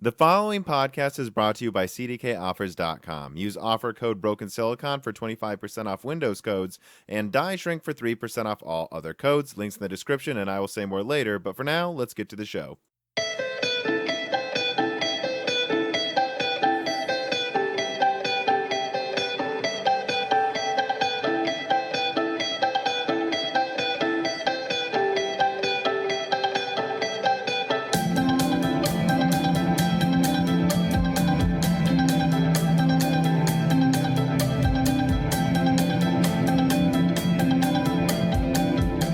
The following podcast is brought to you by CDKOffers.com. Use offer code BrokenSilicon for 25% off Windows codes and Die Shrink for 3% off all other codes. Links in the description, and I will say more later. But for now, let's get to the show.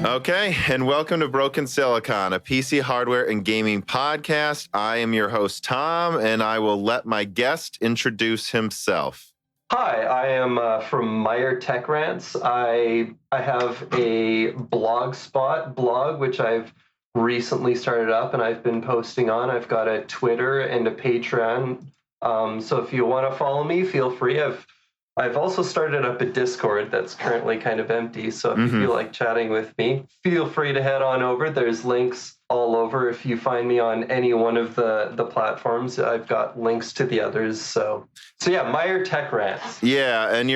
Okay, and welcome to Broken Silicon, a PC hardware and gaming podcast. I am your host, Tom, and I will let my guest introduce himself. Hi, I am from Meyer Tech Rants. I have a blogspot blog, which I've recently started up and I've been posting on. I've got a Twitter and a Patreon. So if you want to follow me, feel free. I've also started up a Discord that's currently kind of empty. So if you feel like chatting with me, feel free to head on over. There's links all over. If you find me on any one of the platforms, I've got links to the others. So yeah, Meyer Tech Rants. Yeah, and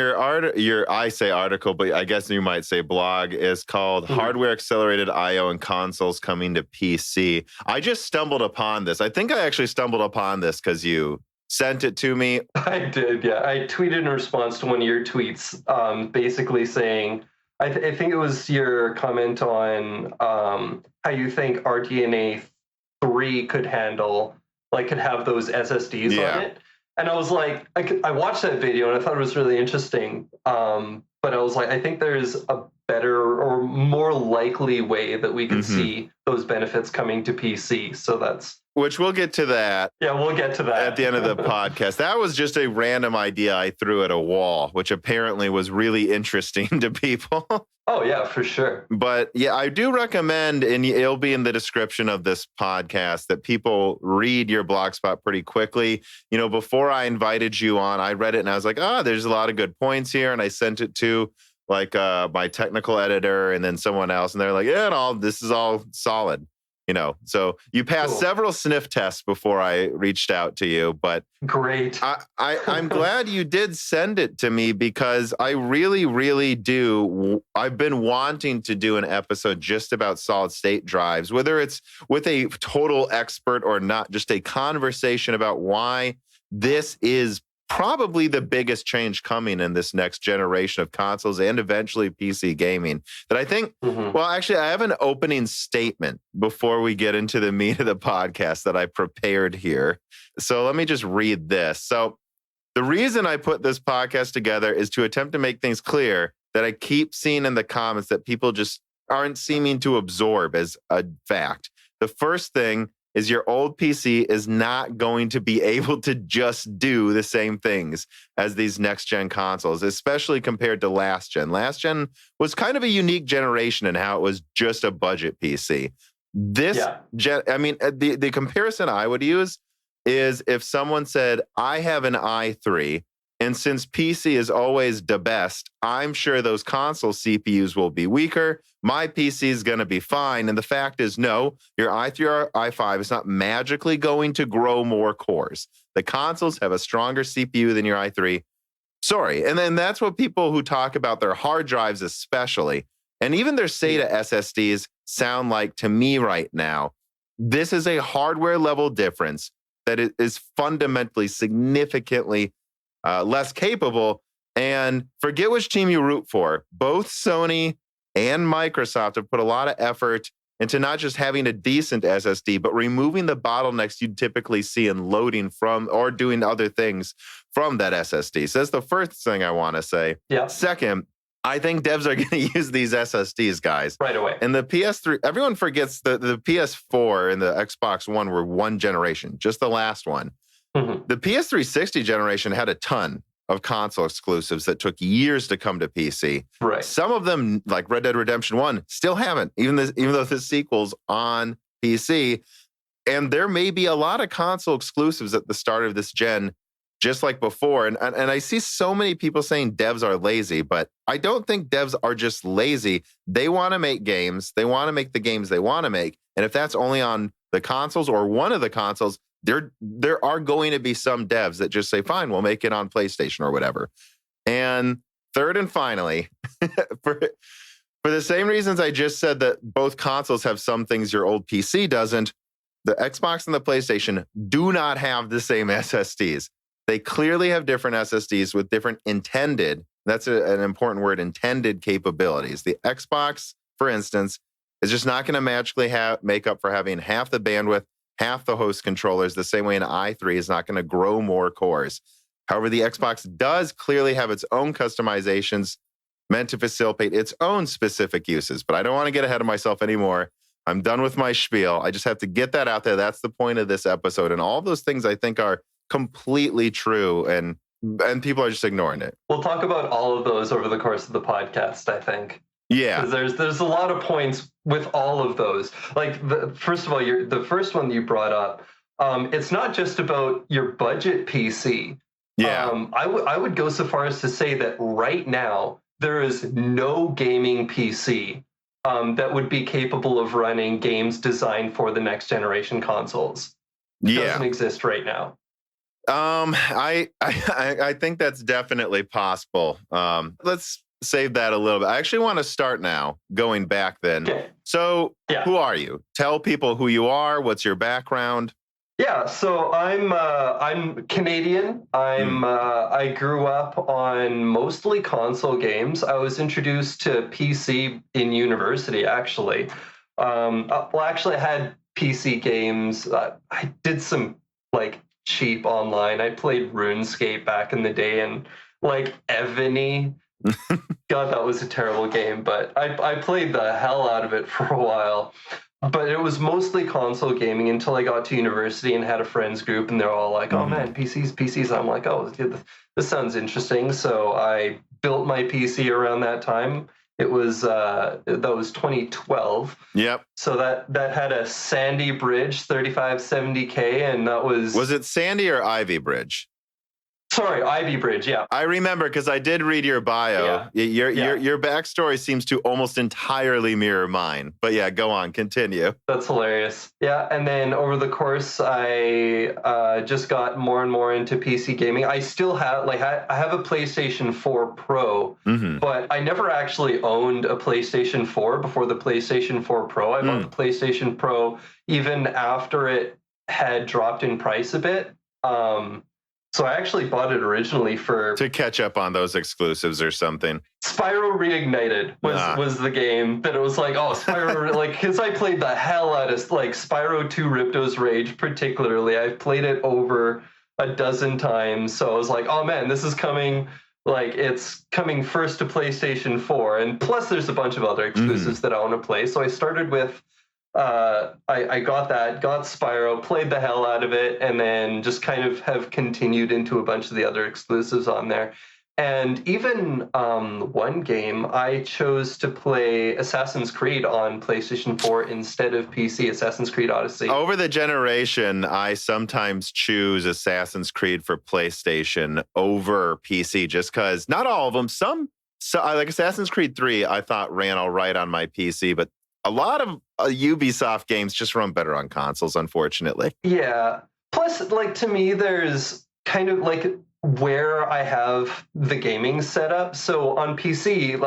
I say article, but I guess you might say blog, is called Hardware Accelerated I/O and Consoles Coming to PC. I just stumbled upon this. I think I actually stumbled upon this because you sent it to me. I did, yeah. I tweeted in response to one of your tweets, basically saying, I think it was your comment on how you think RDNA 3 could have those SSDs on it. And I was like, I watched that video and I thought it was really interesting. But I was like, I think there's a better or more likely way that we could see those benefits coming to PC. So which we'll get to that. Yeah, we'll get to that at the end of the podcast. That was just a random idea I threw at a wall, which apparently was really interesting to people. Oh, yeah, for sure. But yeah, I do recommend, and it'll be in the description of this podcast, that people read your blogspot pretty quickly. You know, before I invited you on, I read it and I was like, there's a lot of good points here. And I sent it to my technical editor and then someone else. And they're like, this is all solid. You know, so you passed several sniff tests before I reached out to you, but great. I'm glad you did send it to me because I really, really do. I've been wanting to do an episode just about solid state drives, whether it's with a total expert or not, just a conversation about why this is probably the biggest change coming in this next generation of consoles and eventually PC gaming. That I think, well, actually, I have an opening statement before we get into the meat of the podcast that I prepared here. So let me just read this. So the reason I put this podcast together is to attempt to make things clear that I keep seeing in the comments that people just aren't seeming to absorb as a fact. The first thing is your old PC is not going to be able to just do the same things as these next-gen consoles, especially compared to last gen. Last gen was kind of a unique generation in how it was just a budget PC. The comparison I would use is if someone said, I have an i3, and since PC is always the best, I'm sure those console CPUs will be weaker. My PC is going to be fine. And the fact is, no, your i3 or i5 is not magically going to grow more cores. The consoles have a stronger CPU than your i3. Sorry. And then that's what people who talk about their hard drives especially, and even their SATA SSDs sound like to me right now. This is a hardware level difference that is fundamentally, significantly less capable. And forget which team you root for. Both Sony and Microsoft have put a lot of effort into not just having a decent SSD, but removing the bottlenecks you'd typically see in loading from or doing other things from that SSD. So that's the first thing I want to say. Yeah. Second, I think devs are going to use these SSDs, guys. Right away. And the PS3, everyone forgets the PS4 and the Xbox One were one generation, just the last one. The PS360 generation had a ton of console exclusives that took years to come to PC. Right. Some of them, like Red Dead Redemption 1, still haven't, even though the sequel's on PC. And there may be a lot of console exclusives at the start of this gen, just like before. And I see so many people saying devs are lazy, but I don't think devs are just lazy. They want to make games. They want to make the games they want to make. And if that's only on the consoles or one of the consoles, there are going to be some devs that just say, fine, we'll make it on PlayStation or whatever. And third and finally, for the same reasons I just said that both consoles have some things your old PC doesn't, the Xbox and the PlayStation do not have the same SSDs. They clearly have different SSDs with different intended, that's an important word, intended capabilities. The Xbox, for instance, is just not going to magically make up for having half the bandwidth, half the host controllers, the same way an i3 is not going to grow more cores. However, the Xbox does clearly have its own customizations meant to facilitate its own specific uses. But I don't want to get ahead of myself anymore. I'm done with my spiel. I just have to get that out there. That's the point of this episode. And all of those things I think are completely true. And people are just ignoring it. We'll talk about all of those over the course of the podcast, I think. Yeah. There's a lot of points with all of those. Like, first of all, the first one you brought up, it's not just about your budget PC. Yeah. I would go so far as to say that right now, there is no gaming PC that would be capable of running games designed for the next generation consoles. It doesn't exist right now. I think that's definitely possible. Let's save that a little bit. I actually want to start now, going back then. Okay. So, Who are you? Tell people who you are. What's your background? Yeah, so I'm Canadian. I grew up on mostly console games. I was introduced to PC in university, actually. I had PC games. I did some cheap online. I played RuneScape back in the day, and Evany. God, that was a terrible game, but I played the hell out of it for a while. But it was mostly console gaming until I got to university and had a friends group, and they're all like, oh man, PCs. I'm like, oh, this sounds interesting. So I built my PC around that time. It was that was 2012. Yep. So that had a Sandy Bridge 3570K, and that was... Was it Sandy or Ivy Bridge? Sorry, Ivy Bridge, yeah. I remember because I did read your bio. Yeah. Your backstory seems to almost entirely mirror mine. But yeah, go on, continue. That's hilarious. Yeah, and then over the course, I just got more and more into PC gaming. I still have, I have a PlayStation 4 Pro, but I never actually owned a PlayStation 4 before the PlayStation 4 Pro. I bought the PlayStation Pro even after it had dropped in price a bit. So I actually bought it originally to catch up on those exclusives or something. Spyro Reignited was the game that it was like, oh, Spyro, because I played the hell out of Spyro 2 Ripto's Rage particularly. I've played it over a dozen times. So I was like, oh man, this is coming, it's coming first to PlayStation 4. And plus there's a bunch of other exclusives that I want to play. So I started with I got Spyro, played the hell out of it, and then just kind of have continued into a bunch of the other exclusives on there. And even one game, I chose to play Assassin's Creed on PlayStation 4 instead of PC, Assassin's Creed Odyssey. Over the generation, I sometimes choose Assassin's Creed for PlayStation over PC just because not all of them, like Assassin's Creed 3, I thought ran all right on my PC, but a lot of Ubisoft games just run better on consoles, unfortunately. Yeah. Plus, to me, there's kind of where I have the gaming set up. So on PC,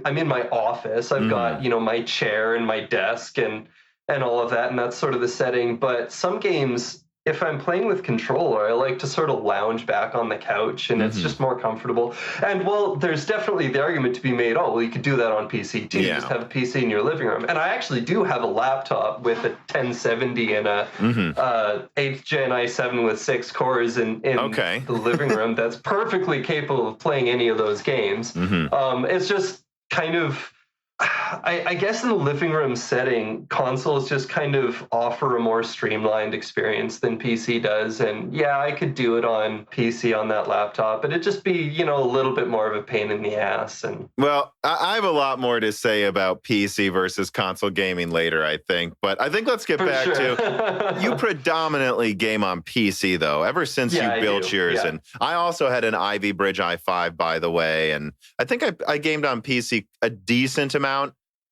I'm in my office. I've got, my chair and my desk and all of that, and that's sort of the setting. But some games, if I'm playing with controller, I like to sort of lounge back on the couch, and it's just more comfortable. And, well, there's definitely the argument to be made, oh, well, you could do that on PC, too. Yeah. Just have a PC in your living room. And I actually do have a laptop with a 1070 and a 8th Gen i7 with 6 cores in the living room that's perfectly capable of playing any of those games. It's just kind of... I guess in the living room setting, consoles just kind of offer a more streamlined experience than PC does. And yeah, I could do it on PC on that laptop, but it'd just be, a little bit more of a pain in the ass. And well, I have a lot more to say about PC versus console gaming later, I think. But I think let's get back to you predominantly game on PC, though, ever since you built yours. Yeah. And I also had an Ivy Bridge i5, by the way. And I think I gamed on PC a decent amount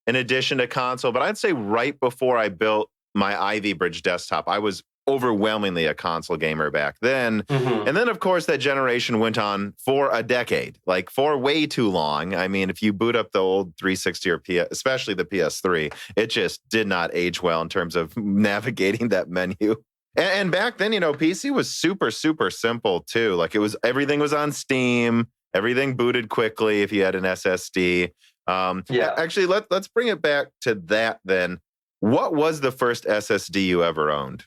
in addition to console, but I'd say right before I built my Ivy Bridge desktop, I was overwhelmingly a console gamer back then. And then, of course, that generation went on for a decade, like for way too long. I mean, if you boot up the old 360 or especially the PS3, it just did not age well in terms of navigating that menu. And back then, PC was super, super simple too. Like everything was on Steam. Everything booted quickly if you had an SSD. Actually, let's bring it back to that then. What was the first SSD you ever owned?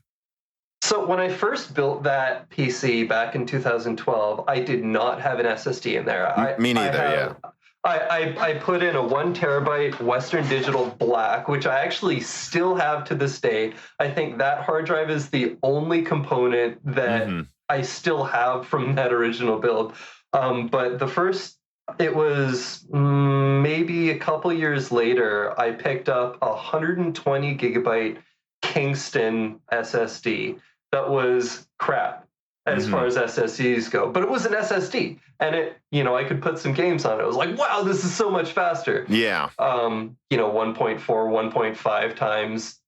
So when I first built that PC back in 2012, I did not have an SSD in there. Me neither, I put in a 1 terabyte Western Digital Black, which I actually still have to this day. I think that hard drive is the only component that I still have from that original build. But it was maybe a couple years later, I picked up a 120 gigabyte Kingston SSD that was crap as far as SSDs go, but it was an SSD, and I could put some games on it. I was like, wow, this is so much faster. Yeah. 1.4, 1.5 times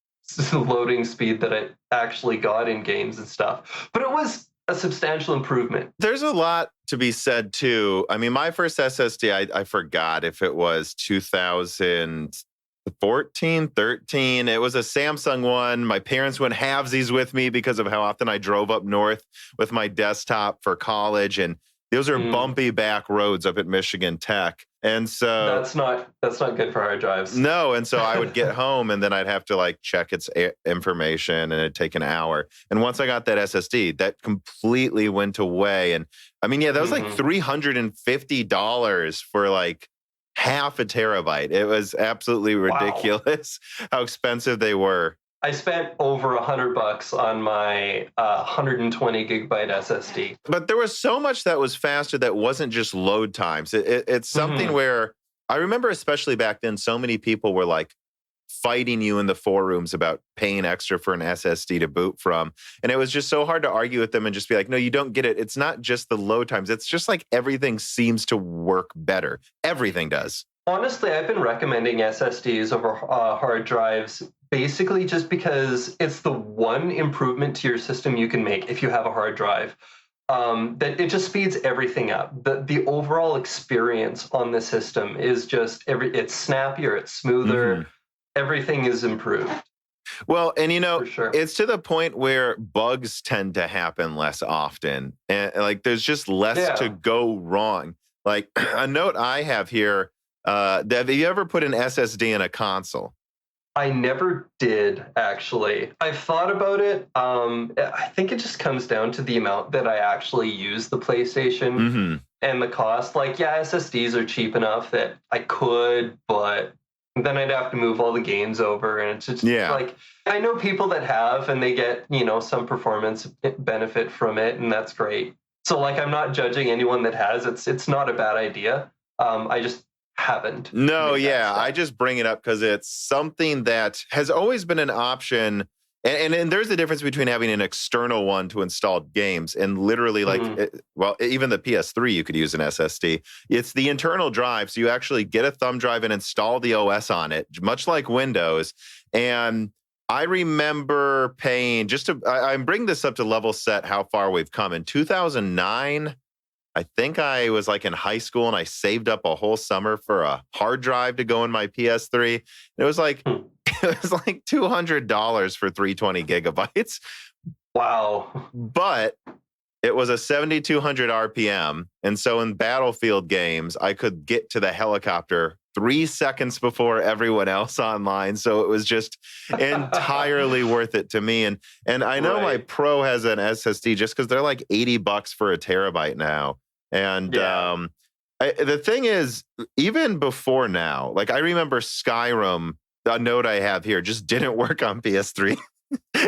loading speed that I actually got in games and stuff. But it was a substantial improvement. There's a lot to be said too. I mean, my first SSD, I forgot if it was 2014, 13. It was a Samsung one. My parents went halvesies with me because of how often I drove up north with my desktop for college. And those are bumpy back roads up at Michigan Tech. And so that's not good for hard drives. No. And so I would get home and then I'd have to check its information and it'd take an hour. And once I got that SSD, that completely went away. And I mean, that was like $350 for half a terabyte. It was absolutely ridiculous how expensive they were. I spent over $100 on my 120 gigabyte SSD. But there was so much that was faster that wasn't just load times. It's something where I remember, especially back then, so many people were fighting you in the forums about paying extra for an SSD to boot from. And it was just so hard to argue with them and just be like, no, you don't get it. It's not just the load times. It's just everything seems to work better. Everything does. Honestly, I've been recommending SSDs over hard drives basically just because it's the one improvement to your system you can make if you have a hard drive. That it just speeds everything up. The overall experience on the system is just it's snappier, it's smoother, everything is improved. Well, and For sure. It's to the point where bugs tend to happen less often. And there's just less to go wrong. A note I have here, have you ever put an SSD in a console? I never did, actually. I've thought about it. I think it just comes down to the amount that I actually use the PlayStation and the cost. SSDs are cheap enough that I could, but then I'd have to move all the games over. And it's just I know people that have, and they get, some performance benefit from it, and that's great. So I'm not judging anyone that has. It's not a bad idea. I just haven't. No, I just bring it up because it's something that has always been an option. And there's a difference between having an external one to install games and literally even the PS3, you could use an SSD. It's the internal drive. So you actually get a thumb drive and install the OS on it, much like Windows. And I remember paying I'm bringing this up to level set how far we've come. In 2009, I think I was in high school and I saved up a whole summer for a hard drive to go in my PS3. It was it was $200 for 320 gigabytes. Wow. But it was a 7,200 RPM. And so in Battlefield games, I could get to the helicopter 3 seconds before everyone else online. So it was just entirely worth it to me. And I know my Pro has an SSD just because they're $80 for a terabyte now. And the thing is, even before now, I remember Skyrim, the note I have here, just didn't work on PS3.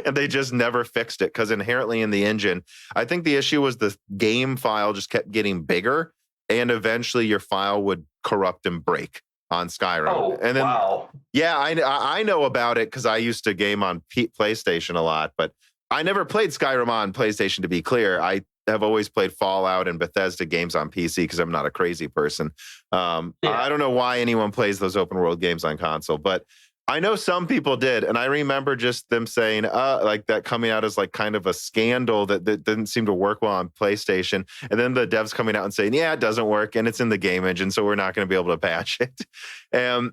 And they just never fixed it because inherently in the engine, I think the issue was the game file just kept getting bigger. And eventually your file would corrupt and break on Skyrim. Oh, and then, wow. Yeah, I know about it because I used to game on PlayStation a lot, but I never played Skyrim on PlayStation, to be clear. I have always played Fallout and Bethesda games on PC because I'm not a crazy person. I don't know why anyone plays those open world games on console, but I know some people did, and I remember just them saying, like that coming out as like kind of a scandal that didn't seem to work well on PlayStation. And then the devs coming out and saying, yeah, it doesn't work, and it's in the game engine, so we're not going to be able to patch it. And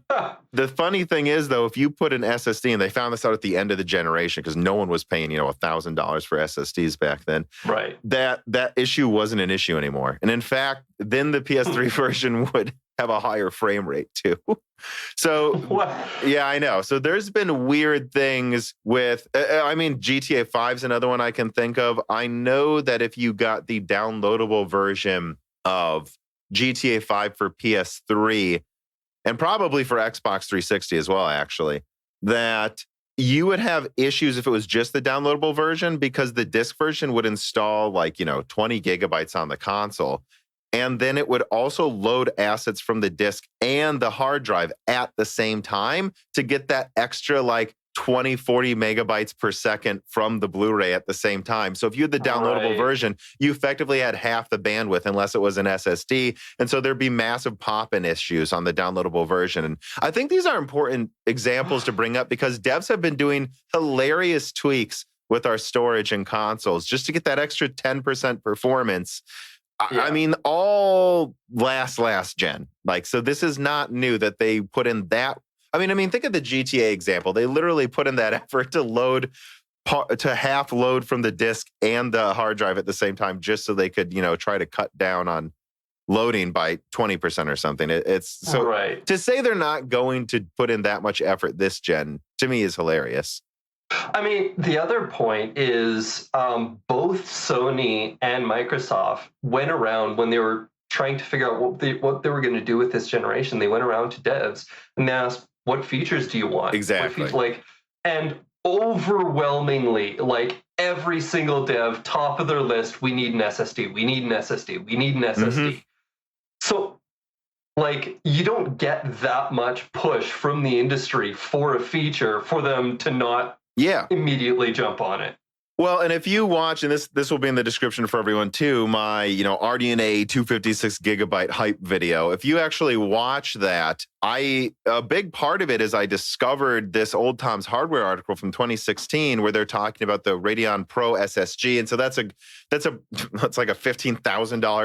the funny thing is, though, if you put an SSD, and they found this out at the end of the generation, because no one was paying, $1,000 for SSDs back then. Right. That issue wasn't an issue anymore. And in fact, then the PS3 version would have a higher frame rate too. So, yeah, I know. So there's been weird things with, GTA 5 is another one I can think of. I know that if you got the downloadable version of GTA 5 for PS3, and probably for Xbox 360 as well, actually, that you would have issues if it was just the downloadable version, because the disc version would install 20 gigabytes on the console. And then it would also load assets from the disk and the hard drive at the same time to get that extra 20, 40 megabytes per second from the Blu-ray at the same time. So if you had the downloadable version, you effectively had half the bandwidth unless it was an SSD. And so there'd be massive pop-in issues on the downloadable version. And I think these are important examples to bring up because devs have been doing hilarious tweaks with our storage and consoles just to get that extra 10% performance. Yeah. I mean, all last gen. So this is not new that they put in that. I mean, think of the GTA example. They literally put in that effort to half load from the disk and the hard drive at the same time, just so they could, try to cut down on loading by 20% or something. It's so right. To say they're not going to put in that much effort this gen, to me, is hilarious. I mean, the other point is both Sony and Microsoft went around when they were trying to figure out what they were going to do with this generation. They went around to devs and they asked, what features do you want? Exactly. And overwhelmingly, every single dev, top of their list, we need an SSD. We need an SSD. We need an SSD. Mm-hmm. So, you don't get that much push from the industry for a feature for them to not immediately jump on it. Well, and if you watch, and this will be in the description for everyone too, my RDNA 256 gigabyte hype video. If you actually watch that, a big part of it is I discovered this Old Tom's Hardware article from 2016 where they're talking about the Radeon Pro SSG, and so that's like a $15,000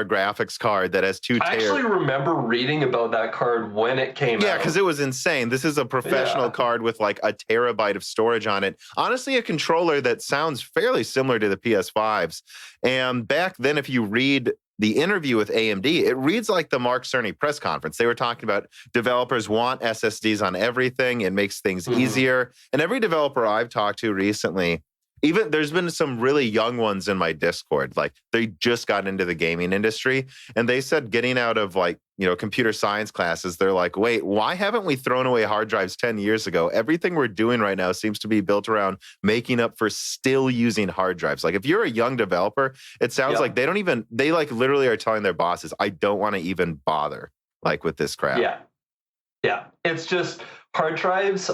graphics card that has 2 TB. I actually remember reading about that card when it came out. Yeah, because it was insane. This is a professional card with a terabyte of storage on it. Honestly, a controller that sounds fairly similar to the PS5s. And back then, if you read the interview with AMD, it reads like the Mark Cerny press conference. They were talking about developers want SSDs on everything. It makes things easier. And every developer I've talked to recently, even there's been some really young ones in my Discord, they just got into the gaming industry, and they said getting out of computer science classes, they're like, wait, why haven't we thrown away hard drives 10 years ago? Everything we're doing right now seems to be built around making up for still using hard drives. If you're a young developer, it sounds like they literally are telling their bosses, I don't want to even bother with this crap. Yeah. It's just hard drives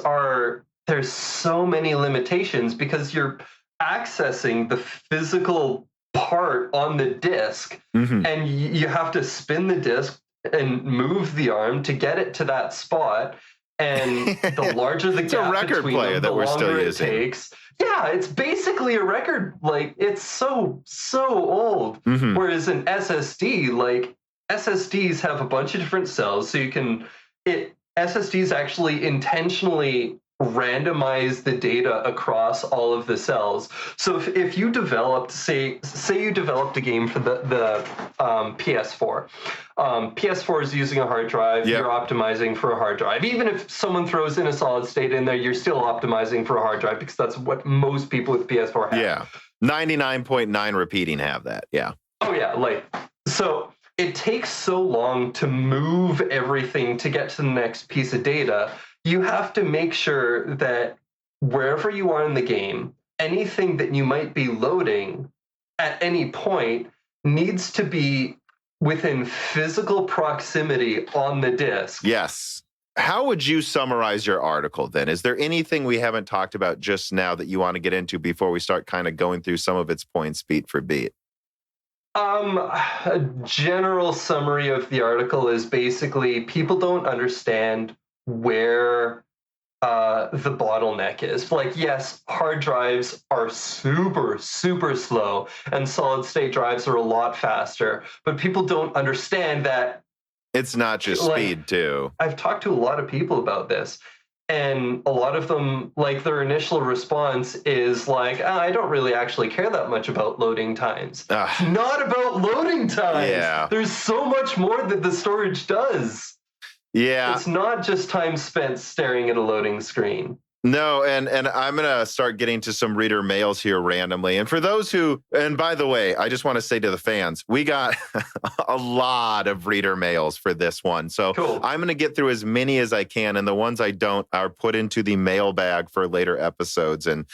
there's so many limitations because you're accessing the physical part on the disk, and you have to spin the disk and move the arm to get it to that spot. And the larger the gap a record between player them, that the we're longer still it using. takes. Yeah, it's basically a record. It's so old. Whereas an SSD, SSDs have a bunch of different cells, so SSDs actually intentionally randomize the data across all of the cells. So if you developed, say you developed a game for the PS4, PS4 is using a hard drive, you're optimizing for a hard drive. Even if someone throws in a solid state in there, you're still optimizing for a hard drive because that's what most people with PS4 have. Yeah, 99.9 repeating have that, yeah. Oh yeah, so it takes so long to move everything to get to the next piece of data. You have to make sure that wherever you are in the game, anything that you might be loading at any point needs to be within physical proximity on the disk. Yes. How would you summarize your article then? Is there anything we haven't talked about just now that you want to get into before we start kind of going through some of its points beat for beat? A general summary of the article is basically people don't understand where the bottleneck is. Like, yes, hard drives are super, super slow, and solid state drives are a lot faster, but people don't understand that It's not just speed, too. I've talked to a lot of people about this, and a lot of them, like, their initial response is like, I don't really actually care that much about loading times. It's not about loading times. Yeah. There's so much more that the storage does. Yeah. It's not just time spent staring at a loading screen. No, and I'm going to start getting to some reader mails here randomly. And for those who, and by the way, I just want to say to the fans, we got a lot of reader mails for this one. So cool. I'm going to get through as many as I can. And the ones I don't are put into the mailbag for later episodes. And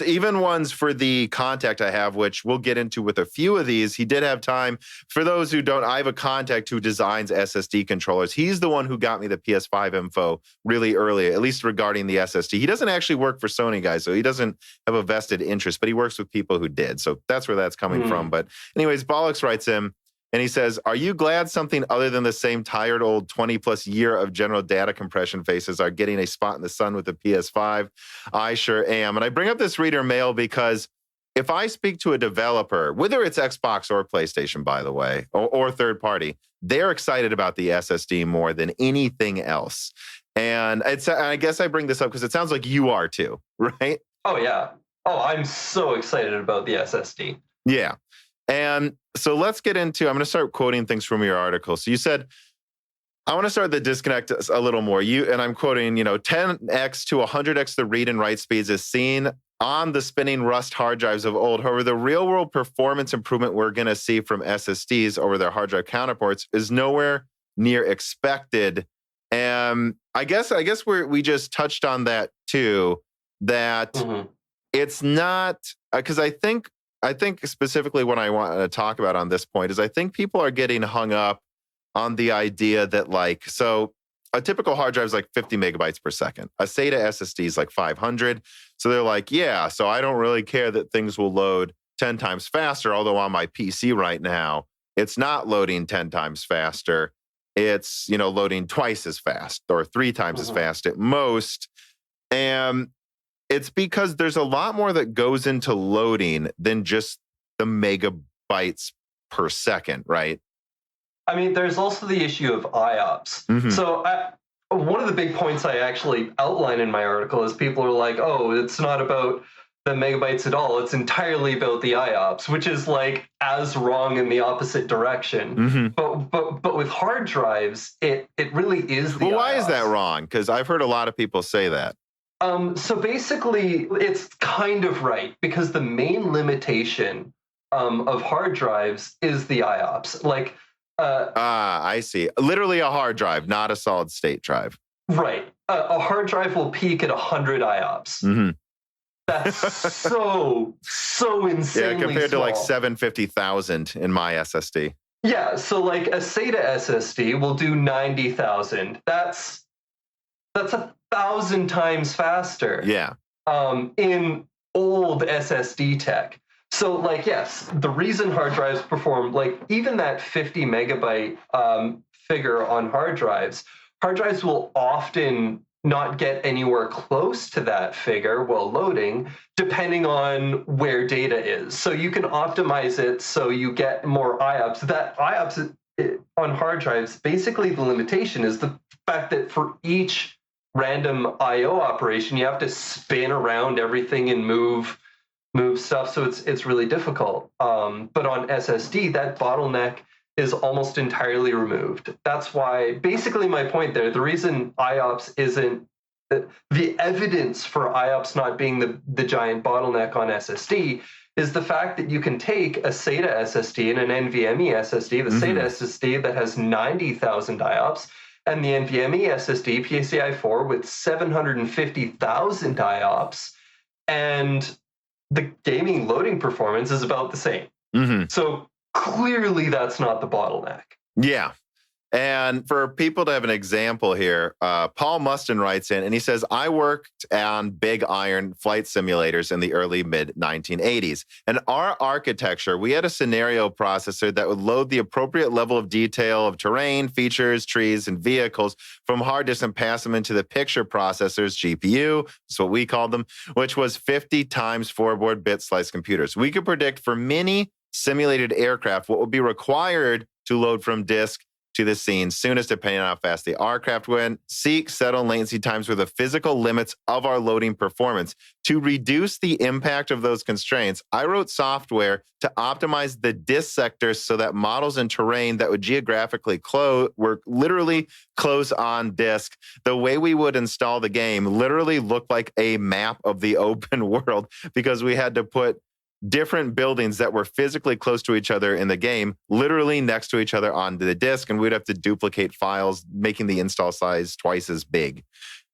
even ones for the contact I have, which we'll get into with a few of these. He did have time. For those who don't, I have a contact who designs SSD controllers. He's the one who got me the PS5 info really early, at least regarding the SSD. He doesn't actually work for Sony, guys, so he doesn't have a vested interest, but he works with people who did. So that's where that's coming from. But anyways, Bollocks writes him, and he says, are you glad something other than the same tired old 20-plus year of general data compression faces are getting a spot in the sun with the PS5? I sure am. And I bring up this reader mail because if I speak to a developer, whether it's Xbox or PlayStation, by the way, or third party, they're excited about the SSD more than anything else. And I guess I bring this up because it sounds like you are too, right? Oh, yeah. Oh, I'm so excited about the SSD. Yeah. And so let's get into, I'm going to start quoting things from your article. So you said, I want to start the disconnect a little more. And I'm quoting, 10x to 100x the read and write speeds is seen on the spinning Rust hard drives of old. However, the real world performance improvement we're going to see from SSDs over their hard drive counterparts is nowhere near expected. And I guess we just touched on that too, that it's not, because I think specifically what I want to talk about on this point is I think people are getting hung up on the idea that so a typical hard drive is like 50 megabytes per second. A SATA SSD is like 500. So they're like, yeah, so I don't really care that things will load 10 times faster, although on my PC right now, it's not loading 10 times faster. It's, loading twice as fast or 3 times as fast at most. And it's because there's a lot more that goes into loading than just the megabytes per second, right? I mean, there's also the issue of IOPS. So one of the big points I actually outline in my article is people are like, oh, it's not about the megabytes at all. It's entirely about the IOPS, which is as wrong in the opposite direction. But with hard drives, it really is the Well, why IOPS. is that wrong? Because I've heard a lot of people say that. So basically, it's kind of right, because the main limitation of hard drives is the IOPS. I see. Literally a hard drive, not a solid state drive. Right. A hard drive will peak at 100 IOPS. That's so insanely Yeah, compared small. to 750,000 in my SSD. Yeah, so a SATA SSD will do 90,000. That's 1,000 times faster. Yeah. In old SSD tech. So yes, the reason hard drives perform even that 50 megabyte figure on hard drives will often not get anywhere close to that figure while loading, depending on where data is. So you can optimize it so you get more IOPS. That IOPS on hard drives, basically the limitation is the fact that for each random IO operation, you have to spin around everything and move stuff. So it's really difficult. But on SSD, that bottleneck is almost entirely removed. That's why, basically my point there, the reason IOPS isn't, the evidence for IOPS not being the giant bottleneck on SSD is the fact that you can take a SATA SSD and an NVMe SSD, the SATA SSD that has 90,000 IOPS, and the NVMe SSD PCIe 4 with 750,000 IOPS, and the gaming loading performance is about the same. So clearly that's not the bottleneck. Yeah. And for people to have an example here, Paul Mustin writes in and he says, I worked on big iron flight simulators in the early mid 1980s. And our architecture, we had a scenario processor that would load the appropriate level of detail of terrain, features, trees, and vehicles from hard disk and pass them into the picture processor's GPU. That's what we called them, which was 50 times 4-board bit slice computers. We could predict for many simulated aircraft what would be required to load from disk to the scene soonest, depending on how fast the aircraft went. Seek, settle, and latency times were the physical limits of our loading performance. To reduce the impact of those constraints, I wrote software to optimize the disk sectors so that models in terrain that would geographically were literally close on disk. The way we would install the game literally looked like a map of the open world because we had to put different buildings that were physically close to each other in the game, literally next to each other onto the disk, and we'd have to duplicate files, making the install size twice as big.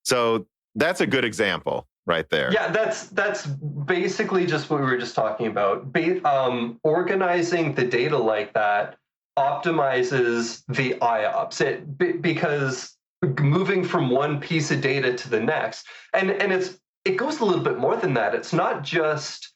So that's a good example right there. Yeah, that's basically just what we were just talking about. Organizing the data like that optimizes the IOPS. Because moving from one piece of data to the next, and it goes a little bit more than that. It's not just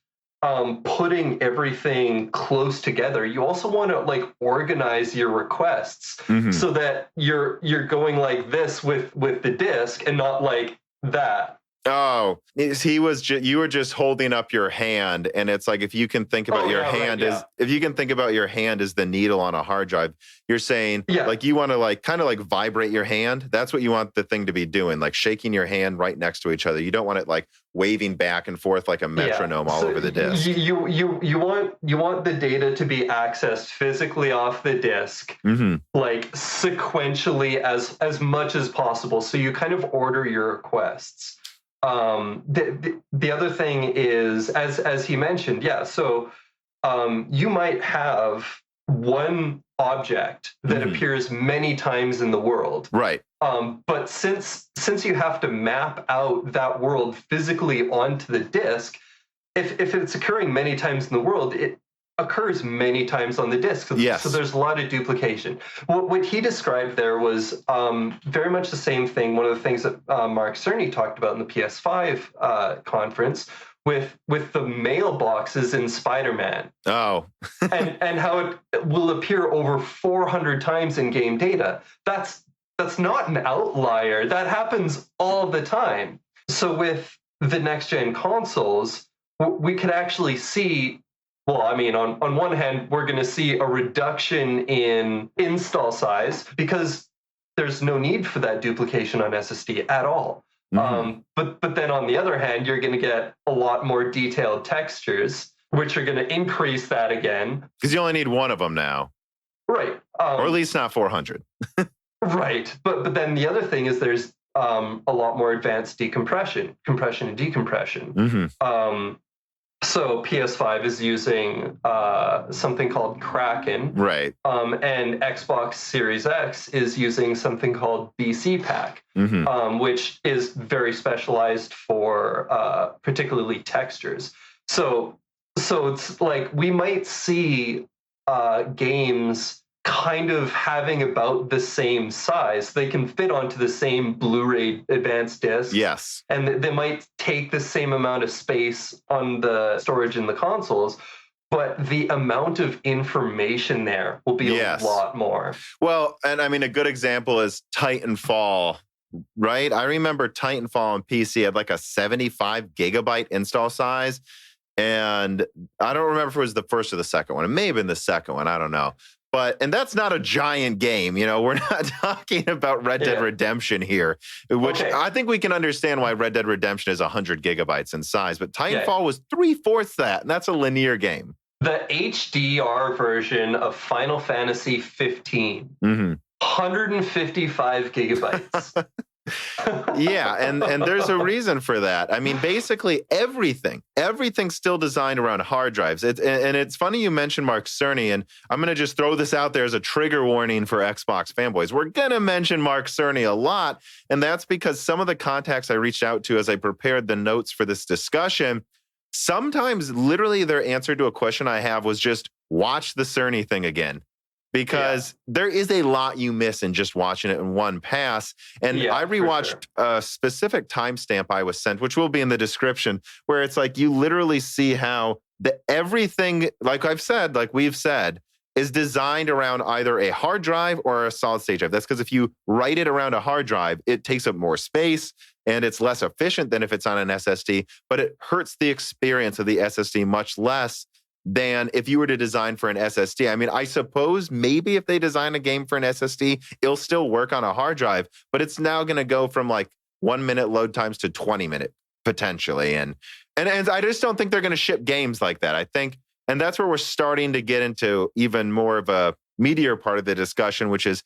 putting everything close together. You also want to organize your requests so that you're going like this with the disk and not like that. Oh, you were just holding up your hand, and it's like if you can think about your hand if you can think about your hand as the needle on a hard drive, you're saying like you want to kind of vibrate your hand. That's what you want the thing to be doing, like shaking your hand right next to each other. You don't want it waving back and forth like a metronome all over the disk. You want the data to be accessed physically off the disk, sequentially as much as possible. So you kind of order your requests. The other thing is, as he mentioned, so you might have one object that appears many times in the world, right? But since you have to map out that world physically onto the disk, if it's occurring many times in the world, it occurs many times on the disk. Yes. So there's a lot of duplication. What he described there was very much the same thing. One of the things that Mark Cerny talked about in the PS5 conference with the mailboxes in Spider-Man. Oh. and how it will appear over 400 times in game data. That's not an outlier. That happens all the time. So with the next-gen consoles, we could actually see, well, I mean, on one hand, we're going to see a reduction in install size because there's no need for that duplication on SSD at all. But then on the other hand, you're going to get a lot more detailed textures, which are going to increase that again. Because you only need one of them now. Right. Or at least not 400. Right. But then the other thing is there's a lot more advanced compression and decompression. So PS5 is using something called Kraken. Right. And Xbox Series X is using something called BCPack, which is very specialized for particularly textures. So it's like we might see games kind of having about the same size. They can fit onto the same Blu-ray advanced disc. Yes. And they might take the same amount of space on the storage in the consoles, but the amount of information there will be a lot more. Well, and I mean, a good example is Titanfall, right? I remember Titanfall on PC had a 75 gigabyte install size. And I don't remember if it was the first or the second one. It may have been the second one. I don't know. And that's not a giant game. We're not talking about Red Dead Redemption here, which I think we can understand why Red Dead Redemption is 100 gigabytes in size. But Titanfall was 3/4 that, and that's a linear game. The HDR version of Final Fantasy 15, 155 gigabytes. Yeah, and there's a reason for that. I mean, basically everything's still designed around hard drives. And it's funny you mentioned Mark Cerny, and I'm going to just throw this out there as a trigger warning for Xbox fanboys. We're going to mention Mark Cerny a lot, and that's because some of the contacts I reached out to as I prepared the notes for this discussion, sometimes literally their answer to a question I have was just watch the Cerny thing again. because there is a lot you miss in just watching it in one pass. And I rewatched a specific timestamp I was sent, which will be in the description, where it's like you literally see how everything, like we've said, is designed around either a hard drive or a solid state drive. That's because if you write it around a hard drive, it takes up more space and it's less efficient than if it's on an SSD, but it hurts the experience of the SSD much less than if you were to design for an SSD. I mean, I suppose maybe if they design a game for an SSD, it'll still work on a hard drive, but it's now going to go from like 1 minute load times to 20 minute potentially. And I just don't think they're going to ship games like that. I think, and that's where we're starting to get into even more of a meatier part of the discussion, which is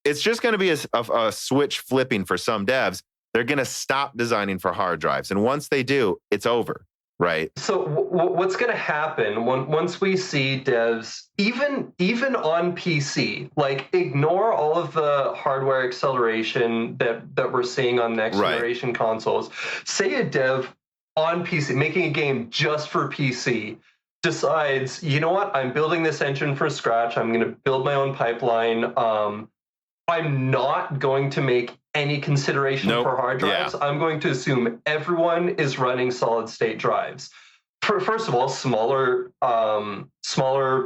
it's just going to be a switch flipping for some devs. They're going to stop designing for hard drives. And once they do, it's over. Right. So what's going to happen once we see devs, even on PC, like ignore all of the hardware acceleration that we're seeing on next generation consoles. Say a dev on PC making a game just for PC decides, you know what, I'm building this engine from scratch. I'm going to build my own pipeline. I'm not going to make any consideration for hard drives. I'm going to assume everyone is running solid state drives. First of all, smaller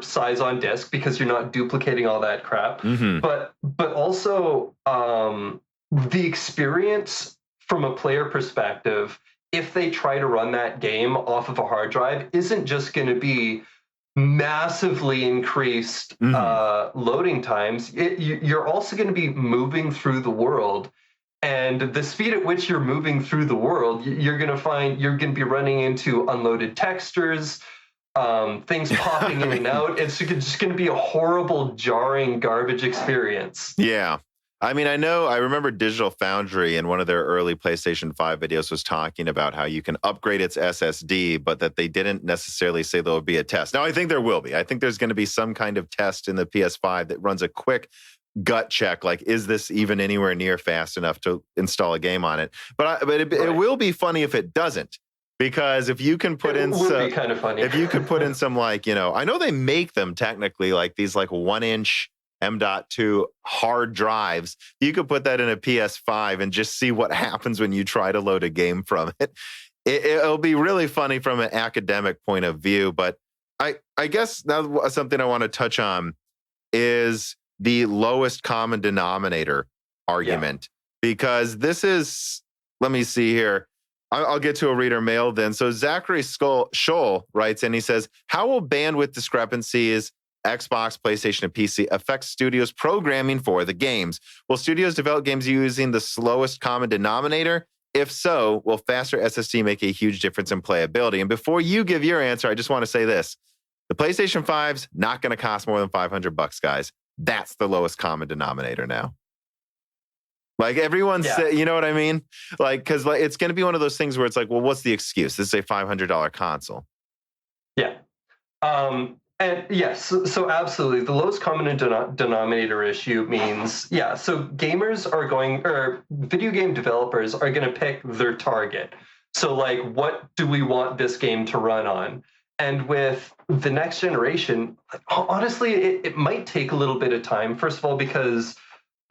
size on disk because you're not duplicating all that crap. But also the experience from a player perspective, if they try to run that game off of a hard drive, isn't just going to be massively increased loading times. You're also going to be moving through the world, and the speed at which you're moving through the world, you're going to find you're going to be running into unloaded textures, things popping in and out. It's just going to be a horrible, jarring, garbage experience. Yeah. I mean, I remember Digital Foundry in one of their early PlayStation 5 videos was talking about how you can upgrade its SSD, but that they didn't necessarily say there would be a test. Now, I think there will be. I think there's going to be some kind of test in the PS5 that runs a quick gut check, like, is this even anywhere near fast enough to install a game on it? But it will be funny if it doesn't. Because if you can put in some, kind of funny. If you could put in some, like, I know they make them technically like these like 1-inch M.2 hard drives. You could put that in a PS5 and just see what happens when you try to load a game from it. It'll be really funny from an academic point of view. But I guess now something I want to touch on is the lowest common denominator argument, because this is, let me see here. I'll get to a reader mail then. So Zachary Scholl writes, and he says, how will bandwidth discrepancies Xbox, PlayStation, and PC affect studios' programming for the games? Will studios develop games using the slowest common denominator? If so, will faster SSD make a huge difference in playability? And before you give your answer, I just want to say this. The PlayStation 5's not going to cost more than $500, guys. That's the lowest common denominator now. Like everyone said, you know what I mean? Like, because like, it's going to be one of those things where it's like, well, what's the excuse? This is a $500 console. Yeah. And yes, so absolutely. The lowest common denominator issue means, so gamers are video game developers are going to pick their target. So like, what do we want this game to run on? And with the next generation, honestly, it might take a little bit of time. First of all, because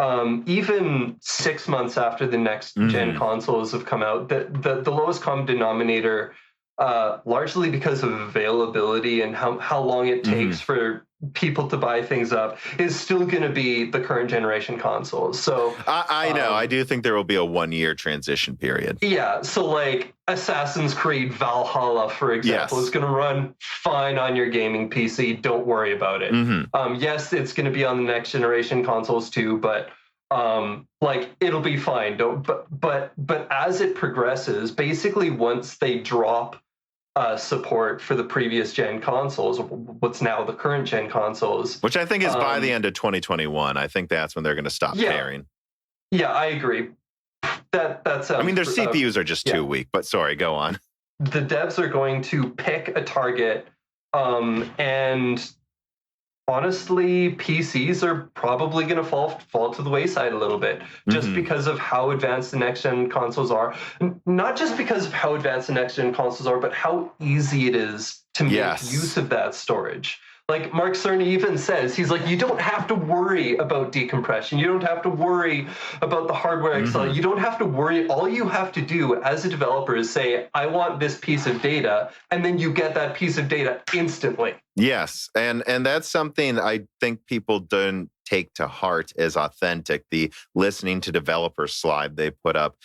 even 6 months after the next gen consoles have come out, the lowest common denominator, largely because of availability and how long it takes for people to buy things up, is still going to be the current generation consoles. So I know, I do think there will be a 1-year transition period. Yeah, so like Assassin's Creed Valhalla, for example, is going to run fine on your gaming PC. Don't worry about it. Yes, it's going to be on the next generation consoles too, but like it'll be fine. But as it progresses, basically once they drop support for the previous gen consoles, what's now the current gen consoles, which I think is by the end of 2021. I think that's when they're going to stop pairing. Yeah, I agree. That sounds. I mean, their CPUs are just too weak. But sorry, go on. The devs are going to pick a target, and honestly, PCs are probably going to fall to the wayside a little bit, just because of how advanced the next-gen consoles are. Not just because of how advanced the next-gen consoles are, but how easy it is to make use of that storage. Like Mark Cerny even says, he's like, you don't have to worry about decompression. You don't have to worry about the hardware acceleration. You don't have to worry. All you have to do as a developer is say, I want this piece of data, and then you get that piece of data instantly. Yes, and that's something I think people don't take to heart as authentic, the listening to developers slide they put up.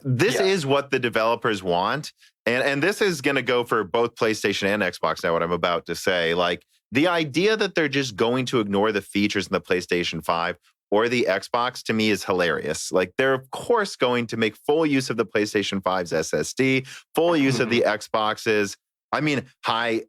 This is what the developers want. And this is going to go for both PlayStation and Xbox now, what I'm about to say. Like, the idea that they're just going to ignore the features in the PlayStation 5 or the Xbox, to me, is hilarious. Like, they're, of course, going to make full use of the PlayStation 5's SSD, full use of the Xbox's, high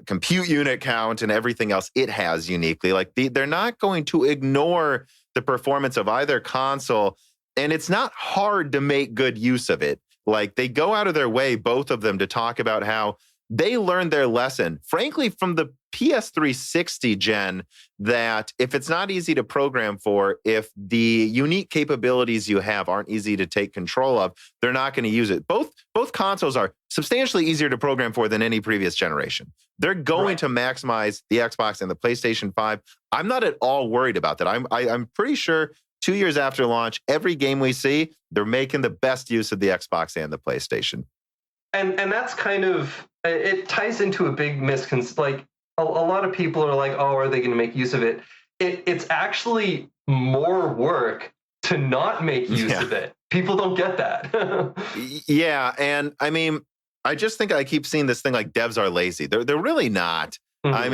compute unit count and everything else it has uniquely. Like, they're not going to ignore the performance of either console. And it's not hard to make good use of it. Like, they go out of their way, both of them, to talk about how they learned their lesson, frankly, from the PS360 gen, that if it's not easy to program for, if the unique capabilities you have aren't easy to take control of, they're not going to use it. Both consoles are substantially easier to program for than any previous generation. They're going to maximize the Xbox and the PlayStation 5. I'm not at all worried about that. I'm pretty sure 2 years after launch, every game we see, they're making the best use of the Xbox and the PlayStation. And that's kind of, it ties into a big misconception. Like, a lot of people are like, oh, are they going to make use of it? It's actually more work to not make use of it. People don't get that. Yeah, and I just think I keep seeing this thing like devs are lazy. They're really not. I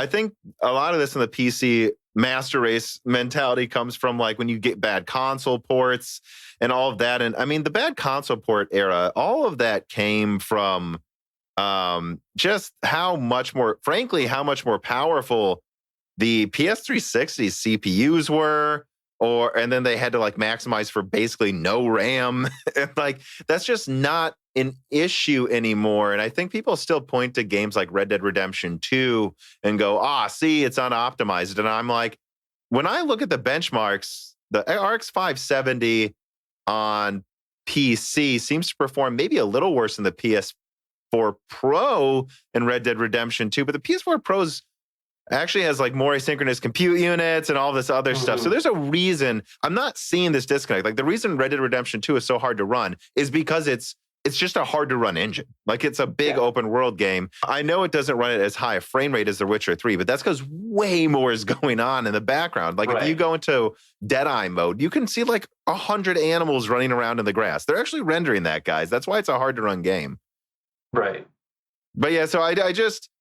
think a lot of this in the PC master race mentality comes from like when you get bad console ports and all of that. And the bad console port era, all of that came from just how much more powerful the PS360's CPUs were, and then they had to like maximize for basically no RAM. Like, that's just not an issue anymore. And I think people still point to games like Red Dead Redemption 2 and go, see, it's unoptimized. And I'm like, when I look at the benchmarks, the RX 570 on PC seems to perform maybe a little worse than the PS4 Pro and Red Dead Redemption 2, but the PS4 Pro's actually has like more asynchronous compute units and all this other stuff. So there's a reason I'm not seeing this disconnect. Like, the reason Red Dead Redemption 2 is so hard to run is because it's just a hard to run engine. Like, it's a big open world game. I know it doesn't run at as high a frame rate as The Witcher 3, but that's because way more is going on in the background. Like, if you go into Deadeye mode, you can see like 100 animals running around in the grass. They're actually rendering that, guys. That's why it's a hard to run game. Right. But yeah, so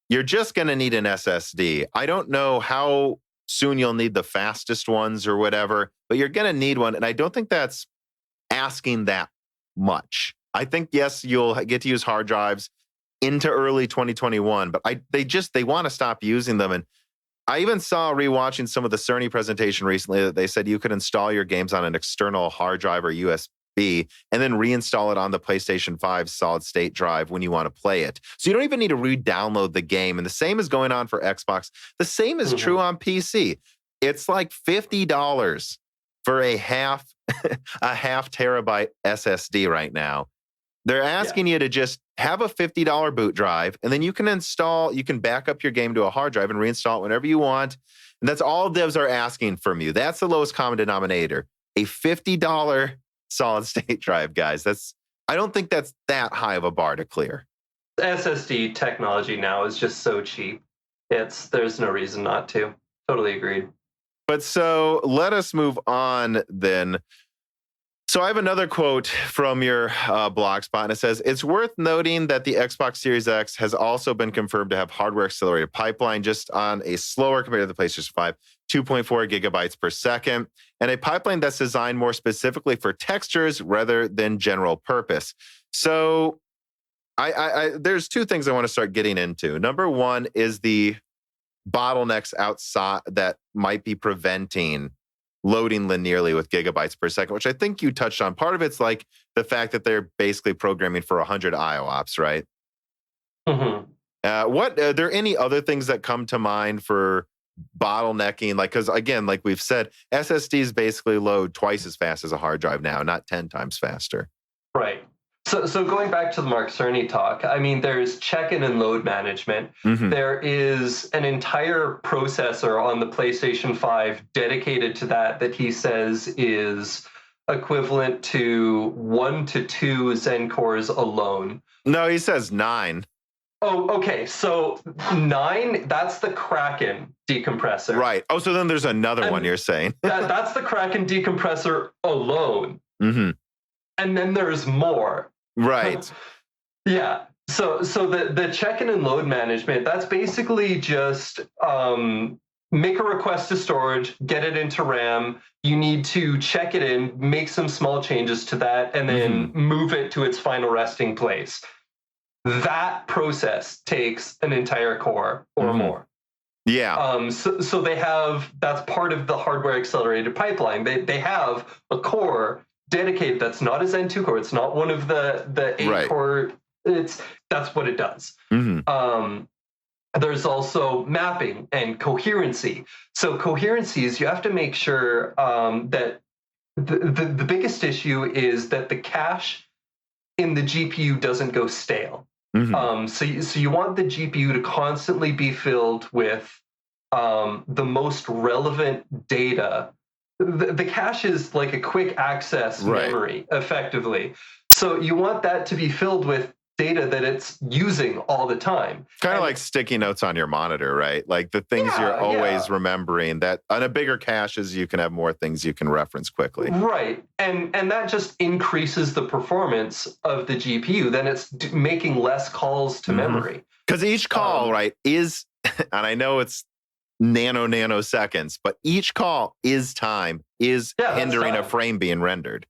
you're just going to need an SSD. I don't know how soon you'll need the fastest ones or whatever, but you're going to need one. And I don't think that's asking that much. I think, yes, you'll get to use hard drives into early 2021, but they want to stop using them. And I even saw, rewatching some of the Cerny presentation recently, that they said you could install your games on an external hard drive or USB and then reinstall it on the PlayStation 5 solid state drive when you want to play it. So you don't even need to re-download the game. And the same is going on for Xbox. The same is true on PC. It's like $50 for a half terabyte SSD right now. They're asking you to just have a $50 boot drive, and then you can back up your game to a hard drive and reinstall it whenever you want. And that's all devs are asking from you. That's the lowest common denominator. A $50 solid state drive, guys. I don't think that's that high of a bar to clear. SSD technology now is just so cheap. There's no reason not to. Totally agreed. But so let us move on then. So I have another quote from your blogspot, and it says, it's worth noting that the Xbox Series X has also been confirmed to have hardware accelerated pipeline, just on a slower compared to the PlayStation 5, 2.4 gigabytes per second, and a pipeline that's designed more specifically for textures rather than general purpose. So there's two things I want to start getting into. Number one is the bottlenecks outside that might be preventing loading linearly with gigabytes per second, which I think you touched on. Part of it's like the fact that they're basically programming for 100 IOPS, right? Are there any other things that come to mind for bottlenecking? Like, because again, like we've said, SSDs basically load twice as fast as a hard drive now, not 10 times faster. Right. So going back to the Mark Cerny talk, I mean, there's check-in and load management. Mhm. There is an entire processor on the PlayStation 5 dedicated to that he says is equivalent to 1 to 2 Zen cores alone. No, he says 9. Oh, okay. So 9, that's the Kraken decompressor. Right. Oh, so then there's another one you're saying. That's the Kraken decompressor alone. Mm-hmm. And then there's more. Right. Yeah. So the check-in and load management, that's basically just make a request to storage, get it into RAM. You need to check it in, make some small changes to that, and then move it to its final resting place. That process takes an entire core or more. Yeah. So they have, that's part of the hardware accelerated pipeline. They have a core dedicated that's not a Zen 2 core. It's not one of the 8 core. That's what it does. There's also mapping and coherency. So coherency is you have to make sure that the biggest issue is that the cache in the GPU doesn't go stale. So you want the GPU to constantly be filled with the most relevant data. The cache is like a quick access memory, effectively. So you want that to be filled with data that it's using all the time. Kind of like sticky notes on your monitor, right? Like the things you're always remembering, that on a bigger caches, you can have more things you can reference quickly. Right. And that just increases the performance of the GPU. Then it's making less calls to memory. Because each call, right, is, and I know it's nanoseconds, but each call is time, is hindering a frame being rendered.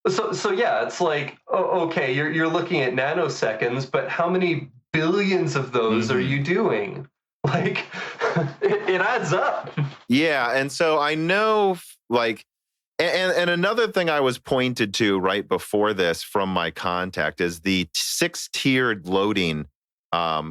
So yeah, it's like, okay, you're looking at nanoseconds, but how many billions of those are you doing? Like, it adds up. Yeah, and so I know, like, and another thing I was pointed to right before this from my contact is the 6-tiered loading,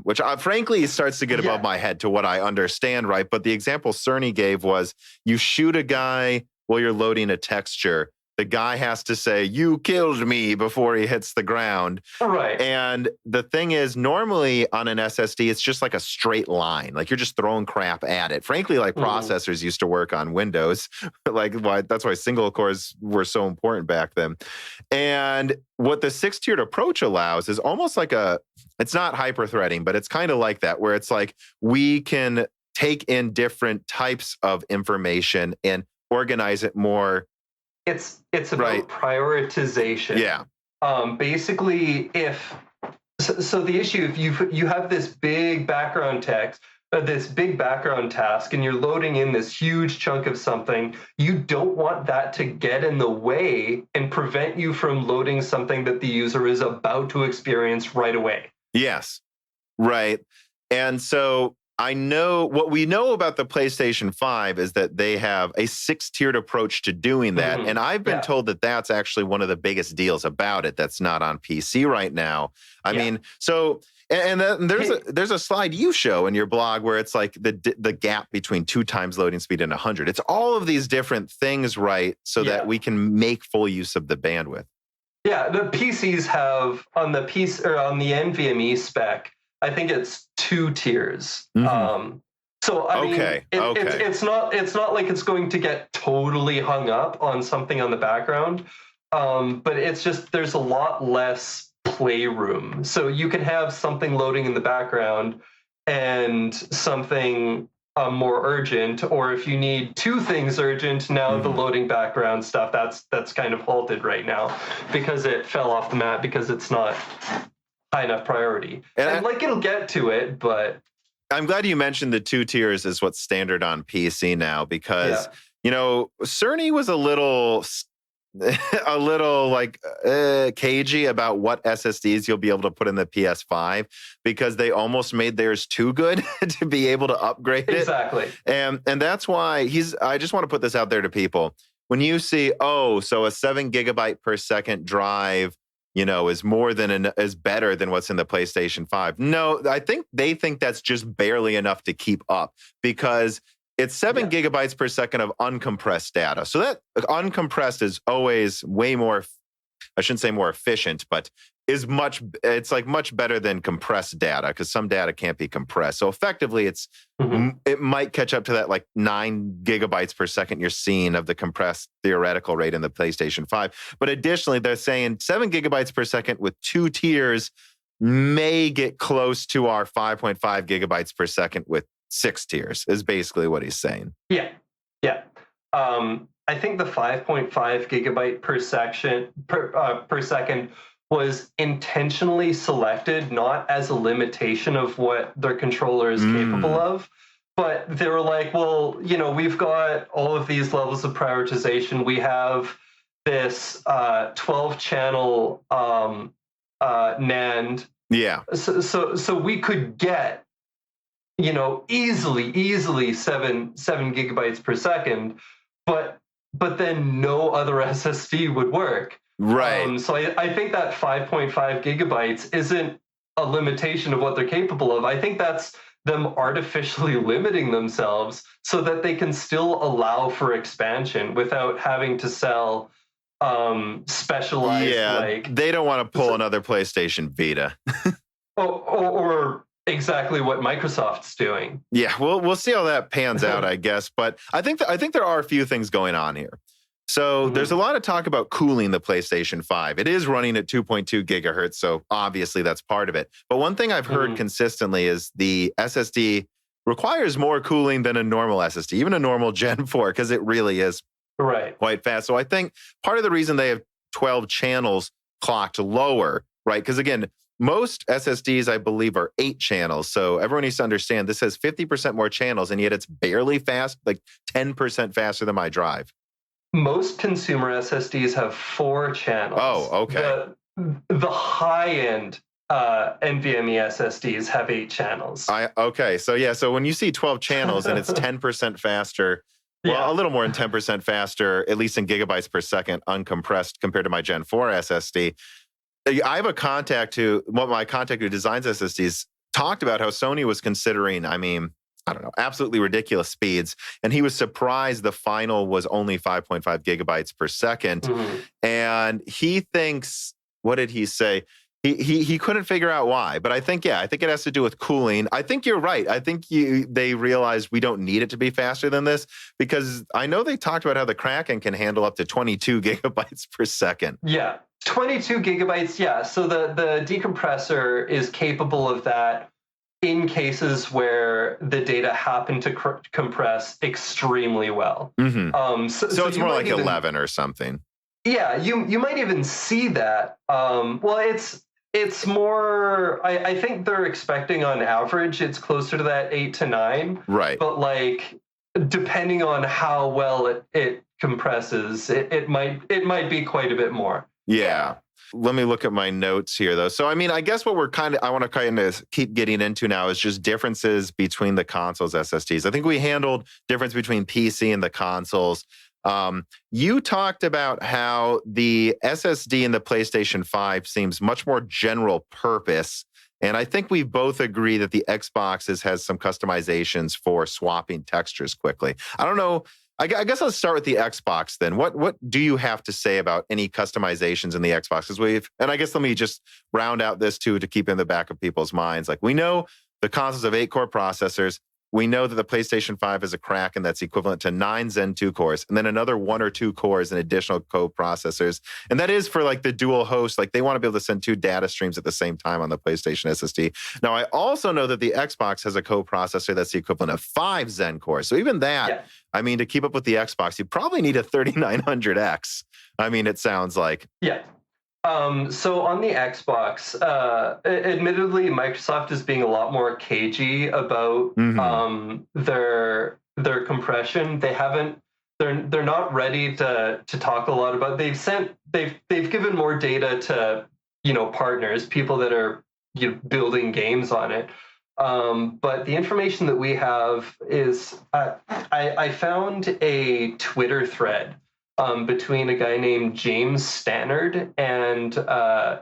which frankly starts to get above my head to what I understand, right? But the example Cerny gave was you shoot a guy while you're loading a texture. The guy has to say, "You killed me," before he hits the ground. Right. And the thing is, normally on an SSD, it's just like a straight line. Like you're just throwing crap at it. Frankly, like processors used to work on Windows. That's why single cores were so important back then. And what the 6-tiered approach allows is almost like it's not hyper-threading, but it's kind of like that, where it's like we can take in different types of information and organize it more. It's about prioritization. Yeah. Basically, so the issue, if you have this big background text, this big background task, and you're loading in this huge chunk of something, you don't want that to get in the way and prevent you from loading something that the user is about to experience right away. Yes. Right. And so I know what we know about the PlayStation 5 is that they have a 6-tiered approach to doing that. And I've been told that that's actually one of the biggest deals about it that's not on PC right now. I mean, so, and then there's a slide you show in your blog where it's like the gap between 2 times loading speed and 100. It's all of these different things, right? So that we can make full use of the bandwidth. Yeah, the PCs have on the NVMe spec, I think it's 2 tiers. So I mean, it's not like it's going to get totally hung up on something on the background, but it's just there's a lot less playroom. So you can have something loading in the background and something more urgent, or if you need 2 things urgent, now the loading background stuff that's kind of halted right now because it fell off the map because it's not high enough priority. And it'll get to it, but I'm glad you mentioned the 2 tiers is what's standard on PC now, because Cerny was a little like cagey about what SSDs you'll be able to put in the PS5 because they almost made theirs too good to be able to upgrade it. Exactly. And that's why I just want to put this out there to people. When you see, so a 7 gigabyte per second drive, is is better than what's in the PlayStation 5. No, I think they think that's just barely enough to keep up because it's 7 gigabytes per second of uncompressed data. So that uncompressed is always way more, I shouldn't say more efficient, but is it's like much better than compressed data, because some data can't be compressed. So effectively, it might catch up to that like 9 gigabytes per second you're seeing of the compressed theoretical rate in the PlayStation 5. But additionally, they're saying 7 gigabytes per second with 2 tiers may get close to our 5.5 gigabytes per second with 6 tiers, is basically what he's saying. Yeah. I think the 5.5 gigabyte per second was intentionally selected not as a limitation of what their controller is capable of, but they were like, well, we've got all of these levels of prioritization. We have this 12-channel NAND. Yeah. So we could get, easily 7 gigabytes per second, but then no other SSD would work. Right. So I think that 5.5 gigabytes isn't a limitation of what they're capable of. I think that's them artificially limiting themselves so that they can still allow for expansion without having to sell specialized. Yeah, they don't want to pull another PlayStation Vita. or exactly what Microsoft's doing. Yeah, we'll see how that pans out, I guess. But I think there are a few things going on here. So there's a lot of talk about cooling the PlayStation 5. It is running at 2.2 gigahertz, so obviously that's part of it. But one thing I've heard consistently is the SSD requires more cooling than a normal SSD, even a normal Gen 4, because it really is quite fast. So I think part of the reason they have 12 channels clocked lower, right? Because again, most SSDs, I believe, are 8 channels. So everyone needs to understand this has 50% more channels, and yet it's barely fast, like 10% faster than my drive. Most consumer SSDs have 4 channels. Oh, okay. The high-end NVMe SSDs have 8 channels. Okay. So when you see 12 channels and it's 10% faster, well, a little more than 10% faster, at least in gigabytes per second, uncompressed compared to my Gen 4 SSD. I have a contact who designs SSDs talked about how Sony was considering, I don't know, absolutely ridiculous speeds. And he was surprised the final was only 5.5 gigabytes per second. And he thinks, what did he say? He couldn't figure out why. But I think it has to do with cooling. I think you're right. I think they realized we don't need it to be faster than this, because I know they talked about how the Kraken can handle up to 22 gigabytes per second. Yeah, 22 gigabytes. Yeah. So the decompressor is capable of that in cases where the data happen to compress extremely well. So it's more like 11 or something. Yeah, you might even see that. Well, it's more. I think they're expecting on average it's closer to that 8 to 9. Right. But like depending on how well it compresses, it might be quite a bit more. Yeah. Let me look at my notes here, though. So, I guess what I want to kind of keep getting into now is just differences between the consoles SSDs. I think we handled difference between PC and the consoles. You talked about how the SSD in the PlayStation 5 seems much more general purpose. And I think we both agree that the Xbox has some customizations for swapping textures quickly. I don't know. I guess I'll start with the Xbox then. What do you have to say about any customizations in the Xbox? And I guess let me just round out this too to keep in the back of people's minds. Like, we know the consoles have 8-core processors. We know that the PlayStation 5 is a Kraken that's equivalent to 9 Zen 2 cores, and then another 1 or 2 cores and additional co-processors. And that is for like the dual host. Like, they want to be able to send 2 data streams at the same time on the PlayStation SSD. Now, I also know that the Xbox has a co-processor that's the equivalent of 5 Zen cores. So even that, to keep up with the Xbox, you probably need a 3900X. It sounds like. Yeah. So on the Xbox, admittedly, Microsoft is being a lot more cagey about their compression. They're not ready to talk a lot about. They've given more data to partners, people that are building games on it. But the information that we have is I found a Twitter thread between a guy named James Stannard and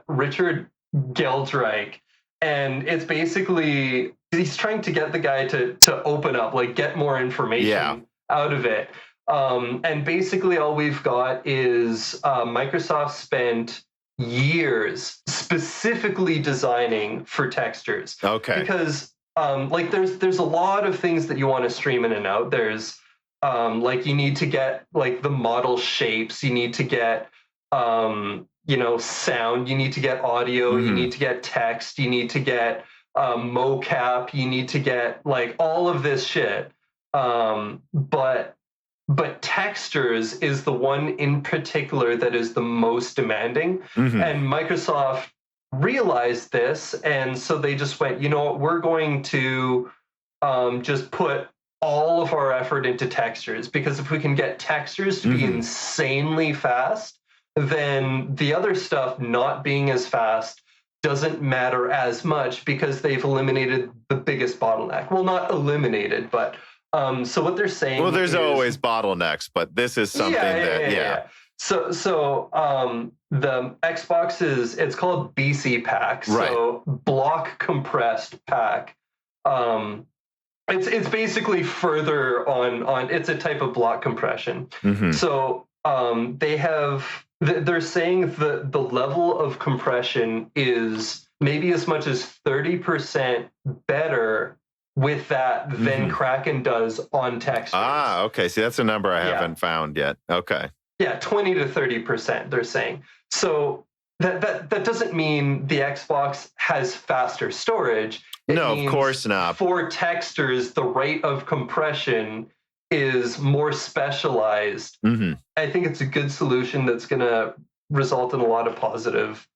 Richard Geldreich. And it's basically, he's trying to get the guy to open up, like get more information out of it. And basically all we've got is Microsoft spent years specifically designing for textures. Okay. Because like there's a lot of things that you want to stream in and out. There's like you need to get like the model shapes, you need to get you know, sound, you need to get audio, you need to get text, you need to get mocap, you need to get like all of this shit. But textures is the one in particular that is the most demanding. And Microsoft realized this, and so they just went, you know what, we're going to just put all of our effort into textures, because if we can get textures to be insanely fast, then the other stuff not being as fast doesn't matter as much, because they've eliminated the biggest bottleneck. Well, not eliminated, but so what they're saying. Well, there's always bottlenecks, but this is something So the Xbox it's called BCPack. So block compressed pack. It's basically further on. It's a type of block compression. So they're saying the level of compression is maybe as much as 30% better with that than Kraken does on textures. Ah, okay. See, that's a number I haven't found yet. Okay. Yeah, 20 to 30%, they're saying. So that doesn't mean the Xbox has faster storage. No, of course not. For textures, the rate of compression is more specialized. I think it's a good solution that's going to result in a lot of positive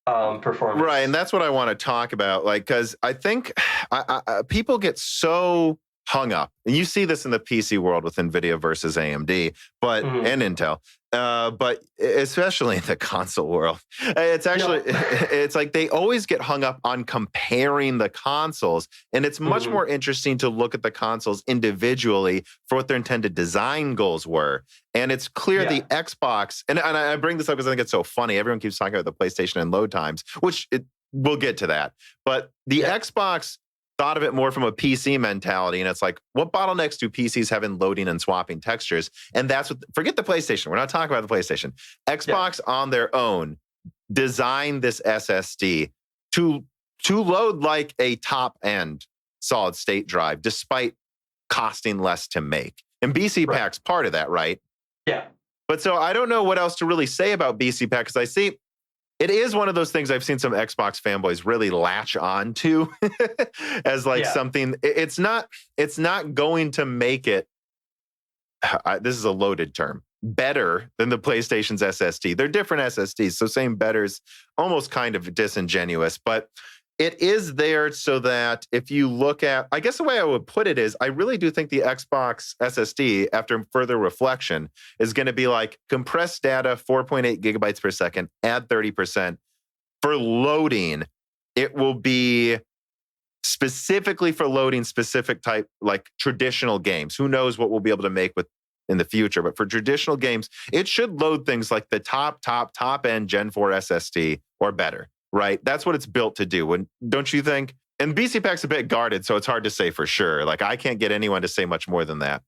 performance. Right, and that's what I want to talk about, like, because I think people get so hung up, and you see this in the PC world with Nvidia versus AMD, but and Intel, but especially in the console world, it's actually it's like they always get hung up on comparing the consoles, and it's much more interesting to look at the consoles individually for what their intended design goals were. And it's clear the Xbox, and I bring this up because I think it's so funny. Everyone keeps talking about the PlayStation and load times, which we'll get to that. But the Xbox thought of it more from a PC mentality, and it's like, what bottlenecks do PCs have in loading and swapping textures? And that's what, forget the PlayStation. We're not talking about the PlayStation. Xbox on their own designed this SSD to load like a top-end solid state drive, despite costing less to make. And BCPack's part of that, right? Yeah. But so I don't know what else to really say about BCPack, because I see it is one of those things I've seen some Xbox fanboys really latch on to as like something. It's not going to make it, this is a loaded term, better than the PlayStation's SSD. They're different SSDs, so saying better is almost kind of disingenuous, but it is there so that if you look at, I guess the way I would put it is, I really do think the Xbox SSD, after further reflection, is going to be like compressed data, 4.8 gigabytes per second, add 30%. For loading, it will be specifically for loading specific type, like traditional games. Who knows what we'll be able to make with in the future, but for traditional games, it should load things like the top end Gen 4 SSD or better. Right, that's what it's built to do. And don't you think? And BCPack's a bit guarded, so it's hard to say for sure. Like, I can't get anyone to say much more than that.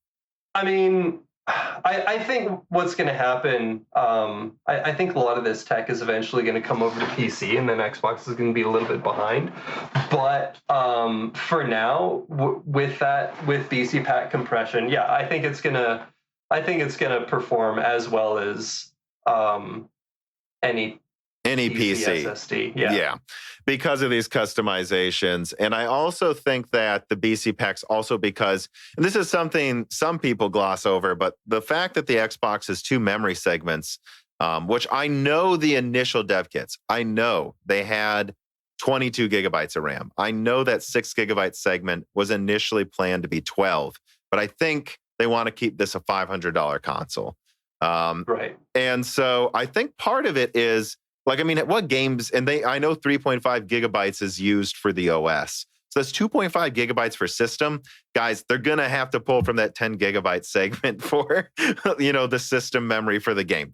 I mean, I think what's going to happen. I think a lot of this tech is eventually going to come over to PC, and then Xbox is going to be a little bit behind. But for now, with BCPack compression, I think it's gonna perform as well as any PC SSD. Yeah, because of these customizations. And I also think that the BCPack's also because, and this is something some people gloss over, but the fact that the Xbox has two memory segments, which I know the initial dev kits, I know they had 22 gigabytes of RAM. I know that 6 gigabyte segment was initially planned to be 12, but I think they want to keep this a $500 console. Right. And so I think part of it is, like, I mean, what games, and I know 3.5 gigabytes is used for the OS. So that's 2.5 gigabytes for system. Guys, they're going to have to pull from that 10 gigabyte segment for, the system memory for the game.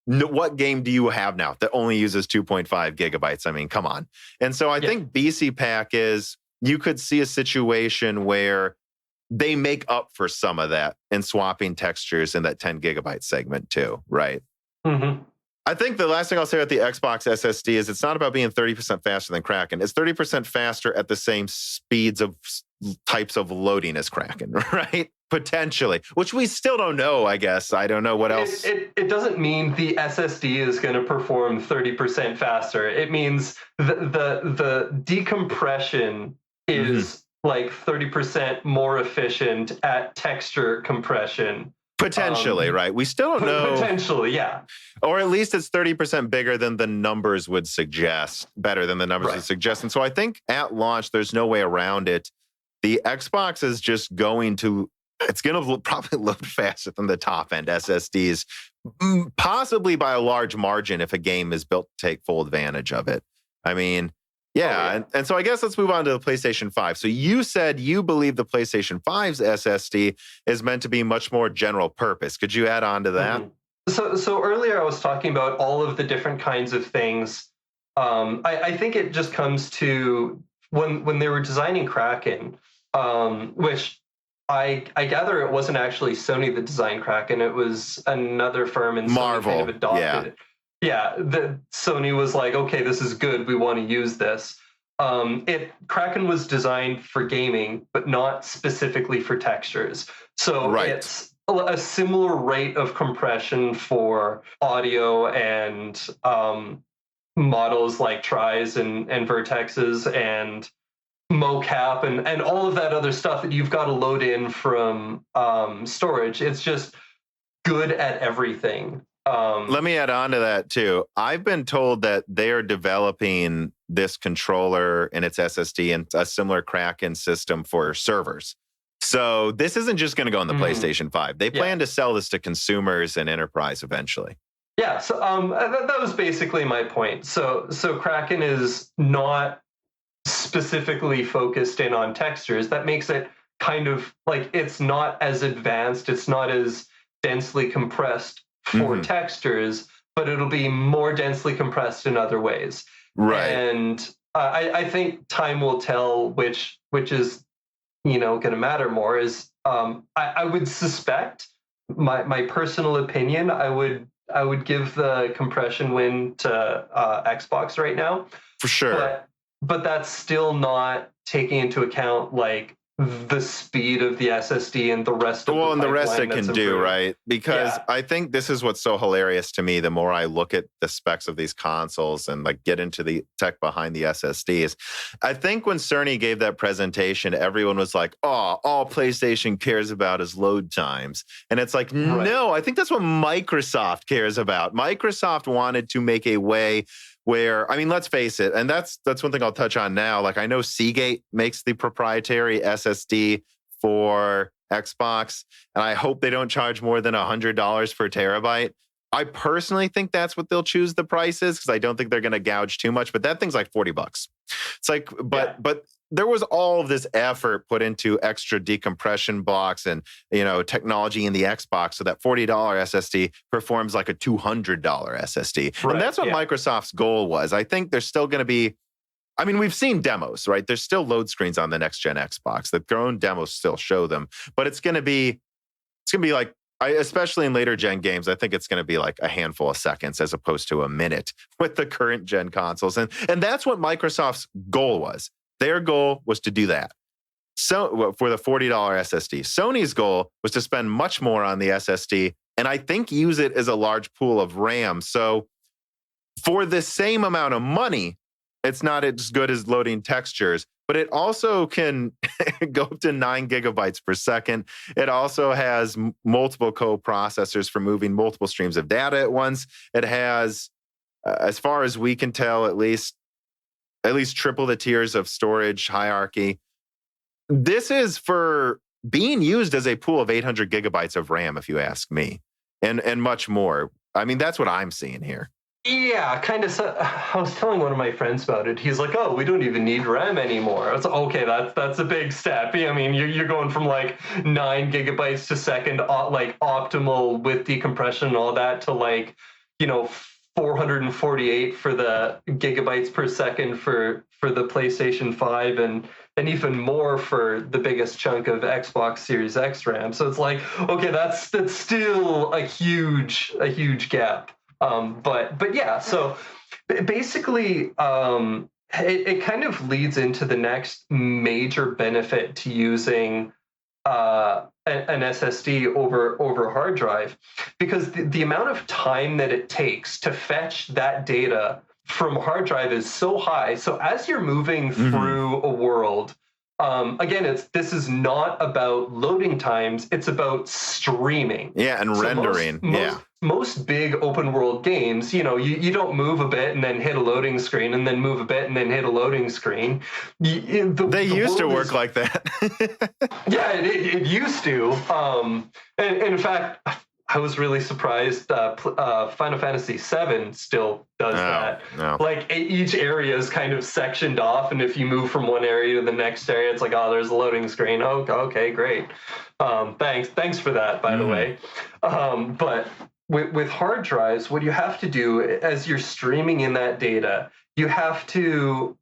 What game do you have now that only uses 2.5 gigabytes? I mean, come on. And so I think BCPack you could see a situation where they make up for some of that in swapping textures in that 10 gigabyte segment too, right? Mm-hmm. I think the last thing I'll say about the Xbox SSD is it's not about being 30% faster than Kraken. It's 30% faster at the same speeds of types of loading as Kraken, right? Potentially, which we still don't know, I guess. I don't know what else. It doesn't mean the SSD is going to perform 30% faster. It means the decompression is like 30% more efficient at texture compression. Potentially, right? We still don't know. Potentially, yeah. Or at least it's 30% bigger than the numbers would suggest, better than the numbers would suggest. And so I think at launch, there's no way around it. The Xbox is just going to probably load faster than the top end SSDs, possibly by a large margin if a game is built to take full advantage of it. I mean, yeah. And so I guess let's move on to the PlayStation 5. So you said you believe the PlayStation 5's SSD is meant to be much more general purpose. Could you add on to that? So earlier I was talking about all of the different kinds of things. I think it just comes to when they were designing Kraken, which I gather it wasn't actually Sony that designed Kraken. It was another firm, and Marvell kind of adopted it. Yeah, the Sony was like, okay, this is good. We want to use this. Kraken was designed for gaming, but not specifically for textures. So it's a similar rate of compression for audio and models like tris and vertexes and mocap and all of that other stuff that you've got to load in from storage. It's just good at everything. Let me add on to that too. I've been told that they are developing this controller and its SSD and a similar Kraken system for servers. So this isn't just going to go on the PlayStation 5. They plan to sell this to consumers and enterprise eventually. Yeah, so that was basically my point. So Kraken is not specifically focused in on textures. That makes it kind of like it's not as advanced, it's not as densely compressed for textures, but it'll be more densely compressed in other ways. Right. And I think time will tell which is going to matter more. Is I would suspect, my personal opinion, I would give the compression win to Xbox right now. For sure. But that's still not taking into account like the speed of the SSD and the rest of the and the rest it can do, right? Because I think this is what's so hilarious to me. The more I look at the specs of these consoles and like get into the tech behind the SSDs, I think when Cerny gave that presentation, everyone was like, "Oh, all PlayStation cares about is load times," and it's like, no, I think that's what Microsoft cares about. Microsoft wanted to make a way where, I mean, let's face it, and that's one thing I'll touch on now. Like, I know Seagate makes the proprietary SSD for Xbox, and I hope they don't charge more than $100 per terabyte. I personally think that's what they'll choose the price is, because I don't think they're going to gouge too much, but that thing's like $40. It's like, but there was all of this effort put into extra decompression blocks and, technology in the Xbox so that $40 SSD performs like a $200 SSD. Right, and that's what Microsoft's goal was. I think there's still going to be, I mean, we've seen demos, right? There's still load screens on the next gen Xbox that their own demos still show them, but it's going to be like, especially in later gen games, I think it's going to be like a handful of seconds as opposed to a minute with the current gen consoles. And that's what Microsoft's goal was. Their goal was to do that. So for the $40 SSD, Sony's goal was to spend much more on the SSD and I think use it as a large pool of RAM. So for the same amount of money, it's not as good as loading textures, but it also can go up to 9 gigabytes per second. It also has multiple co-processors for moving multiple streams of data at once. It has, as far as we can tell, at least triple the tiers of storage hierarchy. This is for being used as a pool of 800 gigabytes of RAM, if you ask me, and much more. I mean, that's what I'm seeing here. Yeah, kind of. I was telling one of my friends about it. He's like, "Oh, we don't even need RAM anymore." It's okay. That's a big step. I mean, you're going from like 9 gigabytes per second, like optimal with decompression and all that, to like 448 for the gigabytes per second for the PlayStation 5 and even more for the biggest chunk of Xbox Series X RAM. So it's like, okay, that's still a huge gap. But yeah, so basically, it kind of leads into the next major benefit to using an SSD over hard drive, because the amount of time that it takes to fetch that data from hard drive is so high. So as you're moving through a world, again, this is not about loading times, it's about streaming. Yeah, and rendering. Most big open world games, you don't move a bit and then hit a loading screen and then move a bit and then hit a loading scrin. They used to work like that. Yeah, it used to. And in fact, I was really surprised. Final Fantasy VII still does that. No. Like each area is kind of sectioned off, and if you move from one area to the next area, it's like, oh, there's a loading screen. Oh, okay, great. Thanks for that, by the way. But with hard drives, what you have to do as you're streaming in that data, you have to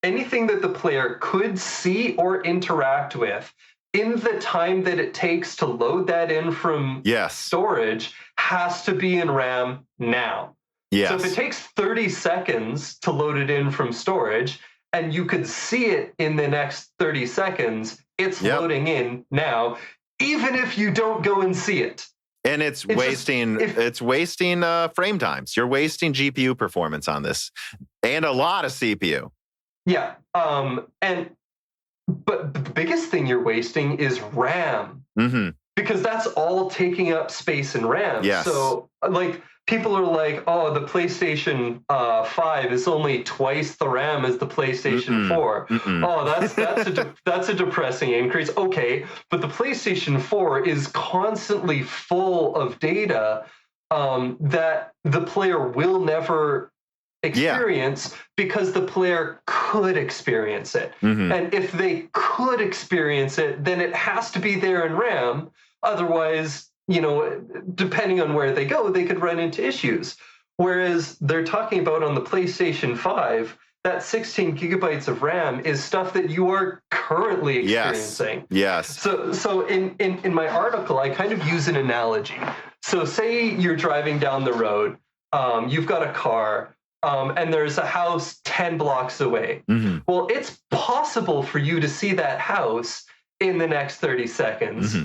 anything that the player could see or interact with in the time that it takes to load that in from storage has to be in RAM now. Yes. So if it takes 30 seconds to load it in from storage and you could see it in the next 30 seconds, it's loading in now, even if you don't go and see it. And it's wasting frame times. You're wasting GPU performance on this and a lot of CPU. Yeah. But the biggest thing you're wasting is RAM, because that's all taking up space in RAM. Yes. So like people are like, oh, the PlayStation 5 is only twice the RAM as the PlayStation 4. Oh, that's a depressing increase. Okay, but the PlayStation 4 is constantly full of data that the player will never experience because the player could experience it. And if they could experience it, then it has to be there in RAM. Otherwise, depending on where they go, they could run into issues. Whereas they're talking about on the PlayStation 5, that 16 gigabytes of RAM is stuff that you are currently experiencing. Yes. So in my article, I kind of use an analogy. So say you're driving down the road, you've got a car, and there's a house 10 blocks away. Well, it's possible for you to see that house in the next 30 seconds.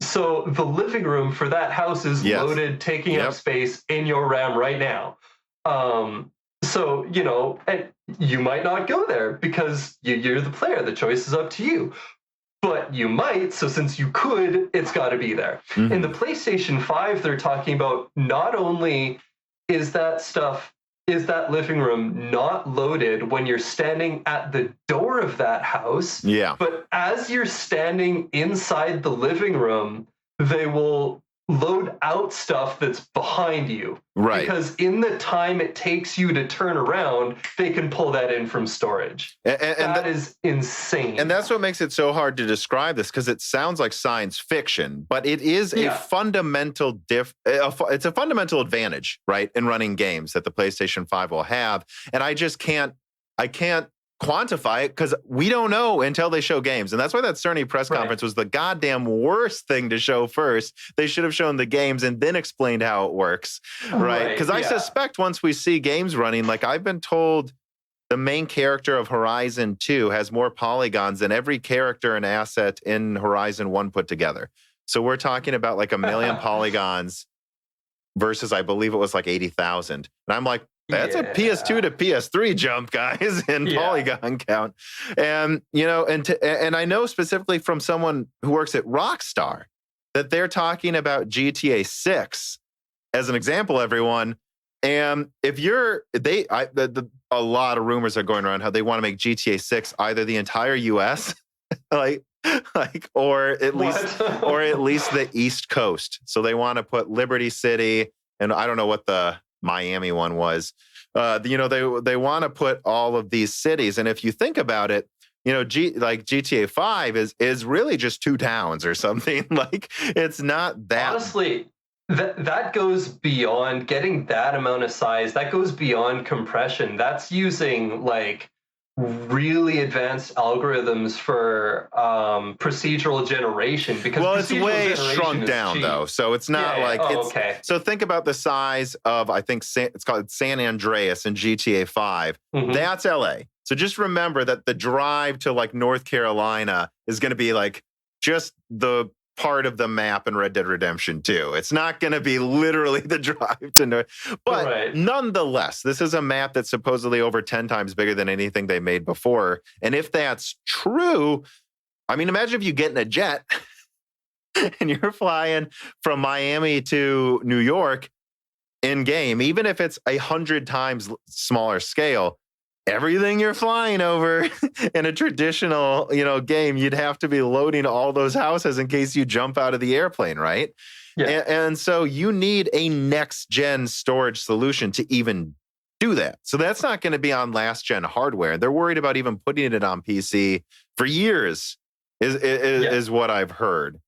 So the living room for that house is loaded, taking up space in your RAM right now. So, and you might not go there because you're the player. The choice is up to you. But you might, so since you could, it's got to be there. In the PlayStation 5, they're talking about not only is that living room not loaded when you're standing at the door of that house, but as you're standing inside the living room, they will load out stuff that's behind you. Right. Because in the time it takes you to turn around, they can pull that in from storage. And that is insane. And that's what makes it so hard to describe this, because it sounds like science fiction, but it is a fundamental it's a fundamental advantage, right, in running games that the PlayStation 5 will have. And I can't quantify it because we don't know until they show games. And that's why that Cerny press conference was the goddamn worst thing to show first. They should have shown the games and then explained how it works, right? Because I suspect once we see games running, like I've been told the main character of Horizon 2 has more polygons than every character and asset in Horizon 1 put together. So we're talking about like 1 million polygons versus I believe it was like 80,000. And I'm like, that's a PS2 to PS3 jump, guys, in polygon count. And, and I know specifically from someone who works at Rockstar that they're talking about GTA 6 as an example, everyone. And if a lot of rumors are going around how they want to make GTA 6 either the entire US, or at least the East Coast. So they want to put Liberty City, and I don't know what the Miami one was. They want to put all of these cities, and if you think about it, GTA 5 is really just 2 towns or something. Like it's not that. Honestly, that goes beyond getting that amount of size. That goes beyond compression. That's using like really advanced algorithms for procedural generation, because it's way shrunk down cheap. though, so it's not like it's okay. So think about the size of, I think it's called San Andreas in GTA 5. That's LA. So just remember that the drive to like North Carolina is going to be like just the part of the map in Red Dead Redemption 2. It's not going to be literally the drive to North. But nonetheless, this is a map that's supposedly over 10 times bigger than anything they made before. And if that's true, I mean, imagine if you get in a jet and you're flying from Miami to New York in game, even if it's 100 times smaller scale, everything you're flying over in a traditional, game, you'd have to be loading all those houses in case you jump out of the airplane, right? Yeah. And so you need a next-gen storage solution to even do that. So that's not going to be on last-gen hardware. They're worried about even putting it on PC for years, is what I've heard.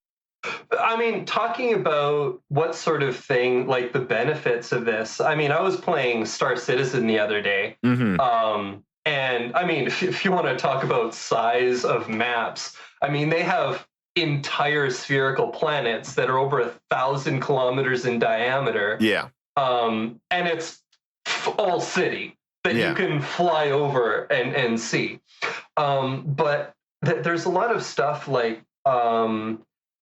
I mean, talking about what sort of thing, like the benefits of this, I mean, I was playing Star Citizen the other day. And I mean, if you want to talk about size of maps, I mean, they have entire spherical planets that are over 1,000 kilometers in diameter. Yeah. And it's all city that you can fly over and see. But there's a lot of stuff like,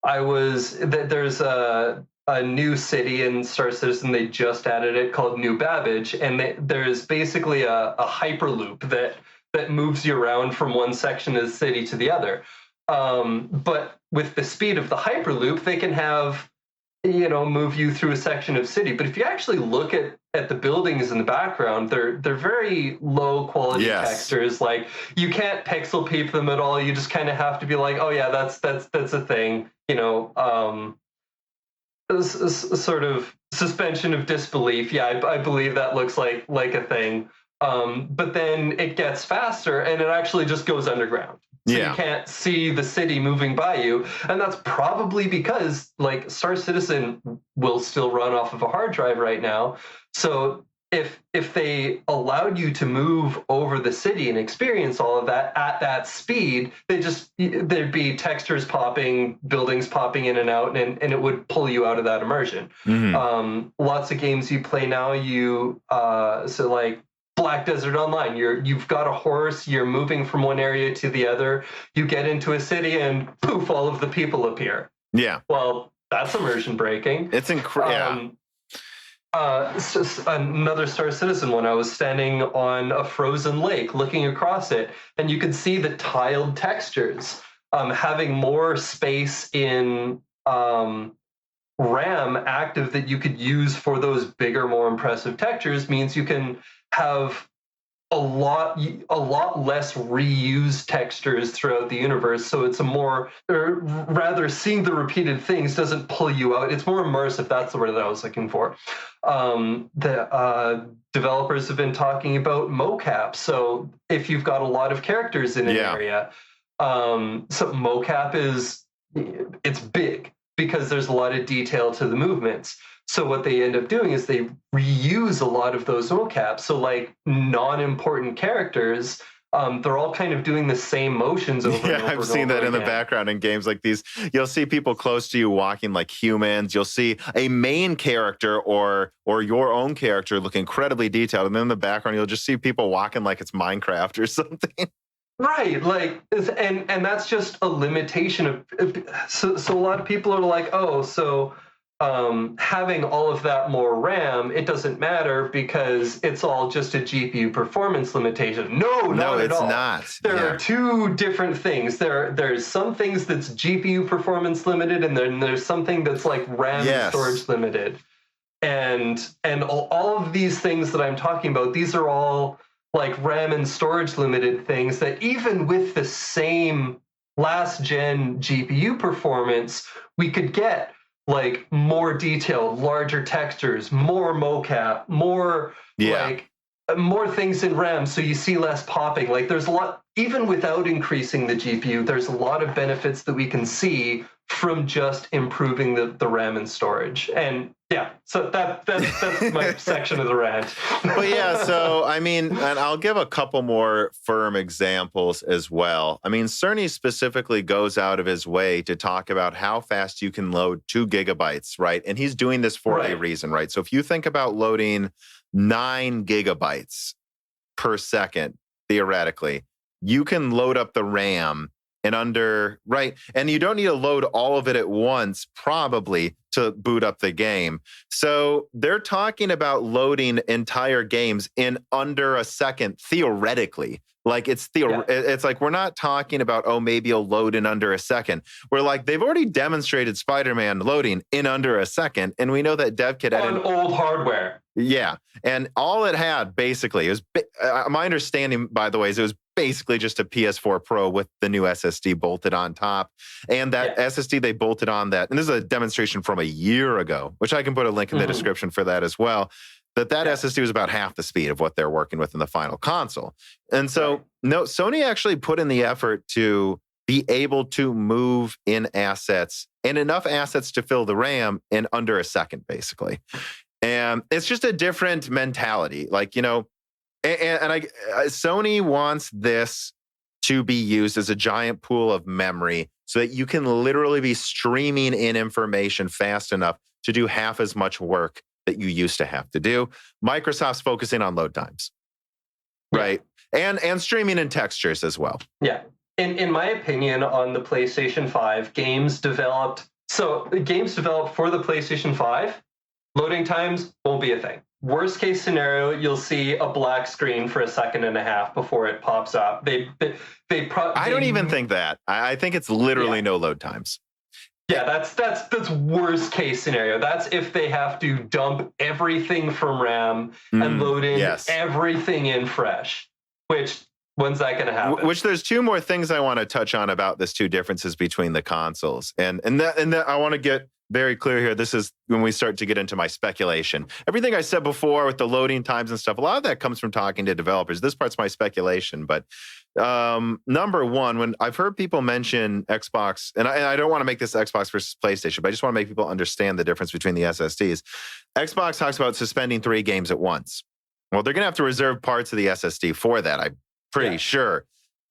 there's a new city in Star Citizen. They just added it called New Babbage, and there's basically a hyperloop that moves you around from one section of the city to the other. But with the speed of the hyperloop, they can have, move you through a section of city. But if you actually look at the buildings in the background, they're very low quality textures. Like, you can't pixel peep them at all. You just kind of have to be like, oh yeah, that's a thing. Sort of suspension of disbelief. Yeah, I believe that looks like a thing. But then it gets faster and it actually just goes underground. So you can't see the city moving by you. And that's probably because, like, Star Citizen will still run off of a hard drive right now. So if they allowed you to move over the city and experience all of that at that speed, there'd be textures popping, buildings popping in and out, and it would pull you out of that immersion. Lots of games you play now, so like Black Desert Online, you've got a horse, you're moving from one area to the other, you get into a city and poof, all of the people appear. Yeah. Well, that's immersion breaking. It's incredible. Another Star Citizen one, I was standing on a frozen lake looking across it, and you could see the tiled textures. Having more space in RAM active that you could use for those bigger, more impressive textures means you can have a lot less reused textures throughout the universe. So it's seeing the repeated things doesn't pull you out. It's more immersive. That's the word that I was looking for. The developers have been talking about mocap. So if you've got a lot of characters in an area, so mocap it's big because there's a lot of detail to the movements. So what they end up doing is they reuse a lot of those mocaps. So like non-important characters, they're all kind of doing the same motions over and over. I've seen that in the background in games like these. You'll see people close to you walking like humans. You'll see a main character or your own character look incredibly detailed. And then in the background, you'll just see people walking like it's Minecraft or something. Right, like, and that's just a limitation of. So a lot of people are like, oh, so having all of that more RAM, it doesn't matter because it's all just a GPU performance limitation. No, it's not. There are two different things. There's some things that's GPU performance limited, and then there's something that's like RAM and storage limited. And all of these things that I'm talking about, these are all like RAM and storage limited things that even with the same last gen GPU performance, we could get like more detailed, larger textures, more mocap, more more things in RAM, so you see less popping. Like there's a lot, even without increasing the GPU, there's a lot of benefits that we can see from just improving the RAM and storage. And yeah, so that's my section of the rant. But yeah, so I mean, and I'll give a couple more firm examples as well. I mean, Cerny specifically goes out of his way to talk about how fast you can load 2 gigabytes, right? And he's doing this for a reason, right? So if you think about loading 9 gigabytes per second, theoretically, you can load up the RAM in under, right? And you don't need to load all of it at once, probably, to boot up the game. So they're talking about loading entire games in under a second, theoretically. Like it's like, we're not talking about, oh, maybe you'll load in under a second. We're like, they've already demonstrated Spider-Man loading in under a second. And we know that DevKit on old hardware. Yeah. And all it had basically, it was my understanding, by the way, is it was basically just a PS4 Pro with the new SSD bolted on top. And that SSD they bolted on that, and this is a demonstration from a year ago, which I can put a link in the description for that as well, that SSD was about half the speed of what they're working with in the final console. And so, no, Sony actually put in the effort to be able to move in assets and enough assets to fill the RAM in under a second, basically. And it's just a different mentality. Like, you know, Sony wants this to be used as a giant pool of memory so that you can literally be streaming in information fast enough to do half as much work that you used to have to do. Microsoft's focusing on load times, right? And streaming in textures as well. Yeah. In my opinion, on the PlayStation 5, games developed for the PlayStation 5, loading times won't be a thing. Worst case scenario, you'll see a black screen for a second and a half before it pops up. I don't even think that. I think it's literally no load times. Yeah, that's worst case scenario. That's if they have to dump everything from RAM and load in everything in fresh. Which, when's that going to happen? Which there's 2 more things I want to touch on about this 2 differences between the consoles, and that I want to get very clear here. This is when we start to get into my speculation. Everything I said before with the loading times and stuff, a lot of that comes from talking to developers. This part's my speculation, but number one, when I've heard people mention Xbox, and I don't want to make this Xbox versus PlayStation, but I just want to make people understand the difference between the SSDs. Xbox talks about suspending 3 games at once. Well, they're going to have to reserve parts of the SSD for that, I'm pretty sure.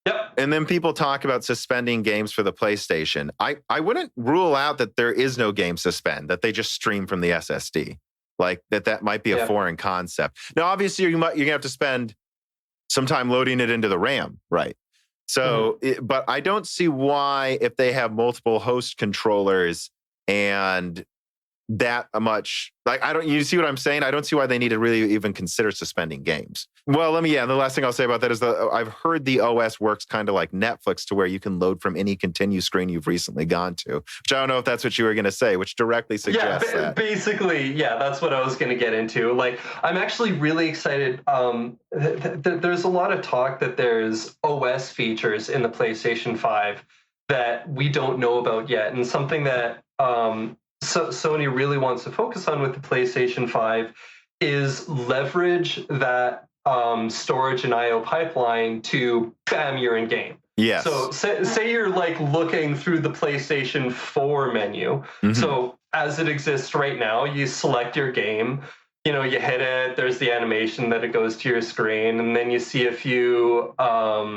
Yep. And then people talk about suspending games for the PlayStation. I wouldn't rule out that there is no game suspend, that they just stream from the SSD. Like that might be a foreign concept. Now, obviously, you're going to have to spend some time loading it into the RAM, right? So, but I don't see why, if they have multiple host controllers and that much, like, you see what I'm saying? I don't see why they need to really even consider suspending games. Well, the last thing I'll say about that is I've heard the OS works kind of like Netflix, to where you can load from any continue screen you've recently gone to, which I don't know if that's what you were going to say, which directly suggests that. Basically, that's what I was going to get into. Like, I'm actually really excited. There's a lot of talk that there's OS features in the PlayStation 5 that we don't know about yet, and something that Sony really wants to focus on with the PlayStation 5 is leverage that storage and I/O pipeline to bam, you're in game. Yes. So say you're like looking through the PlayStation 4 menu. So as it exists right now, you select your game, you hit it, there's the animation that it goes to your screen, and then you see a few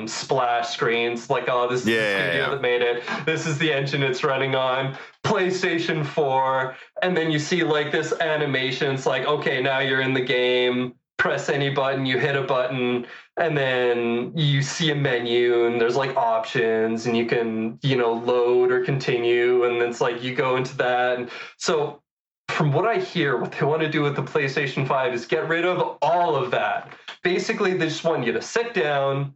splash screens like, oh, this is the studio that made it, this is the engine it's running on, PlayStation 4, and then you see like this animation. It's like, okay, now you're in the game, press any button, you hit a button, and then you see a menu, and there's like options, and you can, load or continue, and then it's like you go into that. And so from what I hear, what they want to do with the PlayStation 5 is get rid of all of that. Basically, they just want you to sit down,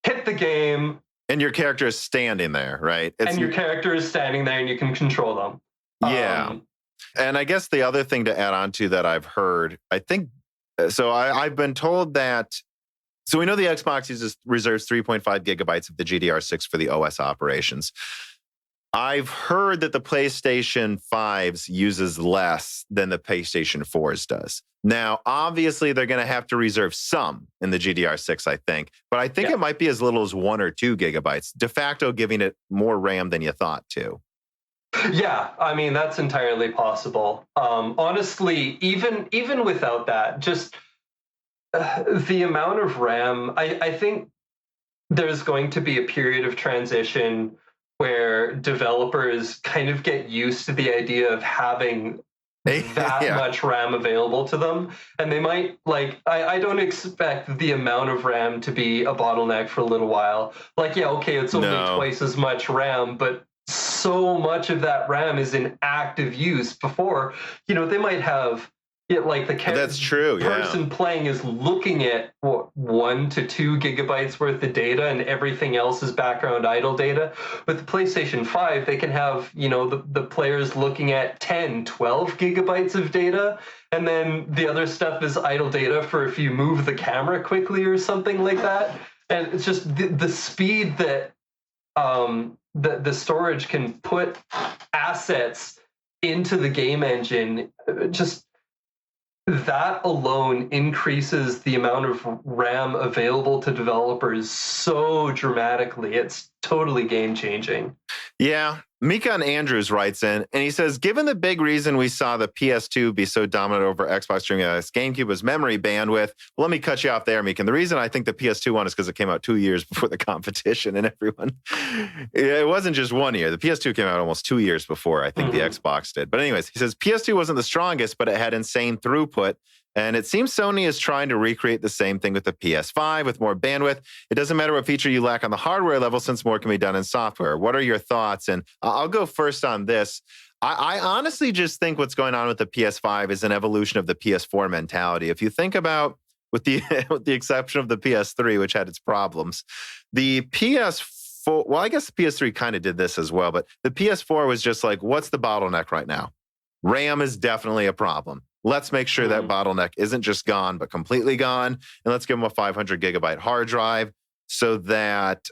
hit the game, and your character is standing there, right? Your character is standing there, and you can control them. Yeah. And I guess the other thing to add on to that I've heard, I think, so I've been told that, so we know the Xbox reserves 3.5 gigabytes of the GDR6 for the OS operations. I've heard that the PlayStation 5's uses less than the PlayStation 4's does. Now, obviously, they're going to have to reserve some in the GDR6, I think. But I think it might be as little as 1 or 2 gigabytes, de facto giving it more RAM than you thought to. Yeah, I mean that's entirely possible. Honestly, even without that, just the amount of RAM, I think there's going to be a period of transition where developers kind of get used to the idea of having that Yeah. much RAM available to them. And they might, like, I don't expect the amount of RAM to be a bottleneck for a little while. Like, yeah, okay, it's only No. twice as much RAM, but so much of that RAM is in active use before, they might have it like the That's true. Yeah. person playing is looking at 1 to 2 gigabytes worth of data and everything else is background idle data. With the PlayStation 5, they can have, the players looking at 10, 12 gigabytes of data. And then the other stuff is idle data for if you move the camera quickly or something like that. And it's just the speed that the storage can put assets into the game engine, just that alone increases the amount of RAM available to developers so dramatically. It's totally game changing. Yeah. Mikan Andrews writes in and he says, given the big reason we saw the PS2 be so dominant over Xbox Dreamcast GameCube was memory bandwidth. Well, let me cut you off there, Mikan. The reason I think the PS2 one is because it came out 2 years before the competition and everyone. It wasn't just 1 year. The PS2 came out almost 2 years before I think the Xbox did. But anyways, he says PS2 wasn't the strongest, but it had insane throughput. And it seems Sony is trying to recreate the same thing with the PS5 with more bandwidth. It doesn't matter what feature you lack on the hardware level since more can be done in software. What are your thoughts? And I'll go first on this. I honestly just think what's going on with the PS5 is an evolution of the PS4 mentality. If you think about, with the with the exception of the PS3, which had its problems, the PS4, well, I guess the PS3 kind of did this as well, but the PS4 was just like, what's the bottleneck right now? RAM is definitely a problem. Let's make sure that bottleneck isn't just gone, but completely gone. And let's give them a 500 gigabyte hard drive so that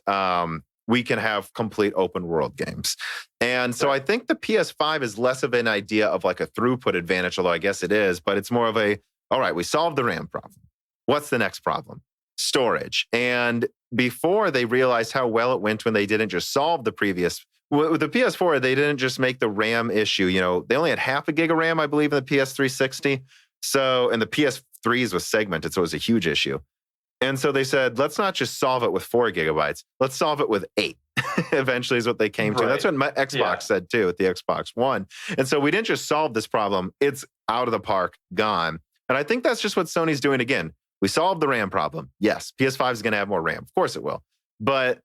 we can have complete open world games. And so I think the PS5 is less of an idea of like a throughput advantage, although I guess it is, but it's more of a, all right, we solved the RAM problem. What's the next problem? Storage. And before they realized how well it went when they didn't just solve the previous. With the PS4, they didn't just make the RAM issue. They only had half a gig of RAM, I believe, in the PS360. So, and the PS3s was segmented, so it was a huge issue. And so they said, let's not just solve it with 4 gigabytes. Let's solve it with 8. Eventually is what they came to. That's what Xbox said too with the Xbox One. And so we didn't just solve this problem. It's out of the park, gone. And I think that's just what Sony's doing again. We solved the RAM problem. Yes, PS5 is going to have more RAM. Of course it will. But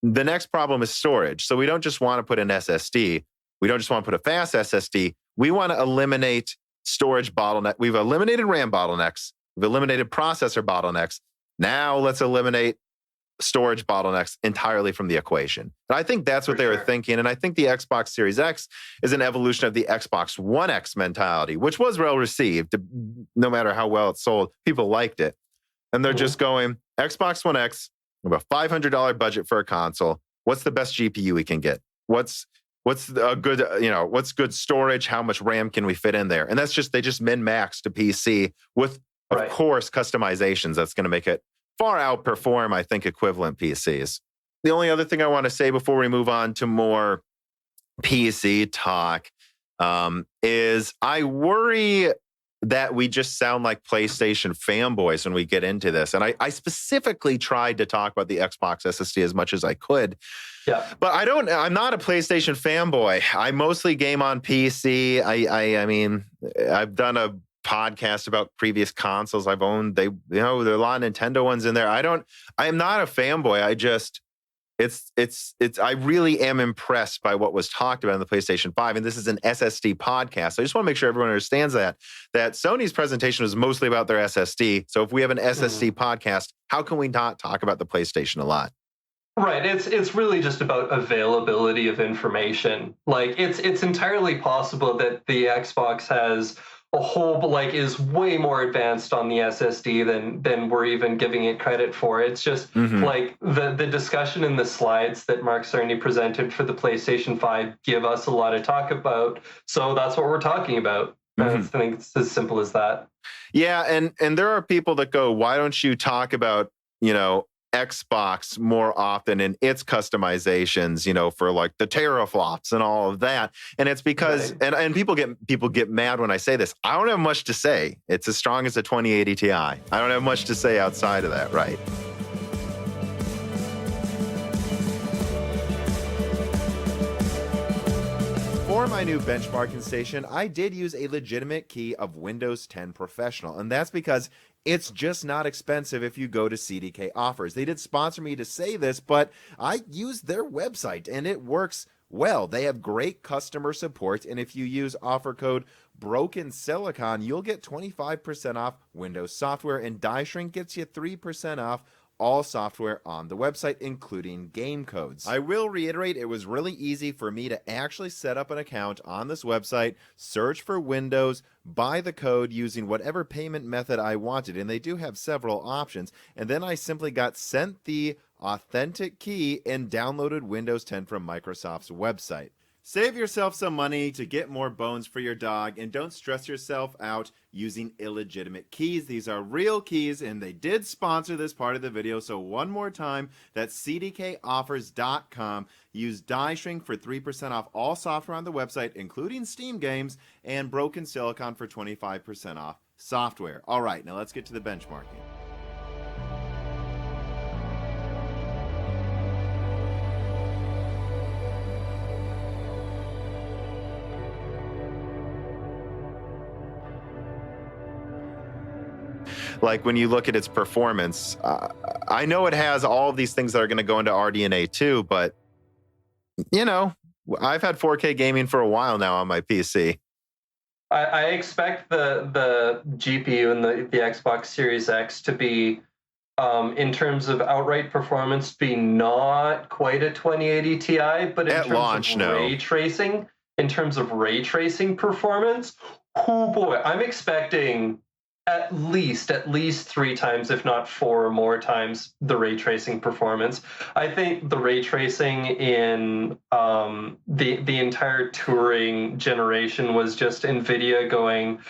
the next problem is storage. So we don't just want to put an SSD. We don't just want to put a fast SSD. We want to eliminate storage bottleneck. We've eliminated RAM bottlenecks. We've eliminated processor bottlenecks. Now let's eliminate storage bottlenecks entirely from the equation. And I think that's what they were thinking. And I think the Xbox Series X is an evolution of the Xbox One X mentality, which was well received. No matter how well it sold, people liked it. And they're just going, Xbox One X, we have a $500 budget for a console. What's the best GPU we can get? What's a good, what's good storage? How much RAM can we fit in there? And that's just, they just min-max to PC with, of course, customizations. That's going to make it far outperform, I think, equivalent PCs. The only other thing I want to say before we move on to more PC talk is I worry that we just sound like PlayStation fanboys when we get into this. And I specifically tried to talk about the Xbox SSD as much as I could. Yeah. But I'm not a PlayStation fanboy. I mostly game on PC. I mean, I've done a podcast about previous consoles I've owned. There are a lot of Nintendo ones in there. I am not a fanboy. I really am impressed by what was talked about in the PlayStation 5. And this is an SSD podcast. So I just want to make sure everyone understands that Sony's presentation was mostly about their SSD. So if we have an SSD podcast, how can we not talk about the PlayStation a lot? Right. It's really just about availability of information. Like it's entirely possible that the Xbox has a whole is way more advanced on the SSD than we're even giving it credit for. It's just like the discussion in the slides that Mark Cerny presented for the PlayStation 5 give us a lot to talk about. So that's what we're talking about. I think it's as simple as that. Yeah, and there are people that go, why don't you talk about, Xbox more often in its customizations, for like the teraflops and all of that. And it's because, Right. and people get mad when I say this. I don't have much to say. It's as strong as a 2080 Ti. I don't have much to say outside of that, right? For my new benchmarking station, I did use a legitimate key of Windows 10 Professional, and that's because it's just not expensive if you go to CDK Offers. They did sponsor me to say this, but I used their website, and it works well. They have great customer support, and if you use offer code BrokenSilicon, you'll get 25% off Windows software, and Die Shrink gets you 3% off all software on the website, including game codes. I will reiterate, it was really easy for me to actually set up an account on this website, search for Windows, buy the code using whatever payment method I wanted, and they do have several options, and then I simply got sent the authentic key and downloaded Windows 10 from Microsoft's website. Save yourself some money to get more bones for your dog, and don't stress yourself out using illegitimate keys. These are real keys, and they did sponsor this part of the video. So one more time, that's cdkoffers.com. Use Die Shrink for 3% off all software on the website, including Steam games, and Broken Silicon for 25% off software. All right, now let's get to the benchmarking. Like when you look at its performance, I know it has all of these things that are going to go into RDNA too, but I've had 4K gaming for a while now on my PC. I expect the GPU and the Xbox Series X to be, in terms of outright performance, be not quite a 2080 Ti, but in terms of ray tracing performance, oh boy, I'm expecting at least 3 times, if not 4 or more times, the ray tracing performance. I think the ray tracing in the entire Turing generation was just Nvidia going,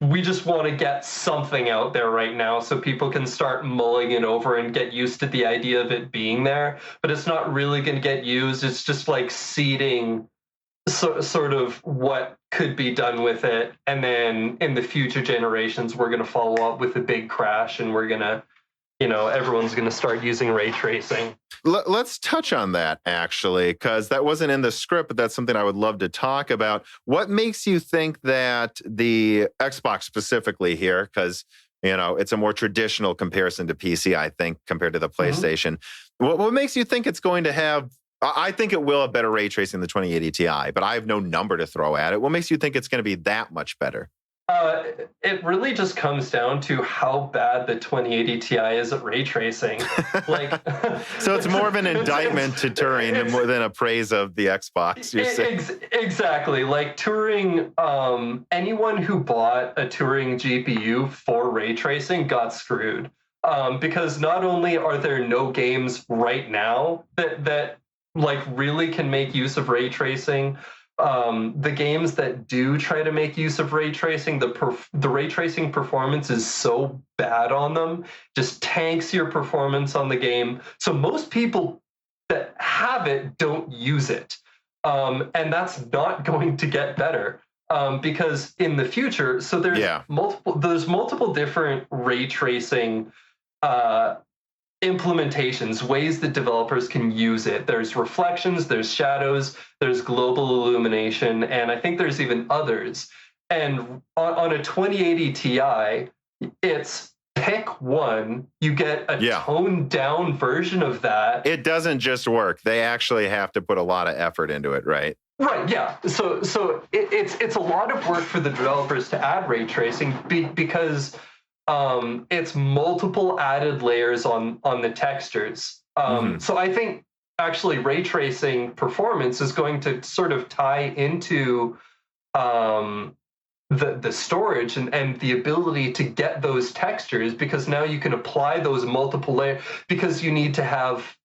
we just want to get something out there right now so people can start mulling it over and get used to the idea of it being there. But it's not really going to get used. It's just like seeding sort of what could be done with it, and then in the future generations we're going to follow up with a big crash, and we're going to, everyone's going to start using ray tracing. Let's touch on that, actually, because that wasn't in the script, but that's something I would love to talk about. What makes you think that the Xbox specifically here, because it's a more traditional comparison to PC, I think, compared to the PlayStation. Mm-hmm. What makes you think it's going to have, I think it will have better ray tracing than the 2080 Ti, but I have no number to throw at it. What makes you think it's going to be that much better? It really just comes down to how bad the 2080 Ti is at ray tracing. So it's more of an indictment to Turing more than a praise of the Xbox. Exactly. Like Turing, anyone who bought a Turing GPU for ray tracing got screwed. Because not only are there no games right now that really can make use of ray tracing, the games that do try to make use of ray tracing, the ray tracing performance is so bad on them, just tanks your performance on the game. So most people that have it don't use it, and that's not going to get better, because in the future, so there's multiple different ray tracing implementations, ways that developers can use it. There's reflections, there's shadows, there's global illumination, and I think there's even others. And on a 2080 Ti, it's pick one, you get a toned down version of that. It doesn't just work. They actually have to put a lot of effort into it, right? Right, yeah. So it's a lot of work for the developers to add ray tracing because it's multiple added layers on the textures. So I think actually ray tracing performance is going to sort of tie into the storage and the ability to get those textures, because now you can apply those multiple layers, because you need to have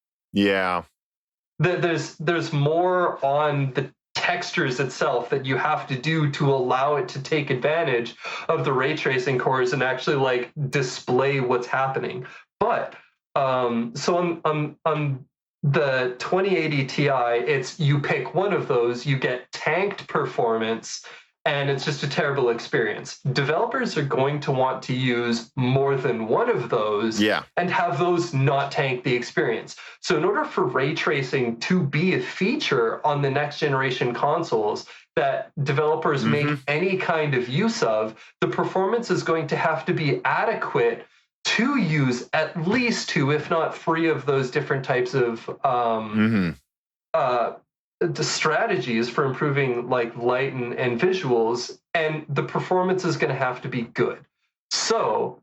there's more on the textures itself that you have to do to allow it to take advantage of the ray tracing cores and actually display what's happening. But So on the 2080 Ti, it's you pick one of those, you get tanked performance, and it's just a terrible experience. Developers are going to want to use more than one of those and have those not tank the experience. So in order for ray tracing to be a feature on the next generation consoles that developers make any kind of use of, the performance is going to have to be adequate to use at least two, if not three, of those different types of the strategies for improving like light and visuals, and the performance is going to have to be good. So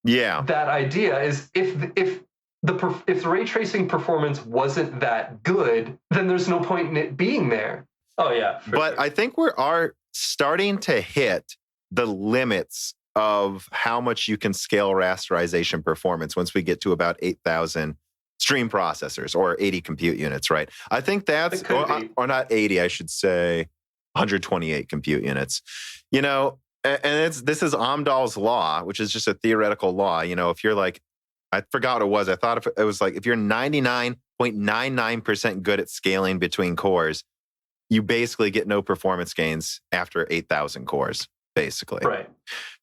that idea is if the ray tracing performance wasn't that good, then there's no point in it being there. Oh yeah, but I think we are starting to hit the limits of how much you can scale rasterization performance once we get to about 8,000 stream processors or 80 compute units, right? I think that's, or not 80, I should say 128 compute units. You know, and this is Amdahl's law, which is just a theoretical law. You know, if you're like, I forgot what it was. I thought it was like, if you're 99.99% good at scaling between cores, you basically get no performance gains after 8,000 cores, basically. Right.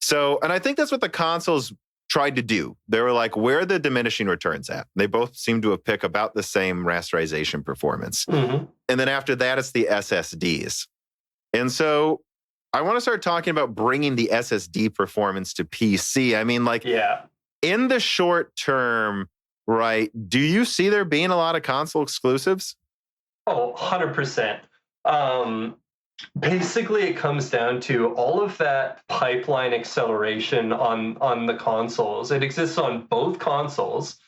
So, and I think that's what the consoles tried to do. They were like, where are the diminishing returns at? They both seem to have picked about the same rasterization performance. And then after that, it's the SSDs. And so I want to start talking about bringing the SSD performance to PC. I mean, like, in the short term, right, do you see there being a lot of console exclusives? Oh, 100%. Basically, it comes down to all of that pipeline acceleration on the consoles. It exists on both consoles.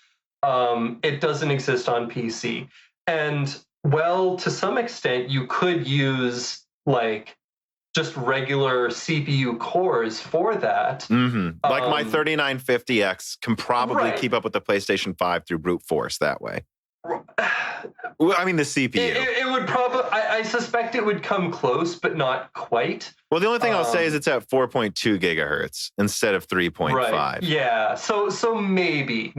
It doesn't exist on PC. And, well, to some extent, you could use, like, just regular CPU cores for that. Like my 3950X can probably keep up with the PlayStation 5 through brute force that way. Well, I mean, the CPU. It would probably, I suspect it would come close, but not quite. Well, the only thing I'll say is it's at 4.2 gigahertz instead of 3.5. Right. Yeah. So maybe.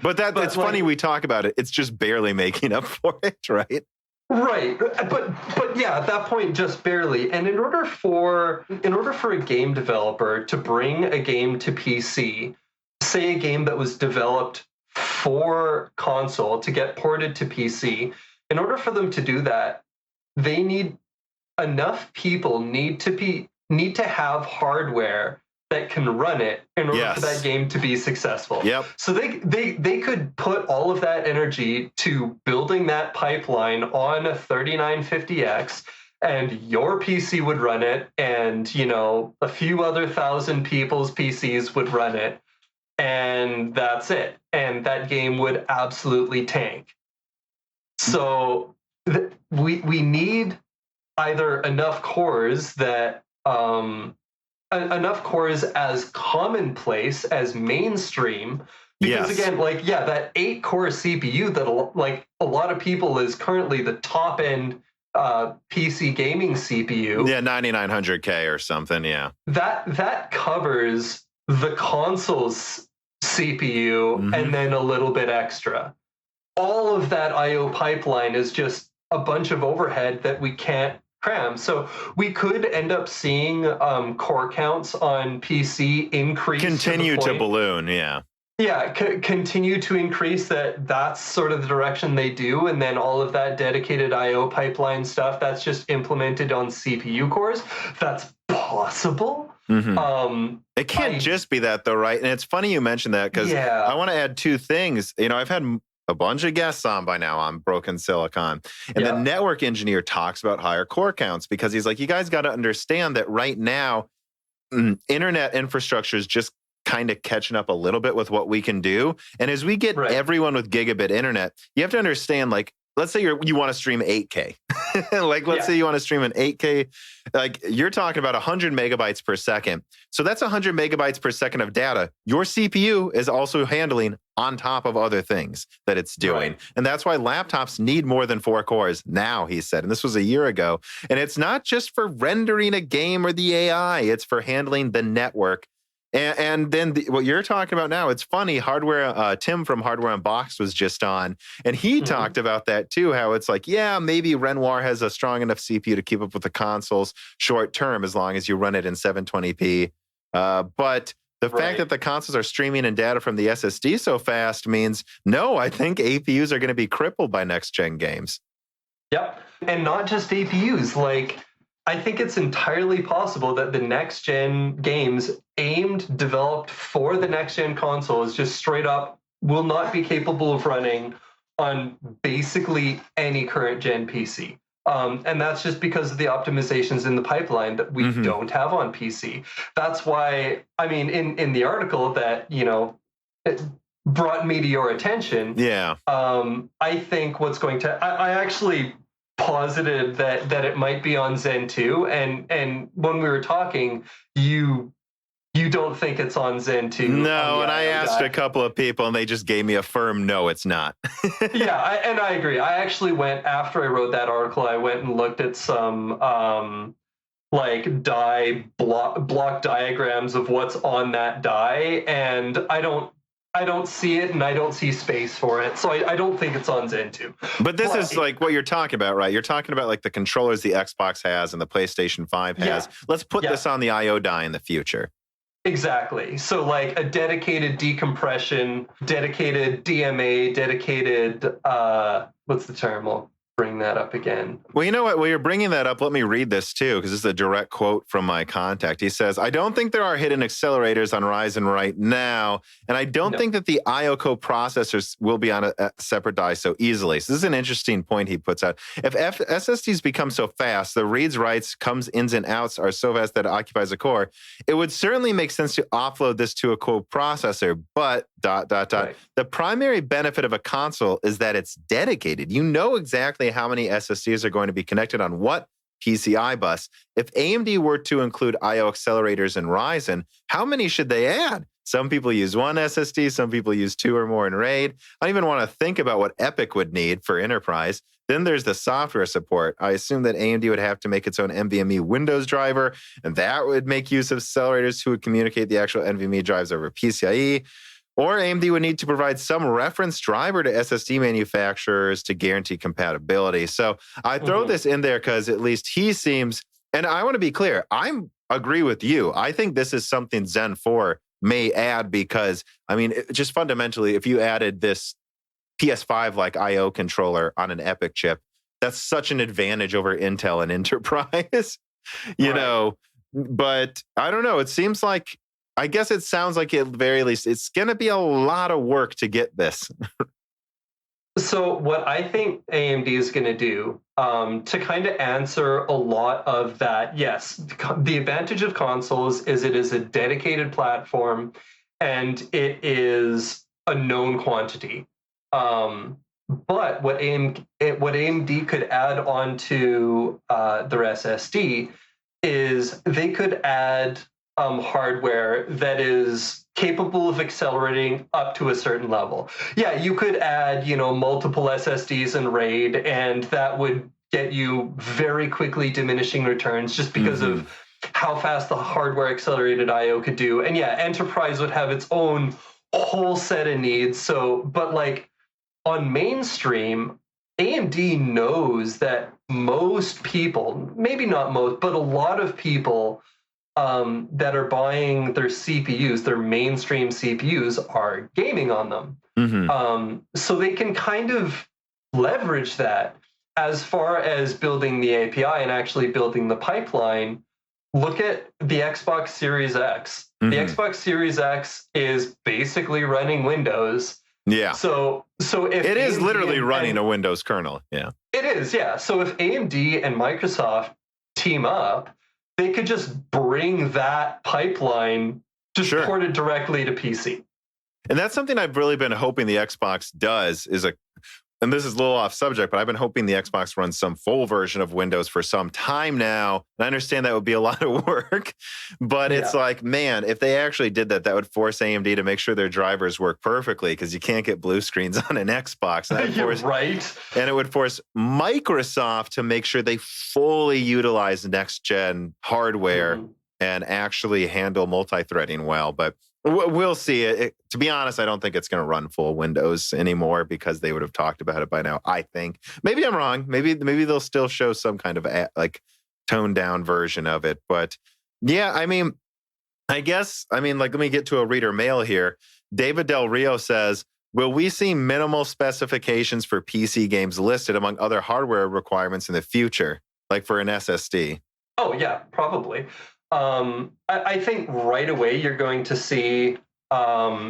But it's funny we talk about it. It's just barely making up for it, right? Right. But yeah, at that point, just barely. And in order for a game developer to bring a game to PC, say a game that was developed for console to get ported to PC, in order for them to do that, they need enough people need to have hardware that can run it in order for that game to be successful. So they could put all of that energy to building that pipeline on a 3950X, and your PC would run it, and a few other 1,000 people's PCs would run it. And that's it. And that game would absolutely tank. So we need either enough cores that enough cores as commonplace as mainstream. Because again, that 8-core CPU that a lot of people is currently the top end PC gaming CPU. Yeah, 9900K or something. Yeah. That covers the console's CPU and then a little bit extra. All of that IO pipeline is just a bunch of overhead that we can't cram. So we could end up seeing core counts on PC increase. Continue to balloon, yeah. Yeah, continue to increase. That's sort of the direction they do. And then all of that dedicated IO pipeline stuff, that's just implemented on CPU cores. That's possible. It can't just be that though, right? And it's funny you mentioned that because I want to add two things. I've had a bunch of guests on by now on Broken Silicon, and the network engineer talks about higher core counts because he's like, you guys got to understand that right now, internet infrastructure is just kind of catching up a little bit with what we can do. And as we get everyone with gigabit internet, you have to understand, like, let's say you want to stream 8K. Let's say you want to stream an 8K. Like, you're talking about 100 megabytes per second. So that's 100 megabytes per second of data. Your CPU is also handling on top of other things that it's doing. And that's why laptops need more than 4 cores now, he said. And this was a year ago. And it's not just for rendering a game or the AI. It's for handling the network And then what you're talking about now, it's funny. Hardware, Tim from Hardware Unboxed was just on, and he talked about that too. How it's like, yeah, maybe Renoir has a strong enough CPU to keep up with the consoles short term, as long as you run it in 720p. But the fact that the consoles are streaming in data from the SSD so fast means no. I think APUs are going to be crippled by next gen games. Yep, and not just APUs. Like, I think it's entirely possible that the next gen games developed for the next gen consoles just straight up will not be capable of running on basically any current gen PC. And that's just because of the optimizations in the pipeline that we don't have on PC. That's why, I mean, in the article that, it brought me to your attention. Yeah. I think what's going to, I actually posited that it might be on Zen 2, and when we were talking, you don't think it's on Zen 2. No, and I asked a couple of people, and they just gave me a firm no, it's not. Yeah, I agree. I actually went, after I wrote that article, I went and looked at some like block diagrams of what's on that die, and I don't see it, and I don't see space for it. So I don't think it's on Zen 2. But this is like what you're talking about, right? You're talking about like the controllers the Xbox has and the PlayStation 5 has. Yeah. Let's put this on the I/O die in the future. Exactly. So like a dedicated decompression, dedicated DMA, dedicated, what's the term? We'll bring that up again. Well, you know what? While you're bringing that up, let me read this too, because this is a direct quote from my contact. He says, I don't think there are hidden accelerators on Ryzen right now, and I don't think that the I/O coprocessors will be on a separate die so easily. So this is an interesting point he puts out. If SSDs become so fast, the reads, writes, comes ins and outs are so fast that it occupies a core, it would certainly make sense to offload this to a coprocessor, but ... Right. The primary benefit of a console is that it's dedicated. You know exactly how many SSDs are going to be connected on what PCI bus. If AMD were to include I/O accelerators in Ryzen, how many should they add? Some people use one SSD, some people use two or more in RAID. I don't even want to think about what Epic would need for enterprise. Then there's the software support. I assume that AMD would have to make its own NVMe Windows driver, and that would make use of accelerators who would communicate the actual NVMe drives over PCIe. Or AMD would need to provide some reference driver to SSD manufacturers to guarantee compatibility. So I throw this in there because at least he seems, and I want to be clear, I agree with you. I think this is something Zen 4 may add because, I mean, just fundamentally, if you added this PS5-like I/O controller on an Epic chip, that's such an advantage over Intel and Enterprise, you know. But I don't know. It seems like, I guess it sounds like at the very least, it's going to be a lot of work to get this. So what I think AMD is going to do to kind of answer a lot of that, yes, the advantage of consoles is it is a dedicated platform and it is a known quantity. But what AMD could add on to their SSD is they could add hardware that is capable of accelerating up to a certain level. Yeah, you could add, multiple SSDs in RAID, and that would get you very quickly diminishing returns just because of how fast the hardware accelerated I/O could do. And yeah, enterprise would have its own whole set of needs. So, but like on mainstream, AMD knows that most people, maybe not most, but a lot of people that are buying their CPUs, their mainstream CPUs, are gaming on them. So they can kind of leverage that as far as building the API and actually building the pipeline. Look at the Xbox Series X. The Xbox Series X is basically running Windows. Yeah. So if it is literally running a Windows kernel. Yeah. It is, yeah. So if AMD and Microsoft team up, they could just bring that pipeline just ported directly to PC. And that's something I've really been hoping the Xbox does and this is a little off subject, but I've been hoping the Xbox runs some full version of Windows for some time now. And I understand that would be a lot of work, but it's like, man, if they actually did that, that would force AMD to make sure their drivers work perfectly because you can't get blue screens on an Xbox. And and it would force Microsoft to make sure they fully utilize next-gen hardware and actually handle multi-threading well. But we'll see. To be honest, I don't think it's going to run full Windows anymore because they would have talked about it by now, I think. Maybe I'm wrong. Maybe they'll still show some kind of like toned down version of it. But yeah, I mean, like, let me get to a reader mail here. David Del Rio says, will we see minimal specifications for PC games listed among other hardware requirements in the future, like for an SSD? Oh, yeah, probably. I think right away you're going to see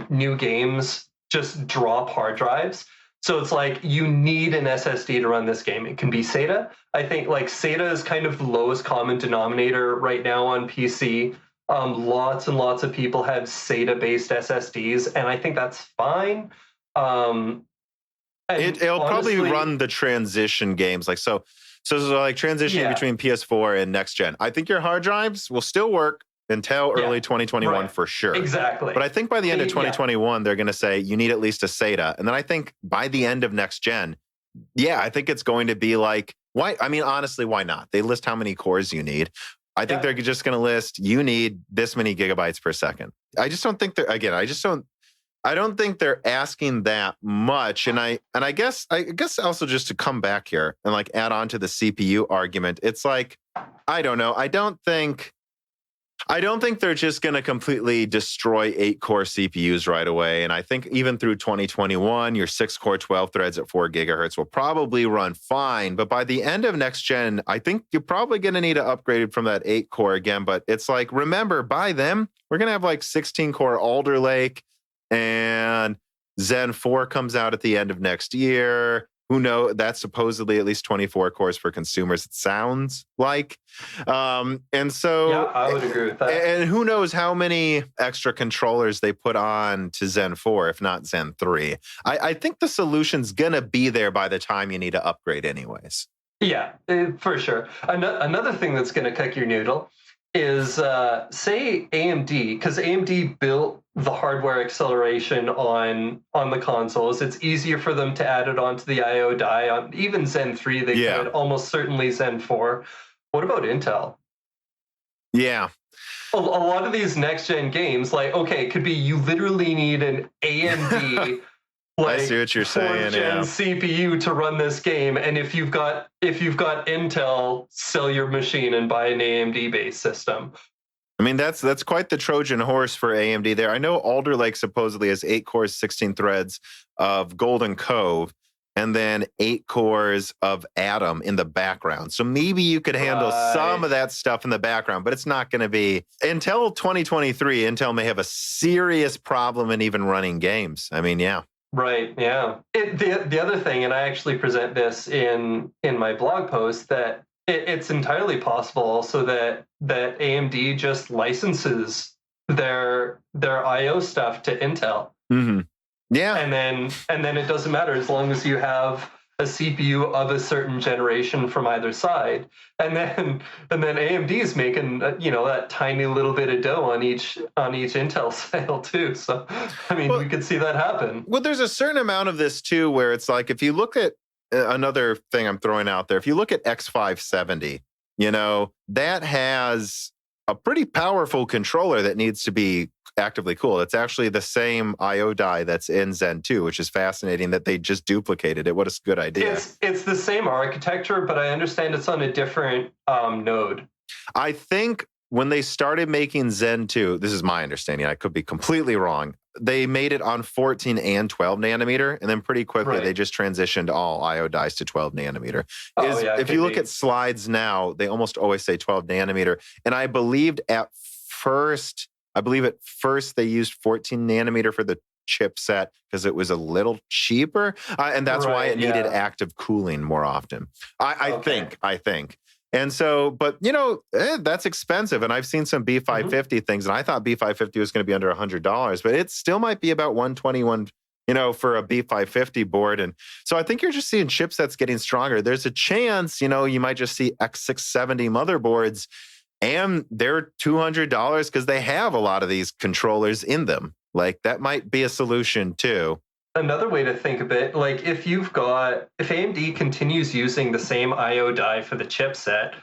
new games just drop hard drives. So it's like you need an SSD to run this game. It can be SATA. I think like SATA is kind of the lowest common denominator right now on PC. Lots and lots of people have SATA-based SSDs, and I think that's fine. It'll probably run the transition games, so like transitioning between PS4 and next gen. I think your hard drives will still work until early 2021 for sure. Exactly. But I think by the end of 2021, they're going to say you need at least a SATA. And then I think by the end of next gen, I think it's going to be like, why? I mean, honestly, why not? They list how many cores you need. I think they're just going to list you need this many gigabytes per second. I just don't think I don't think they're asking that much. And I guess also just to come back here and like add on to the CPU argument, it's like, I don't know. I don't think they're just going to completely destroy 8-core CPUs right away. And I think even through 2021, your 6-core 12 threads at 4 gigahertz will probably run fine. But by the end of next gen, I think you're probably going to need to upgrade it from that 8-core again. But it's like, remember, by then, we're going to have like 16-core Alder Lake, and Zen 4 comes out at the end of next year. Who knows? That's supposedly at least 24 cores for consumers, it sounds like. And so... Yeah, I would agree with that. And who knows how many extra controllers they put on to Zen 4, if not Zen 3. I think the solution's going to be there by the time you need to upgrade anyways. Yeah, for sure. Another thing that's going to cook your noodle is, say AMD, because AMD built the hardware acceleration on the consoles. It's easier for them to add it onto the I/O die. On even Zen 3, they could, almost certainly Zen 4. What about Intel? Yeah. A lot of these next-gen games, like, okay, it could be you literally need an AMD I see what you're saying. Gen CPU to run this game, and if you've got Intel, sell your machine and buy an AMD-based system. I mean, that's quite the Trojan horse for AMD there. I know Alder Lake supposedly has 8 cores, 16 threads of Golden Cove, and then 8 cores of Atom in the background. So maybe you could handle some of that stuff in the background, but it's not going to be until 2023. Intel may have a serious problem in even running games. I mean, yeah. Right. Yeah. The other thing, and I actually present this in my blog post, that it's entirely possible also that AMD just licenses their I/O stuff to Intel. Mm-hmm. Yeah. And then it doesn't matter as long as you have a CPU of a certain generation from either side. And then AMD is making that tiny little bit of dough on each Intel sale too. So I mean, we could see that happen. Well, there's a certain amount of this too, where it's like, if you look at another thing I'm throwing out there, if you look at X570, that has a pretty powerful controller that needs to be actively cooled. It's actually the same I/O die that's in Zen 2, which is fascinating that they just duplicated it. What a good idea. It's the same architecture, but I understand it's on a different node. I think when they started making Zen 2, this is my understanding, I could be completely wrong, they made it on 14 and 12 nanometer, and then pretty quickly they just transitioned all I/O dies to 12 nanometer. If you look at slides now, they almost always say 12 nanometer. And I believe at first they used 14 nanometer for the chipset because it was a little cheaper. And that's why it needed active cooling more often. I think. And so, but that's expensive. And I've seen some B550 things, and I thought B550 was going to be under $100, but it still might be about 121, for a B550 board. And so I think you're just seeing chipsets getting stronger. There's a chance, you might just see X670 motherboards, and they're $200 because they have a lot of these controllers in them. Like, that might be a solution too. Another way to think of it, like if AMD continues using the same I/O die for the chipset,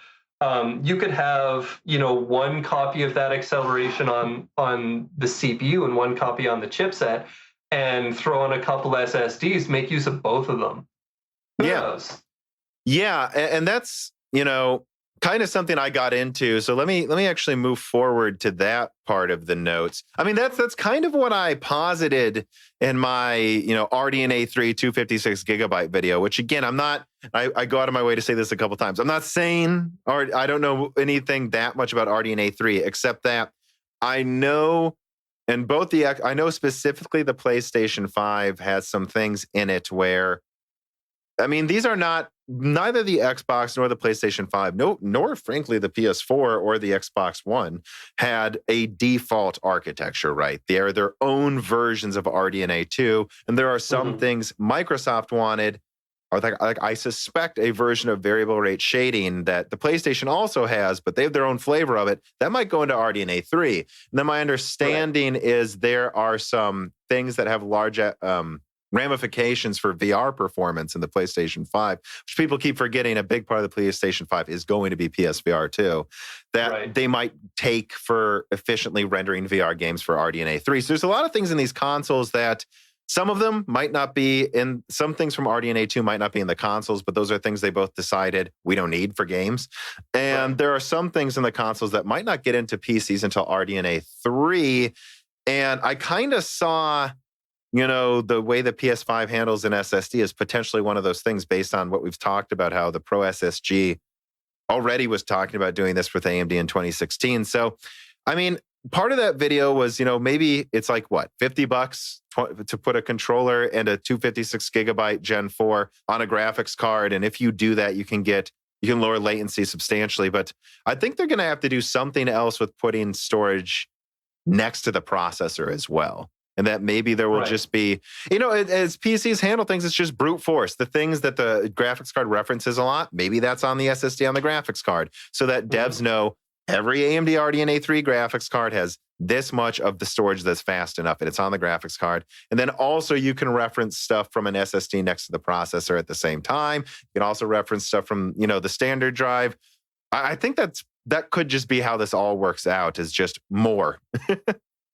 You could have, one copy of that acceleration on the CPU and one copy on the chipset, and throw on a couple SSDs, make use of both of them. Who knows? Yeah, and that's, kind of something I got into. So let me actually move forward to that part of the notes. I mean, that's kind of what I posited in my, RDNA 3 256 gigabyte video, which again, I go out of my way to say this a couple times. I'm not saying, or I don't know anything that much about RDNA 3, except that I know, and I know specifically the PlayStation 5 has some things in it where, I mean, these are neither the Xbox nor the PlayStation 5, nor frankly the PS4 or the Xbox One had a default architecture, right? They are their own versions of RDNA 2, and there are some things Microsoft wanted, or like I suspect a version of variable rate shading that the PlayStation also has, but they have their own flavor of it, that might go into RDNA 3. And then my understanding is there are some things that have large ramifications for VR performance in the PlayStation 5, which people keep forgetting a big part of the PlayStation 5 is going to be PSVR 2, that they might take for efficiently rendering VR games for RDNA 3. So there's a lot of things in these consoles that some of them might not be in, some things from RDNA 2 might not be in the consoles, but those are things they both decided we don't need for games. And there are some things in the consoles that might not get into PCs until RDNA 3. And I kind of saw, the way the PS5 handles an SSD is potentially one of those things based on what we've talked about, how the Pro SSG already was talking about doing this with AMD in 2016. So, I mean, part of that video was, maybe it's like what, $50 to put a controller and a 256 gigabyte Gen 4 on a graphics card. And if you do that, you can lower latency substantially. But I think they're going to have to do something else with putting storage next to the processor as well. And that maybe there will just be, as PCs handle things, it's just brute force. The things that the graphics card references a lot, maybe that's on the SSD on the graphics card, so that devs know every AMD RDNA 3 graphics card has this much of the storage that's fast enough, and it's on the graphics card. And then also you can reference stuff from an SSD next to the processor at the same time. You can also reference stuff from, the standard drive. I think that could just be how this all works out, is just more.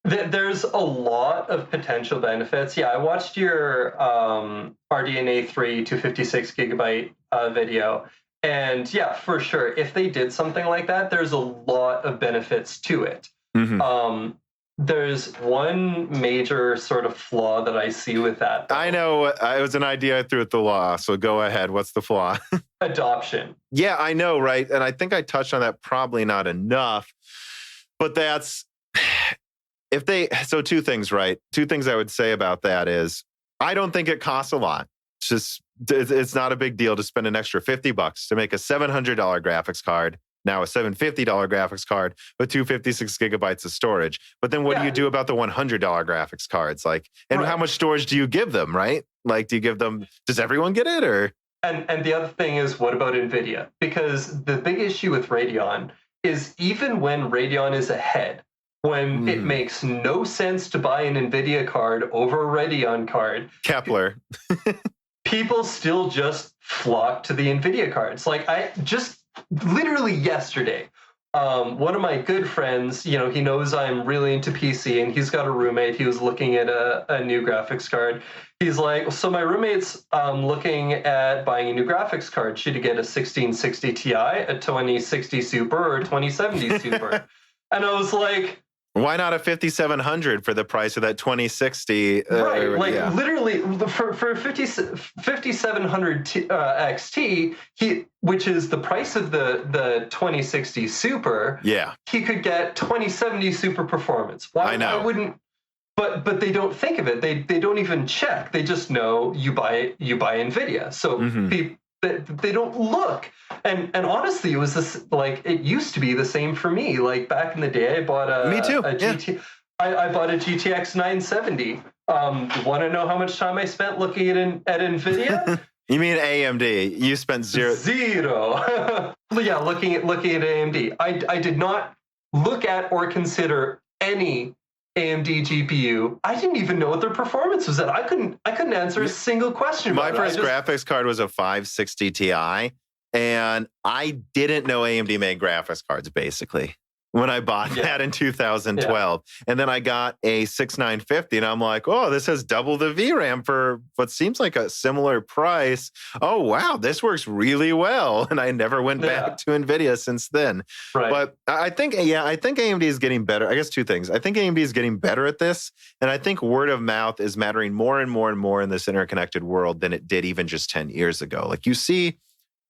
There's a lot of potential benefits. Yeah, I watched your RDNA 3 256 gigabyte video. And yeah, for sure, if they did something like that, there's a lot of benefits to it. There's one major sort of flaw that I see with that, though. I know. It was an idea I threw at the law, so go ahead. What's the flaw? Adoption. Yeah, I know, right? And I think I touched on that probably not enough. But that's... So two things, right? Two things I would say about that is, I don't think it costs a lot. It's not a big deal to spend an extra $50 to make a $700 graphics card, now a $750 graphics card with 256 gigabytes of storage. But then what do you do about the $100 graphics cards? And how much storage do you give them, right? Do you give them, does everyone get it, or? And the other thing is, what about Nvidia? Because the big issue with Radeon is, even when Radeon is ahead, when it makes no sense to buy an Nvidia card over a Radeon card, Kepler, people still just flock to the Nvidia cards. I just literally yesterday, one of my good friends, he knows I'm really into PC, and he's got a roommate. He was looking at a new graphics card. He's like, so my roommate's looking at buying a new graphics card. Should he get a 1660 Ti, a 2060 Super, or a 2070 Super? And I was like, why not a 5700 for the price of that 2060? Literally for 5700 XT, which is the price of the 2060 Super. Yeah, he could get 2070 Super performance. Why? I know. I wouldn't. But they don't think of it. They don't even check. They just know you buy Nvidia. So they don't look. And honestly, it was this, it used to be the same for me. Back in the day, I bought I bought a GTX 970. Want to know how much time I spent looking at Nvidia? You mean AMD? You spent zero. Yeah, looking at AMD. I did not look at or consider any AMD GPU. I didn't even know what their performance was at. I couldn't answer a single question. My first graphics card was a 560 Ti, And I didn't know AMD made graphics cards, basically, when I bought that in 2012. And then I got a 6950, and I'm like, oh, this has double the VRAM for what seems like a similar price. Oh, wow, this works really well. And I never went back to NVIDIA since then. Right. But I think AMD is getting better. I guess two things. I think AMD is getting better at this. And I think word of mouth is mattering more and more and more in this interconnected world than it did even just 10 years ago. Like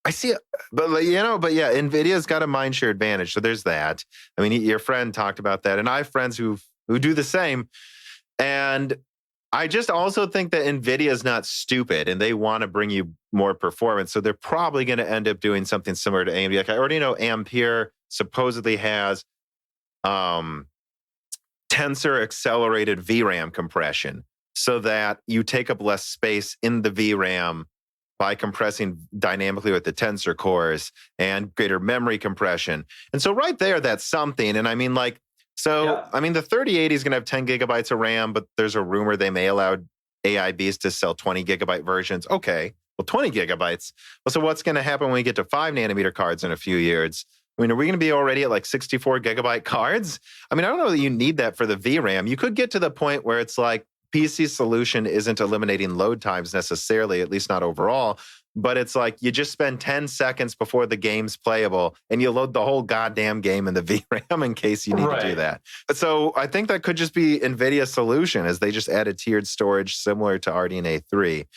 I see it, but NVIDIA's got a mindshare advantage. So there's that. I mean, your friend talked about that, and I have friends who do the same. And I just also think that NVIDIA is not stupid, and they want to bring you more performance. So they're probably going to end up doing something similar to AMD. Like I already know Ampere supposedly has tensor accelerated VRAM compression, so that you take up less space in the VRAM by compressing dynamically with the tensor cores and greater memory compression. And so right there, that's something. And I mean, the 3080 is going to have 10 gigabytes of RAM, but there's a rumor they may allow AIBs to sell 20 gigabyte versions. Okay, well, 20 gigabytes. Well, so what's going to happen when we get to 5 nanometer cards in a few years? I mean, are we going to be already at like 64 gigabyte cards? I mean, I don't know that you need that for the VRAM. You could get to the point where it's like, PC's solution isn't eliminating load times necessarily, at least not overall, but it's like you just spend 10 seconds before the game's playable and you load the whole goddamn game in the VRAM in case you need to do that. So I think that could just be NVIDIA's solution, as they just added tiered storage similar to RDNA 3.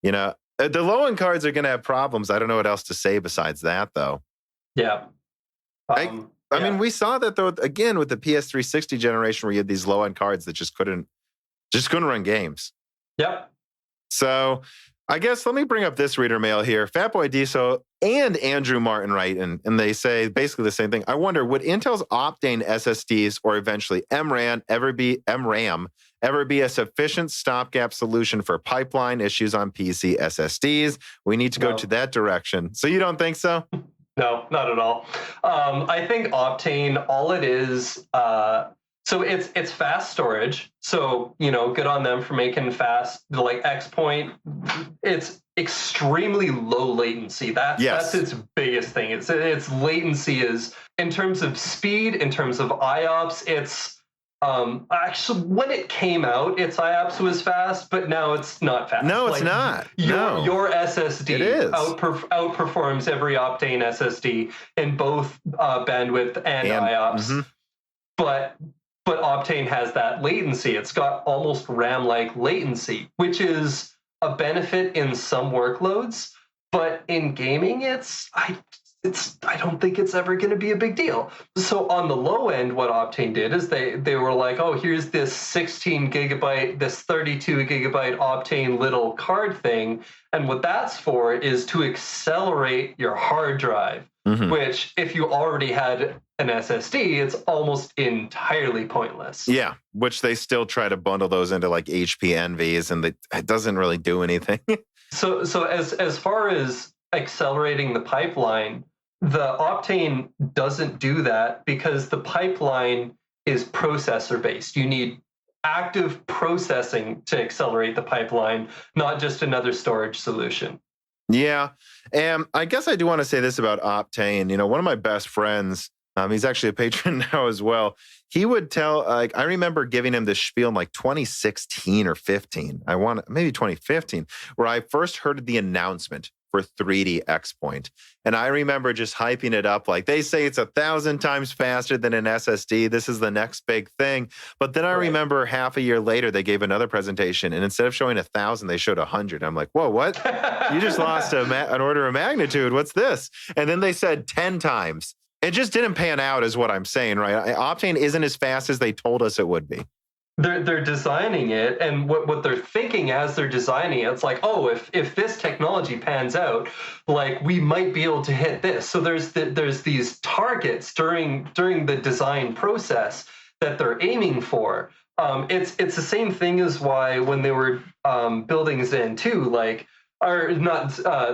You know, the low-end cards are going to have problems. I don't know what else to say besides that, though. Yeah. I mean, we saw that, though, again, with the PS360 generation, where you had these low-end cards that just couldn't run games. Yep. So I guess let me bring up this reader mail here. Fatboy Diesel and Andrew Martin write, and they say basically the same thing. I wonder, would Intel's Optane SSDs or eventually MRAM ever be a sufficient stopgap solution for pipeline issues on PC SSDs? We need to go to that direction. So you don't think so? No, not at all. I think Optane, all it is, so it's fast storage. So, good on them for making fast, like X-Point. It's extremely low latency. That's its biggest thing. Its latency is, in terms of speed, in terms of IOPS, it's actually, when it came out, its IOPS was fast, but now it's not fast. No, it's not. Your SSD outperforms every Optane SSD in both bandwidth and IOPS. Mm-hmm. But Optane has that latency. It's got almost RAM-like latency, which is a benefit in some workloads. But in gaming, I don't think it's ever going to be a big deal. So on the low end, what Optane did is they were like, oh, here's this 16 gigabyte, this 32 gigabyte Optane little card thing. And what that's for is to accelerate your hard drive, which if you already had an SSD, it's almost entirely pointless. Yeah, which they still try to bundle those into like HP NVs, and it doesn't really do anything. So as far as accelerating the pipeline, the Optane doesn't do that because the pipeline is processor based. You need active processing to accelerate the pipeline, not just another storage solution. Yeah. And I guess I do want to say this about Optane. One of my best friends, he's actually a patron now as well. He would tell, I remember giving him this spiel in like 2016 or 15. Maybe 2015, where I first heard the announcement for 3D X-Point. And I remember just hyping it up like, they say it's 1,000 times faster than an SSD. This is the next big thing. But then I remember half a year later, they gave another presentation, and instead of showing 1,000, they showed 100. I'm like, whoa, what? You just lost an order of magnitude. What's this? And then they said 10 times. It just didn't pan out, is what I'm saying, right? Optane isn't as fast as they told us it would be. They're designing it, and what they're thinking as they're designing it, it's like, oh, if this technology pans out, like we might be able to hit this. So there's these targets during the design process that they're aiming for. It's the same thing as why when they were building Zen 2, like or not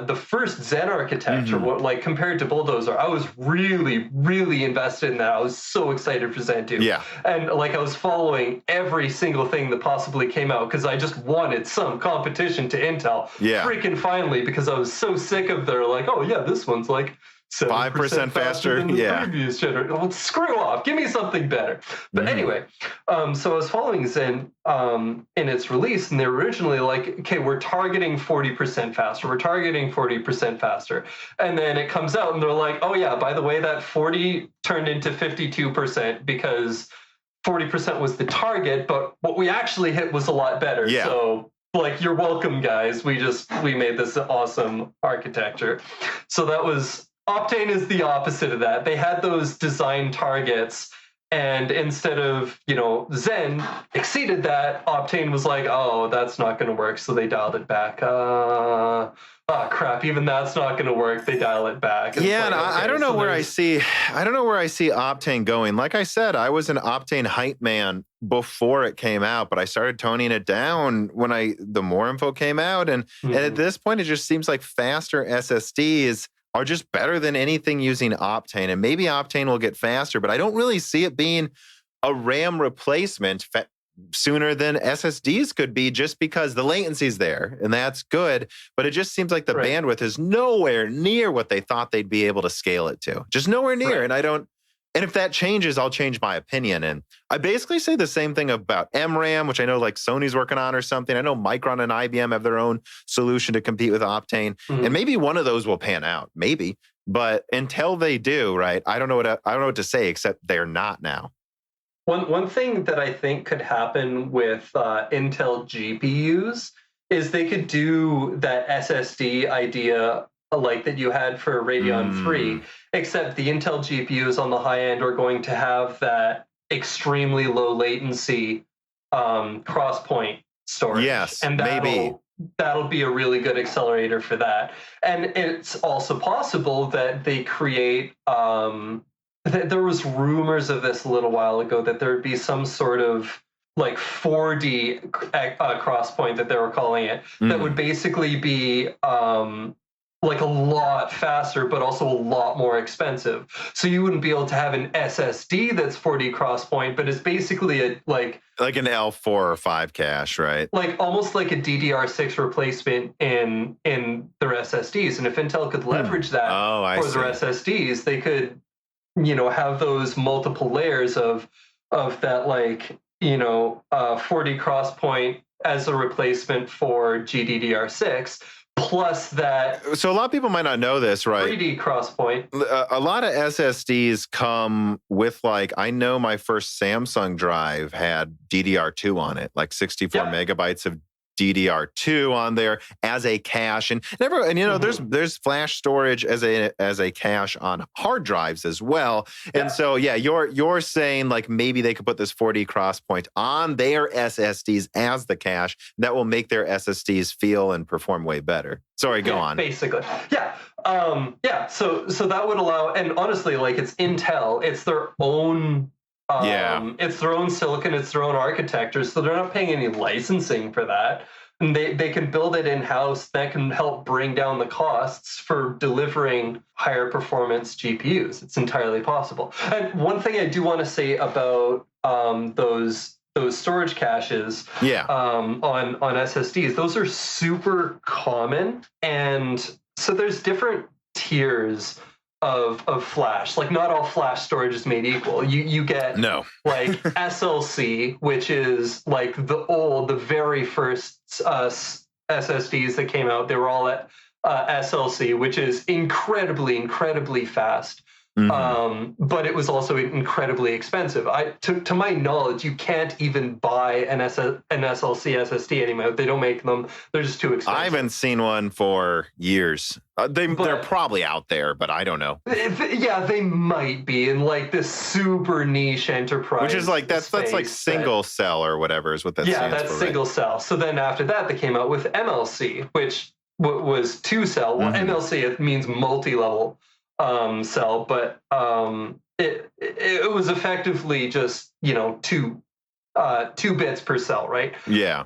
the first Zen architecture, like compared to Bulldozer, I was really, really invested in that. I was so excited for Zen 2. Yeah. And like I was following every single thing that possibly came out because I just wanted some competition to Intel. Yeah. Freaking finally, because I was so sick of their like, oh yeah, this one's like 5% faster than the previous generation. Well, screw off. Give me something better. But anyway, so I was following Zen in its release, and they were originally like, okay, we're targeting 40% faster. We're targeting 40% faster. And then it comes out, and they're like, oh yeah, by the way, that 40 turned into 52% because 40% was the target, but what we actually hit was a lot better. Yeah. So like, you're welcome, guys. We made this awesome architecture. So that was... Optane is the opposite of that. They had those design targets, and instead of, Zen exceeded that, Optane was like, oh, that's not going to work, so they dialed it back. Crap, even that's not going to work. They dial it back. And yeah, and I don't know where I see Optane going. Like I said, I was an Optane hype man before it came out, but I started toning it down when the more info came out, and at this point, it just seems like faster SSDs are just better than anything using Optane. And maybe Optane will get faster, but I don't really see it being a RAM replacement sooner than SSDs could be, just because the latency's there, and that's good. But it just seems like the bandwidth is nowhere near what they thought they'd be able to scale it to. Just nowhere near. And if that changes, I'll change my opinion. And I basically say the same thing about MRAM, which I know like Sony's working on or something. I know Micron and IBM have their own solution to compete with Optane. And maybe one of those will pan out, maybe. But until they do, right, I don't know what to say, except they're not now. One thing that I think could happen with Intel GPUs is they could do that SSD idea like that you had for Radeon 3, except the Intel GPUs on the high end are going to have that extremely low latency cross-point storage. Yes, and that'll be a really good accelerator for that. And it's also possible that they create there was rumors of this a little while ago that there would be some sort of like 4D crosspoint that they were calling it, that would basically be like a lot faster, but also a lot more expensive. So you wouldn't be able to have an SSD that's 4D crosspoint, but it's basically like an L4 or 5 cache, right? Like almost like a DDR6 replacement in their SSDs. And if Intel could leverage that for their SSDs, they could, have those multiple layers of that, like, 4D crosspoint as a replacement for GDDR6, plus that. So a lot of people might not know this, right? 3D crosspoint. A lot of SSDs come with, like, I know my first Samsung drive had DDR2 on it, like 64 megabytes of DDR2 on there as a cache, and there's flash storage as a cache on hard drives as well. And so you're saying like maybe they could put this 4D crosspoint on their SSDs as the cache that will make their SSDs feel and perform way better. Sorry, go on. Basically, So that would allow, and honestly, like, it's Intel, it's their own. It's their own silicon, it's their own architecture, so they're not paying any licensing for that. And they can build it in-house. That can help bring down the costs for delivering higher performance GPUs. It's entirely possible. And one thing I do want to say about those storage caches on SSDs, those are super common. And so there's different tiers of flash. Like, not all flash storage is made equal. You get like SLC, which is like the very first SSDs that came out. They were all at SLC, which is incredibly fast. But it was also incredibly expensive. To my knowledge, you can't even buy an SLC SSD anymore. They don't make them. They're just too expensive. I haven't seen one for years. They're probably out there, but I don't know. They might be in like this super niche enterprise. Which is like that's like single cell or whatever is what that stands for. Yeah, that's single cell. So then after that, they came out with MLC, which was 2-cell. Well, MLC, it means multi-level cell, but it was effectively just two 2 bits per cell, right? Yeah.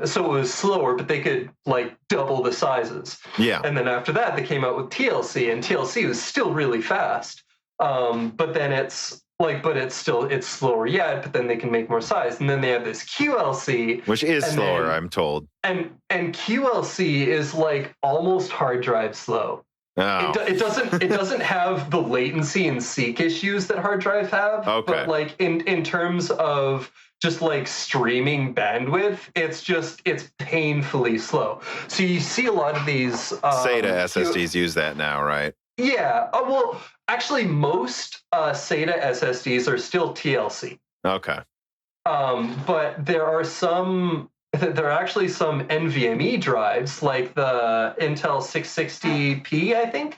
So it was slower, but they could like double the sizes. Yeah. And then after that, they came out with TLC, and TLC was still really fast. But then it's slower yet, but then they can make more size. And then they have this QLC, which is slower, I'm told. And QLC is like almost hard drive slow. Oh. It doesn't have the latency and seek issues that hard drives have. Okay. But like in terms of just like streaming bandwidth, it's painfully slow. So you see a lot of these SATA SSDs use that now, right? Yeah. Well, actually, most SATA SSDs are still TLC. Okay. But there are actually some NVMe drives, like the Intel 660p, I think,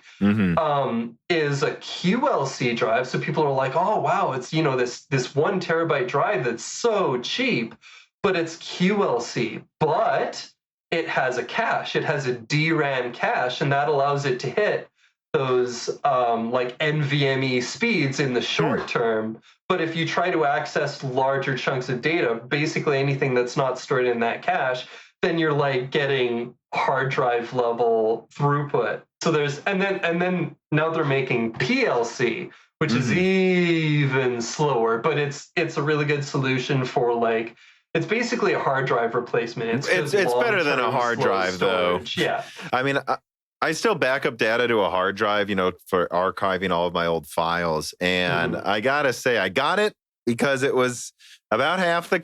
is a QLC drive. So people are like, oh, wow, it's, this 1 terabyte drive that's so cheap, but it's QLC. But it has a cache. It has a DRAM cache, and that allows it to hit those like NVMe speeds in the short term. But if you try to access larger chunks of data, basically anything that's not stored in that cache, then you're like getting hard drive level throughput. So and then now they're making PLC, which is even slower, but it's a really good solution for like, it's basically a hard drive replacement. It's better than a hard drive storage. Though. Yeah. I mean, I still back up data to a hard drive, for archiving all of my old files. And I got to say, I got it because it was about half the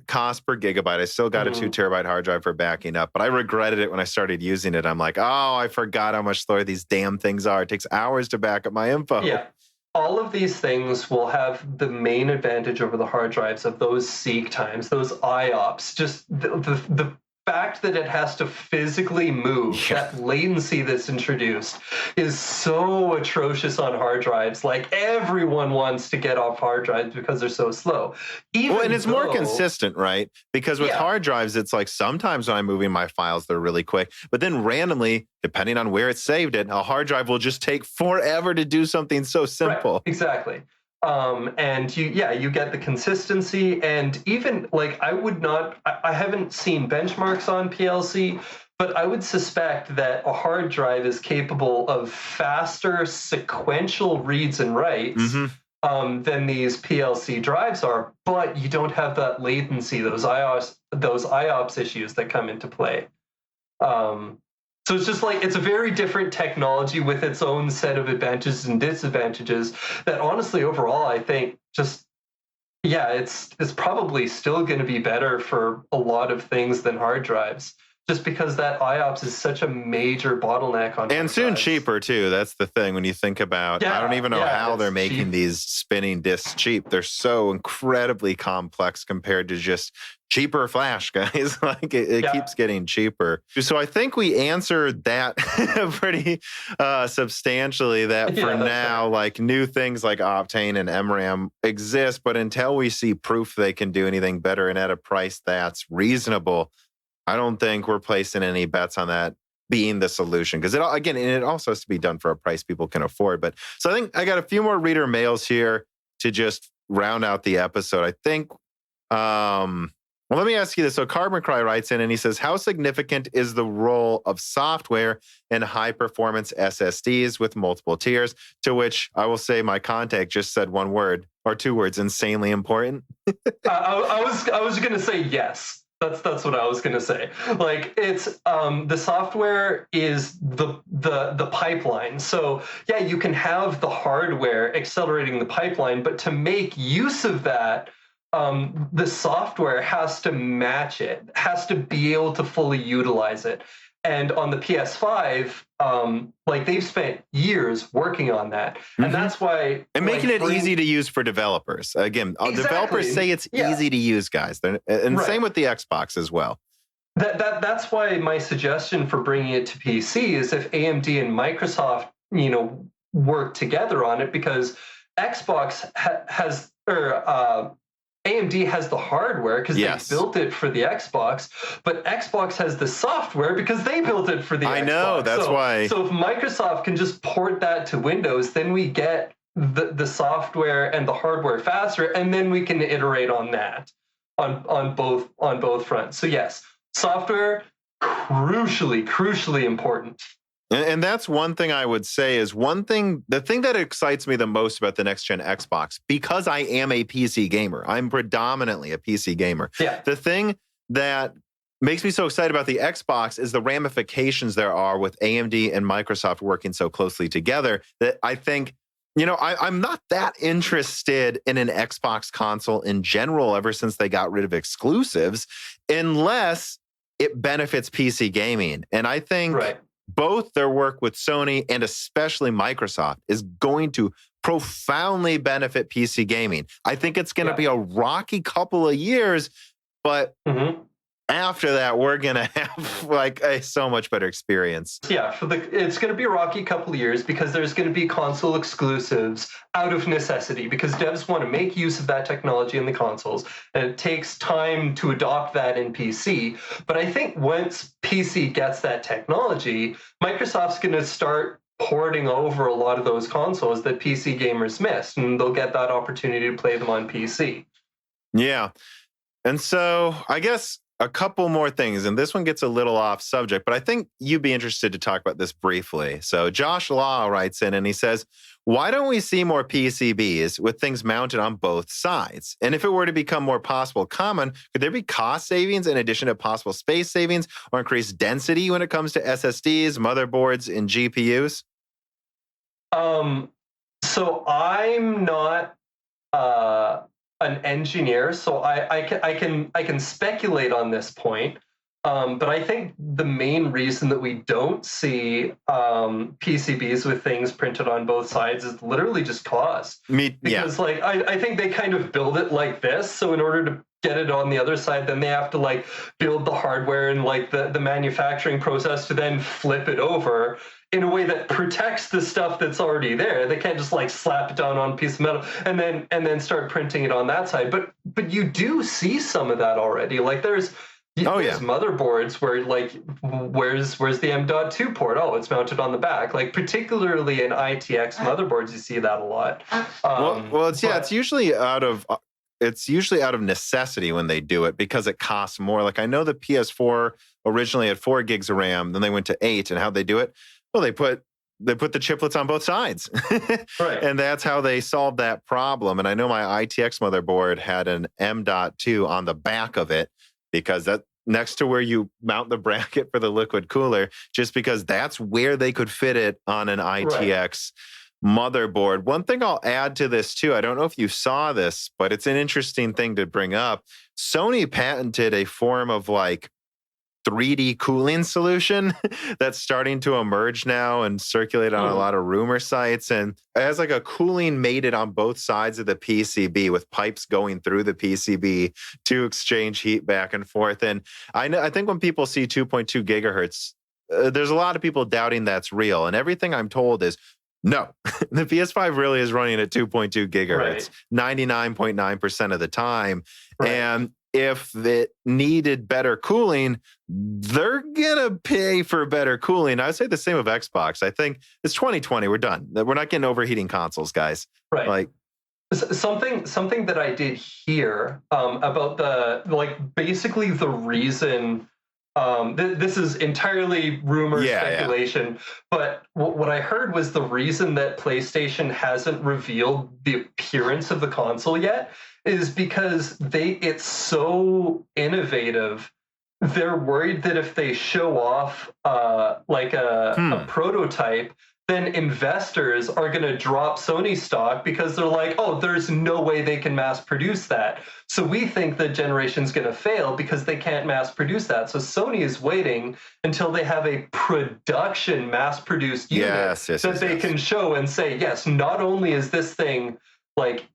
cost per gigabyte. I still got a 2 terabyte hard drive for backing up, but I regretted it when I started using it. I'm like, oh, I forgot how much slower these damn things are. It takes hours to back up my info. Yeah. All of these things will have the main advantage over the hard drives of those seek times, those IOPS, just the fact that it has to physically move, that latency that's introduced is so atrocious on hard drives. Like everyone wants to get off hard drives because they're so slow. And it's more consistent, right? Because with hard drives, it's like sometimes when I'm moving my files, they're really quick. But then randomly, depending on where it's saved it, a hard drive will just take forever to do something so simple. Right, exactly. And you get the consistency, and even like I haven't seen benchmarks on PLC, but I would suspect that a hard drive is capable of faster sequential reads and writes than these PLC drives are, but you don't have that latency, those IOPS issues that come into play. So it's just like, it's a very different technology with its own set of advantages and disadvantages that honestly, overall, I think it's probably still going to be better for a lot of things than hard drives, just because that IOPS is such a major bottleneck on and soon drives. Cheaper too. That's the thing when you think about, I don't even know how they're making these spinning disks cheap. They're so incredibly complex compared to just cheaper flash, guys. Like it keeps getting cheaper. So I think we answered that pretty substantially, that for now, like new things like Optane and MRAM exist, but until we see proof they can do anything better and at a price that's reasonable, I don't think we're placing any bets on that being the solution. Because it also has to be done for a price people can afford. But so I think I got a few more reader mails here to just round out the episode. I think, well, let me ask you this. So Carbon Cry writes in and he says, how significant is the role of software in high performance SSDs with multiple tiers? To which I will say my contact just said one word or 2 words, insanely important. I was going to say yes. That's what I was going to say. Like it's the software is the pipeline. So yeah, you can have the hardware accelerating the pipeline, but to make use of that, the software has to match it, has to be able to fully utilize it. And on the PS5, like they've spent years working on that, and that's why making it easy to use for developers. Again, developers say it's easy to use, guys. Same with the Xbox as well. That's why my suggestion for bringing it to PC is if AMD and Microsoft, work together on it, because Xbox has AMD has the hardware because they built it for the Xbox, but Xbox has the software because they built it for the Xbox. I know, that's why. So if Microsoft can just port that to Windows, then we get the software and the hardware faster, and then we can iterate on that. on both fronts. So yes, software crucially important. And that's one thing I would say is the thing that excites me the most about the next gen Xbox, because I am a PC gamer, I'm predominantly a PC gamer. Yeah. The thing that makes me so excited about the Xbox is the ramifications there are with AMD and Microsoft working so closely together that I think, I'm not that interested in an Xbox console in general ever since they got rid of exclusives, unless it benefits PC gaming. And I think both their work with Sony and especially Microsoft is going to profoundly benefit PC gaming. I think it's going to be a rocky couple of years, but after that, we're going to have a so much better experience. Yeah, it's going to be a rocky couple of years because there's going to be console exclusives out of necessity because devs want to make use of that technology in the consoles, and it takes time to adopt that in PC. But I think once PC gets that technology, Microsoft's going to start porting over a lot of those consoles that PC gamers missed, and they'll get that opportunity to play them on PC. Yeah. And so I guess a couple more things, and this one gets a little off subject, but I think you'd be interested to talk about this briefly. So Josh Law writes in and he says, why don't we see more PCBs with things mounted on both sides? And if it were to become more common, could there be cost savings in addition to possible space savings or increased density when it comes to SSDs, motherboards, and GPUs? So I'm not an engineer, so I can speculate on this point. But I think the main reason that we don't see PCBs with things printed on both sides is literally just cost. Because I think they kind of build it like this. So in order to get it on the other side, then they have to build the hardware and the manufacturing process to then flip it over in a way that protects the stuff that's already there. They can't just slap it down on a piece of metal and then start printing it on that side. But you do see some of that already. There's motherboards where where's the M.2 port? Oh, it's mounted on the back. Particularly in ITX motherboards, you see that a lot. It's usually out of necessity when they do it because it costs more. I know the PS4 originally had 4 gigs of RAM, then they went to 8, and how'd they do it? Well, they put the chiplets on both sides. And that's how they solved that problem. And I know my ITX motherboard had an M.2 on the back of it because that next to where you mount the bracket for the liquid cooler, just because that's where they could fit it on an ITX motherboard. One thing I'll add to this too, I don't know if you saw this, but it's an interesting thing to bring up. Sony patented a form of 3D cooling solution that's starting to emerge now and circulate on a lot of rumor sites. And it has a cooling mated on both sides of the PCB with pipes going through the PCB to exchange heat back and forth. And I think when people see 2.2 gigahertz, there's a lot of people doubting that's real. And everything I'm told is, no, the PS5 really is running at 2.2 gigahertz 99.9% of the time. And if it needed better cooling, they're going to pay for better cooling. I would say the same of Xbox. I think it's 2020. We're done. We're not getting overheating consoles, guys. Right. Something that I did hear about basically the reason. This is entirely rumor speculation, but what I heard was the reason that PlayStation hasn't revealed the appearance of the console yet is because it's so innovative. They're worried that if they show off a prototype, then investors are going to drop Sony stock because they're like, oh, there's no way they can mass produce that. So we think the generation's going to fail because they can't mass produce that. So Sony is waiting until they have a production mass produced unit that they can show and say, yes, not only is this thing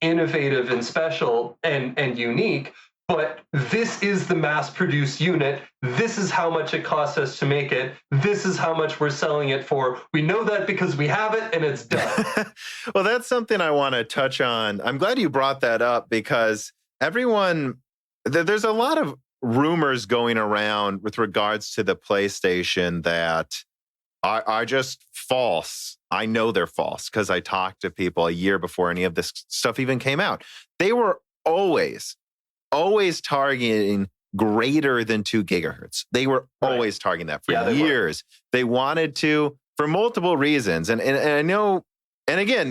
innovative and special and unique, but this is the mass-produced unit. This is how much it costs us to make it. This is how much we're selling it for. We know that because we have it, and it's done. Well, that's something I want to touch on. I'm glad you brought that up because there's a lot of rumors going around with regards to the PlayStation that are just false. I know they're false because I talked to people a year before any of this stuff even came out. They were always always targeting greater than 2 gigahertz. They were always targeting that for years. They wanted to, for multiple reasons. And I know, and again,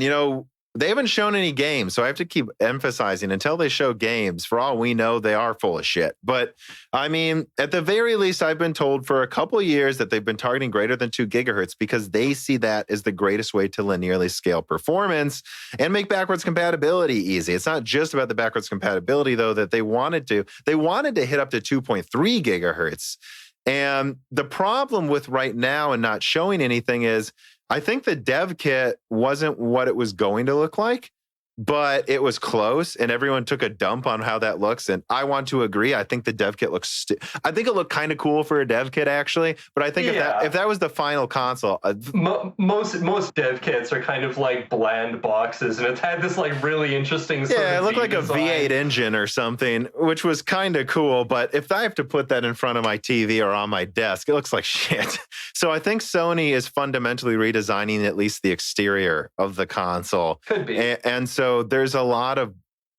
they haven't shown any games, so I have to keep emphasizing until they show games. For all we know, they are full of shit. But I mean, at the very least, I've been told for a couple of years that they've been targeting greater than 2 gigahertz because they see that as the greatest way to linearly scale performance and make backwards compatibility easy. It's not just about the backwards compatibility, though, that they wanted to. They wanted to hit up to 2.3 gigahertz. And the problem with right now and not showing anything is, I think the dev kit wasn't what it was going to look like, but it was close and everyone took a dump on how that looks. And I want to agree. I think the dev kit looks, I think it looked kind of cool for a dev kit actually. But I think if that was the final console. Most dev kits are kind of like bland boxes and it's had this like really interesting sort of it looked like design. A V8 engine or something, which was kind of cool. But if I have to put that in front of my TV or on my desk, it looks like shit. So I think Sony is fundamentally redesigning at least the exterior of the console. Could be. And so there's a lot of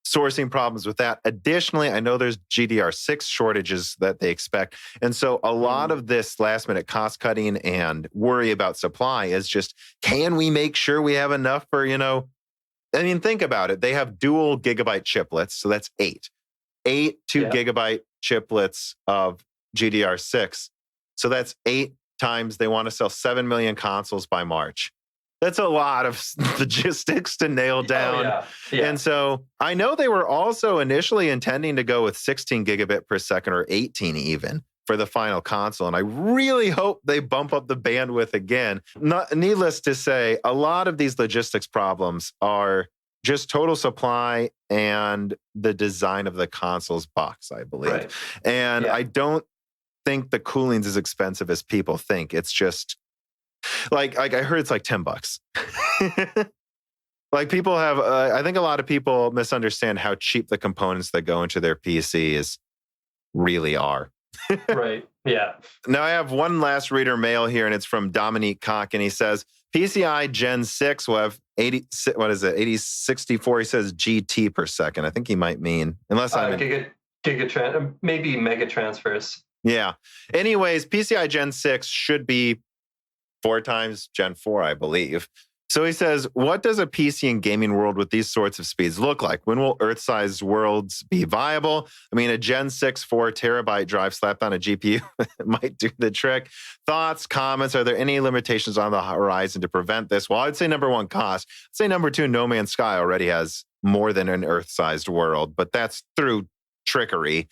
sourcing problems with that. Additionally, I know there's GDR6 shortages that they expect. And so a lot of this last minute cost cutting and worry about supply is just, can we make sure we have enough for, I mean, think about it. They have dual gigabyte chiplets. So that's 8 2 gigabyte chiplets of GDR6. So that's 8 times they want to sell 7 million consoles by March. That's a lot of logistics to nail down. And so I know they were also initially intending to go with 16 gigabit per second or 18 even for the final console. And I really hope they bump up the bandwidth again. Needless to say, a lot of these logistics problems are just total supply and the design of the console's box, I believe. Right. And I don't think the cooling's as expensive as people think. It's just, like I heard it's like $10. Like people have, I think a lot of people misunderstand how cheap the components that go into their PCs really are. Right. Yeah. Now I have one last reader mail here, and it's from Dominique Koch, and he says PCI Gen 6 will have 8064. He says GT per second. I think he might mean, unless I'm maybe mega transfers. Yeah. Anyways, PCI Gen 6 should be 4 times Gen 4, I believe. So he says, what does a PC and gaming world with these sorts of speeds look like? When will Earth-sized worlds be viable? I mean, a Gen 6 4 terabyte drive slapped on a GPU might do the trick. Thoughts, comments? Are there any limitations on the horizon to prevent this? Well, I'd say number 1, cost. I'd say number 2, No Man's Sky already has more than an Earth-sized world, but that's through trickery.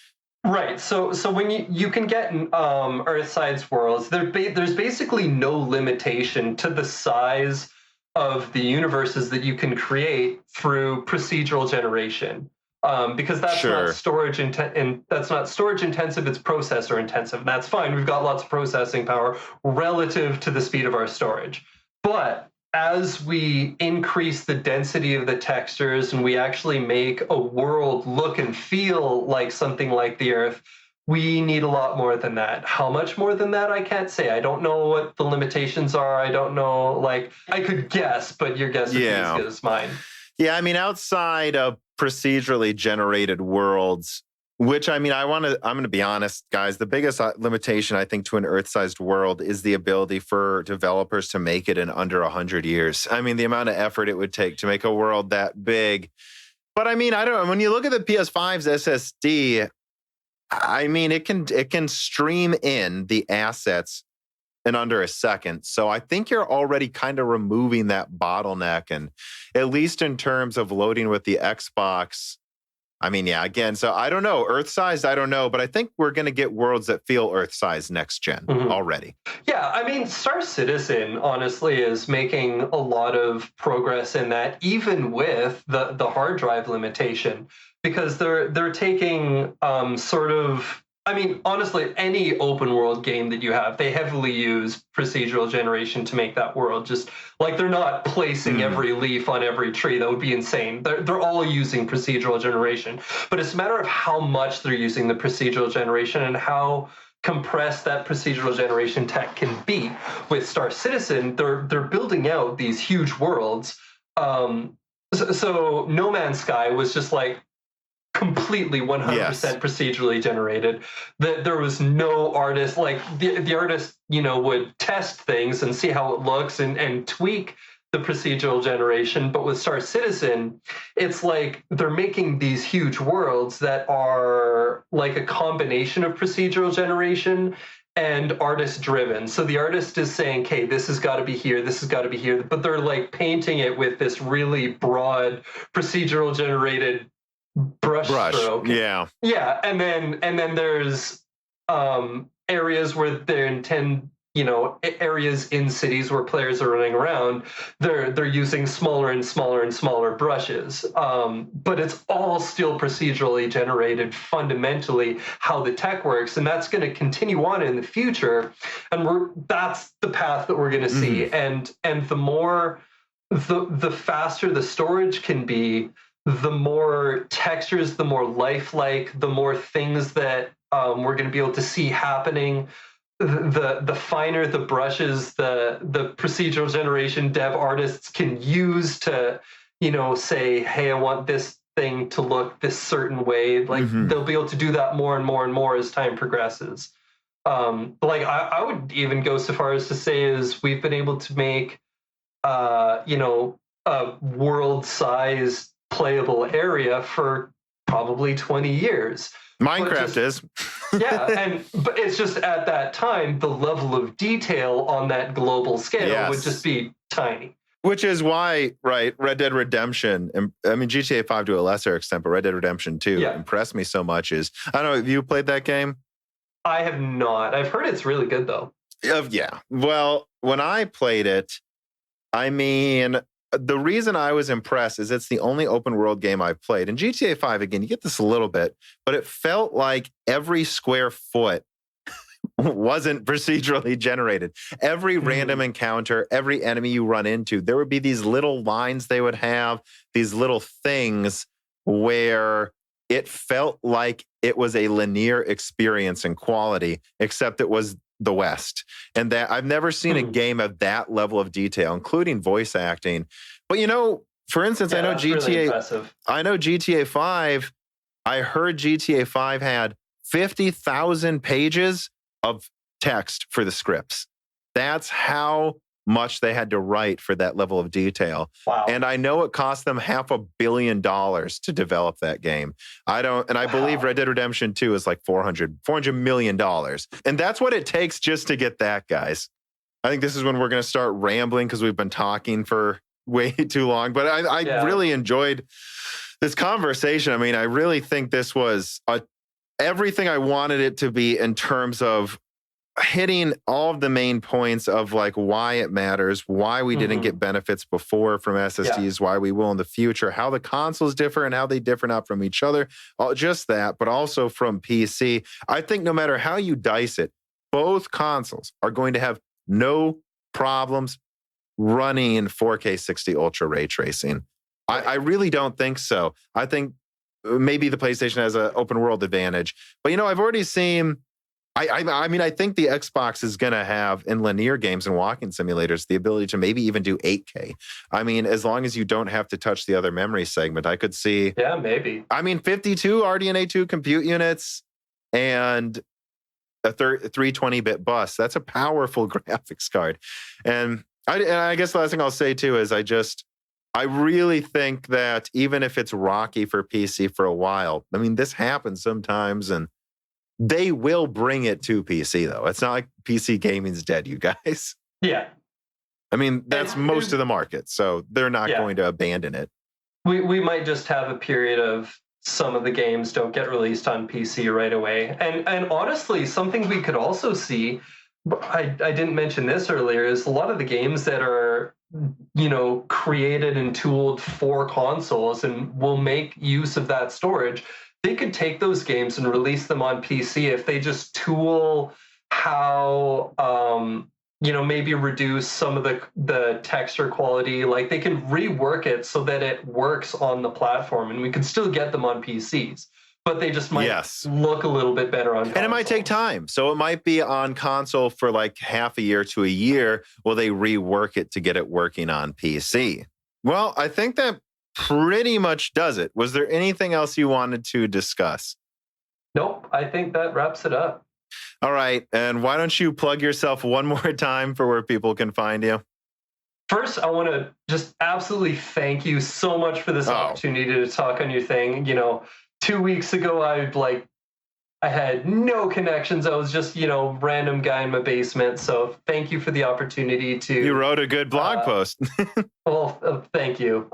Right. So when you can get Earth-sized worlds, there's basically no limitation to the size of the universes that you can create through procedural generation, because that's not storage that's not storage intensive. It's processor intensive. And that's fine. We've got lots of processing power relative to the speed of our storage, but as we increase the density of the textures and we actually make a world look and feel like something like the Earth, we need a lot more than that. How much more than that, I can't say. I don't know what the limitations are. I don't know, I could guess, but your guess would be as good as mine. Yeah, I mean, outside of procedurally generated worlds, which, I mean, I'm going to be honest, guys, the biggest limitation, I think, to an Earth-sized world is the ability for developers to make it in under 100 years. I mean, the amount of effort it would take to make a world that big. But I mean, I don't know. When you look at the PS5's SSD, I mean, it can stream in the assets in under a second. So I think you're already kind of removing that bottleneck. And at least in terms of loading with the Xbox, I mean, yeah, again, so I don't know. Earth-sized, I don't know. But I think we're going to get worlds that feel Earth-sized next gen already. Yeah, I mean, Star Citizen, honestly, is making a lot of progress in that, even with the hard drive limitation, because they're taking I mean, honestly, any open world game that you have, they heavily use procedural generation to make that world. Just like they're not placing every leaf on every tree. That would be insane. They're all using procedural generation. But it's a matter of how much they're using the procedural generation and how compressed that procedural generation tech can be. With Star Citizen, they're building out these huge worlds. So No Man's Sky was just like completely 100% Yes. procedurally generated. That there was no artist, like the artist, would test things and see how it looks and tweak the procedural generation. But with Star Citizen, it's like they're making these huge worlds that are like a combination of procedural generation and artist driven. So the artist is saying, okay, this has got to be here, this has got to be here, but they're like painting it with this really broad procedural generated brush stroke. Yeah. Yeah. And then there's areas where they intend, areas in cities where players are running around, they're using smaller and smaller and smaller brushes. But it's all still procedurally generated, fundamentally how the tech works, and that's going to continue on in the future. And that's the path that we're going to see. And the more the faster the storage can be, the more textures, the more lifelike, the more things that we're going to be able to see happening. The finer the brushes, the procedural generation dev artists can use to, say, hey, I want this thing to look this certain way. Like they'll be able to do that more and more and more as time progresses. Like I would even go so far as to say is we've been able to make, a world-sized playable area for probably 20 years. Minecraft is. Yeah, but it's just at that time, the level of detail on that global scale would just be tiny. Which is why, right, Red Dead Redemption, I mean, GTA 5 to a lesser extent, but Red Dead Redemption 2 impressed me so much is, I don't know, have you played that game? I have not. I've heard it's really good, though. Yeah. Well, when I played it, I mean, the reason I was impressed is it's the only open world game I've played. In GTA 5, again, you get this a little bit, but it felt like every square foot wasn't procedurally generated. Every random encounter, every enemy you run into, there would be these little lines they would have, these little things where it felt like it was a linear experience in quality, except it was the West. And that I've never seen a game of that level of detail, including voice acting. But for instance, I know GTA 5, I heard GTA 5 had 50,000 pages of text for the scripts. That's how much they had to write for that level of detail. Wow. And I know it cost them $500 million to develop that game. I believe Red Dead Redemption 2 is like $400 million. And that's what it takes just to get that, guys. I think this is when we're going to start rambling because we've been talking for way too long. But I really enjoyed this conversation. I mean, I really think this was everything I wanted it to be in terms of hitting all of the main points of like why it matters, why we didn't get benefits before from SSDs, why we will in the future, how the consoles differ and how they differ not from each other. Just that, but also from PC. I think no matter how you dice it, both consoles are going to have no problems running in 4K 60 Ultra ray tracing. I really don't think so. I think maybe the PlayStation has an open world advantage. But I've already seen I mean, I think the Xbox is going to have in linear games and walking simulators the ability to maybe even do 8K. I mean, as long as you don't have to touch the other memory segment, I could see. Yeah, maybe. I mean, 52 RDNA 2 compute units and a 320-bit bus. That's a powerful graphics card. And I guess the last thing I'll say too is I really think that even if it's rocky for PC for a while, I mean, this happens sometimes and they will bring it to PC, though. It's not like PC gaming's dead, you guys. Yeah. I mean, that's most of the market, so they're not going to abandon it. We might just have a period of some of the games don't get released on PC right away. And honestly, something we could also see, I didn't mention this earlier, is a lot of the games that are, created and tooled for consoles and will make use of that storage, they could take those games and release them on PC if they just tool how, maybe reduce some of the texture quality. Like they can rework it so that it works on the platform and we can still get them on PCs. But they just might look a little bit better on console. And it might take time. So it might be on console for like half a year to a year while they rework it to get it working on PC. Well, I think that pretty much does it. Was there anything else you wanted to discuss? Nope. I think that wraps it up. All right. And why don't you plug yourself one more time for where people can find you? First, I want to just absolutely thank you so much for this opportunity to talk on your thing. 2 weeks ago, I had no connections. I was just, random guy in my basement. So thank you for the opportunity to... You wrote a good blog post. Well, thank you.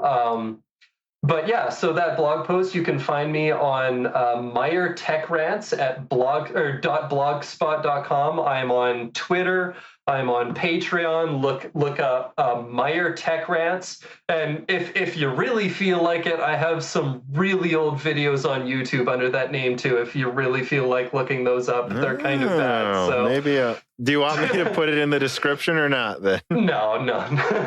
But yeah, so that blog post, you can find me on Meyer Tech Rants at .blogspot.com. I'm on Twitter. I'm on Patreon. Look up Meyer Tech Rants. And if you really feel like it, I have some really old videos on YouTube under that name too. If you really feel like looking those up, they're kind of bad. So maybe. Do you want me to put it in the description or not? Then no.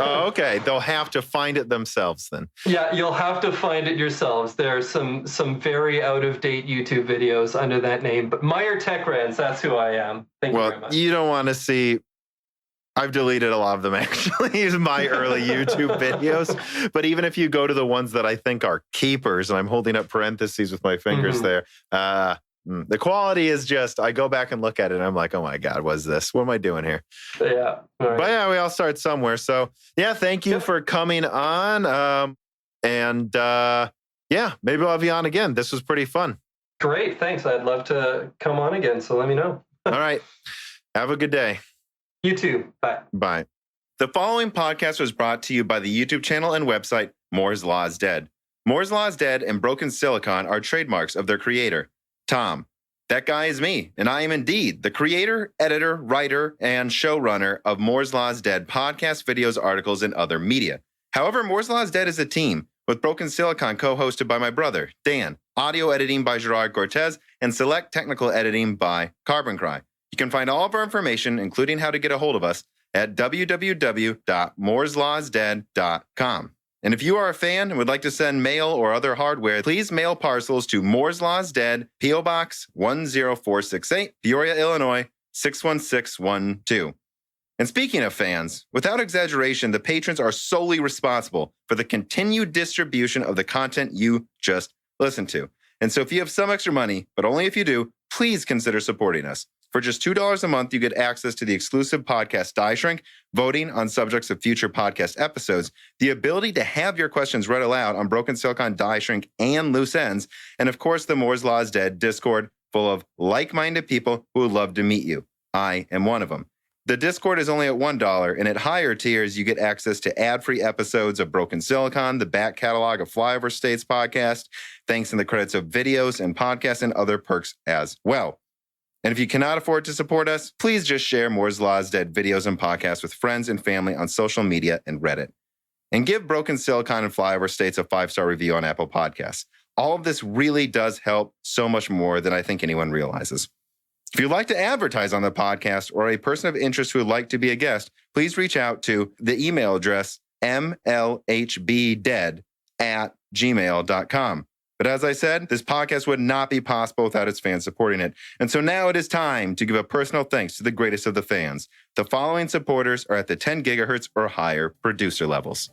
Oh, okay. They'll have to find it themselves then. Yeah, you'll have to find it yourselves. There are some very out of date YouTube videos under that name. But Meyer Tech Rants, that's who I am. Thank you very much. You don't want to see. I've deleted a lot of them, actually, my early YouTube videos. But even if you go to the ones that I think are keepers, and I'm holding up parentheses with my fingers there, the quality is just, I go back and look at it, and I'm like, oh my God, what's this? What am I doing here? Yeah. Right. But yeah, we all start somewhere. So yeah, thank you for coming on. Maybe I'll have you on again. This was pretty fun. Great. Thanks. I'd love to come on again. So let me know. All right. Have a good day. You too. Bye. Bye. The following podcast was brought to you by the YouTube channel and website Moore's Law is Dead. Moore's Law is Dead and Broken Silicon are trademarks of their creator, Tom. That guy is me, and I am indeed the creator, editor, writer, and showrunner of Moore's Law is Dead podcasts, videos, articles, and other media. However, Moore's Law is Dead is a team, with Broken Silicon co-hosted by my brother, Dan, audio editing by Gerard Cortez, and select technical editing by Carbon Cry. You can find all of our information, including how to get a hold of us, at www.mooreslawsdead.com. And if you are a fan and would like to send mail or other hardware, please mail parcels to Moore's Law is Dead, P.O. Box 10468, Peoria, Illinois 61612. And speaking of fans, without exaggeration, the patrons are solely responsible for the continued distribution of the content you just listened to. And so if you have some extra money, but only if you do, please consider supporting us. For just $2 a month, you get access to the exclusive podcast Die Shrink, voting on subjects of future podcast episodes, the ability to have your questions read aloud on Broken Silicon, Die Shrink, and Loose Ends, and of course, the Moore's Law is Dead Discord full of like-minded people who would love to meet you. I am one of them. The Discord is only at $1, and at higher tiers, you get access to ad-free episodes of Broken Silicon, the back catalog of Flyover States podcast, thanks in the credits of videos and podcasts, and other perks as well. And if you cannot afford to support us, please just share Moore's Law is Dead videos and podcasts with friends and family on social media and Reddit. And give Broken Silicon and Flyover States a 5-star review on Apple Podcasts. All of this really does help so much more than I think anyone realizes. If you'd like to advertise on the podcast or a person of interest who would like to be a guest, please reach out to the email address mlhbdead@gmail.com. But as I said, this podcast would not be possible without its fans supporting it. And so now it is time to give a personal thanks to the greatest of the fans. The following supporters are at the 10 gigahertz or higher producer levels: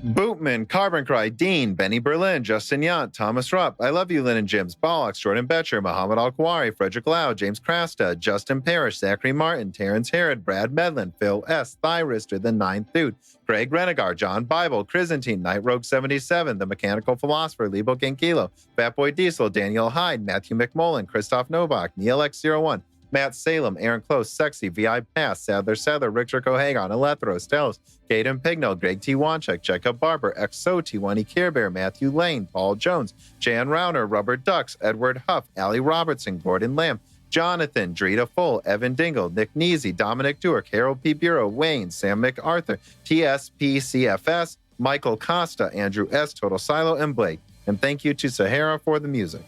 Bootman, Carbon Cry, Dean, Benny Berlin, Justin Yant, Thomas Rupp, I Love You, Lynn and Jims, Bollocks, Jordan Betcher, Muhammad Al-Kwari, Frederick Lau, James Krasta, Justin Parrish, Zachary Martin, Terrence Herod, Brad Medlin, Phil S., Thyrister, The Ninth Dude, Craig Renegar, John Bible, Chrysantine, Night Rogue 77, The Mechanical Philosopher, Lebo Gankilo, Fatboy Diesel, Daniel Hyde, Matthew McMullen, Christoph Novak, Neil X01, Matt Salem, Aaron Close, Sexy, VI Pass, Sadler, Richter Cohagon, Alethro, Stells, Gaten Pignell, Greg T. Wanchek, Jacob Barber, XO, T1E Care Bear, Matthew Lane, Paul Jones, Jan Rauner, Rubber Ducks, Edward Huff, Ali Robertson, Gordon Lamb, Jonathan, Drita Full, Evan Dingle, Nick Neasy, Dominic Dewar, Harold P. Bureau, Wayne, Sam MacArthur, TSPCFS, Michael Costa, Andrew S., Total Silo, and Blake. And thank you to Sahara for the music.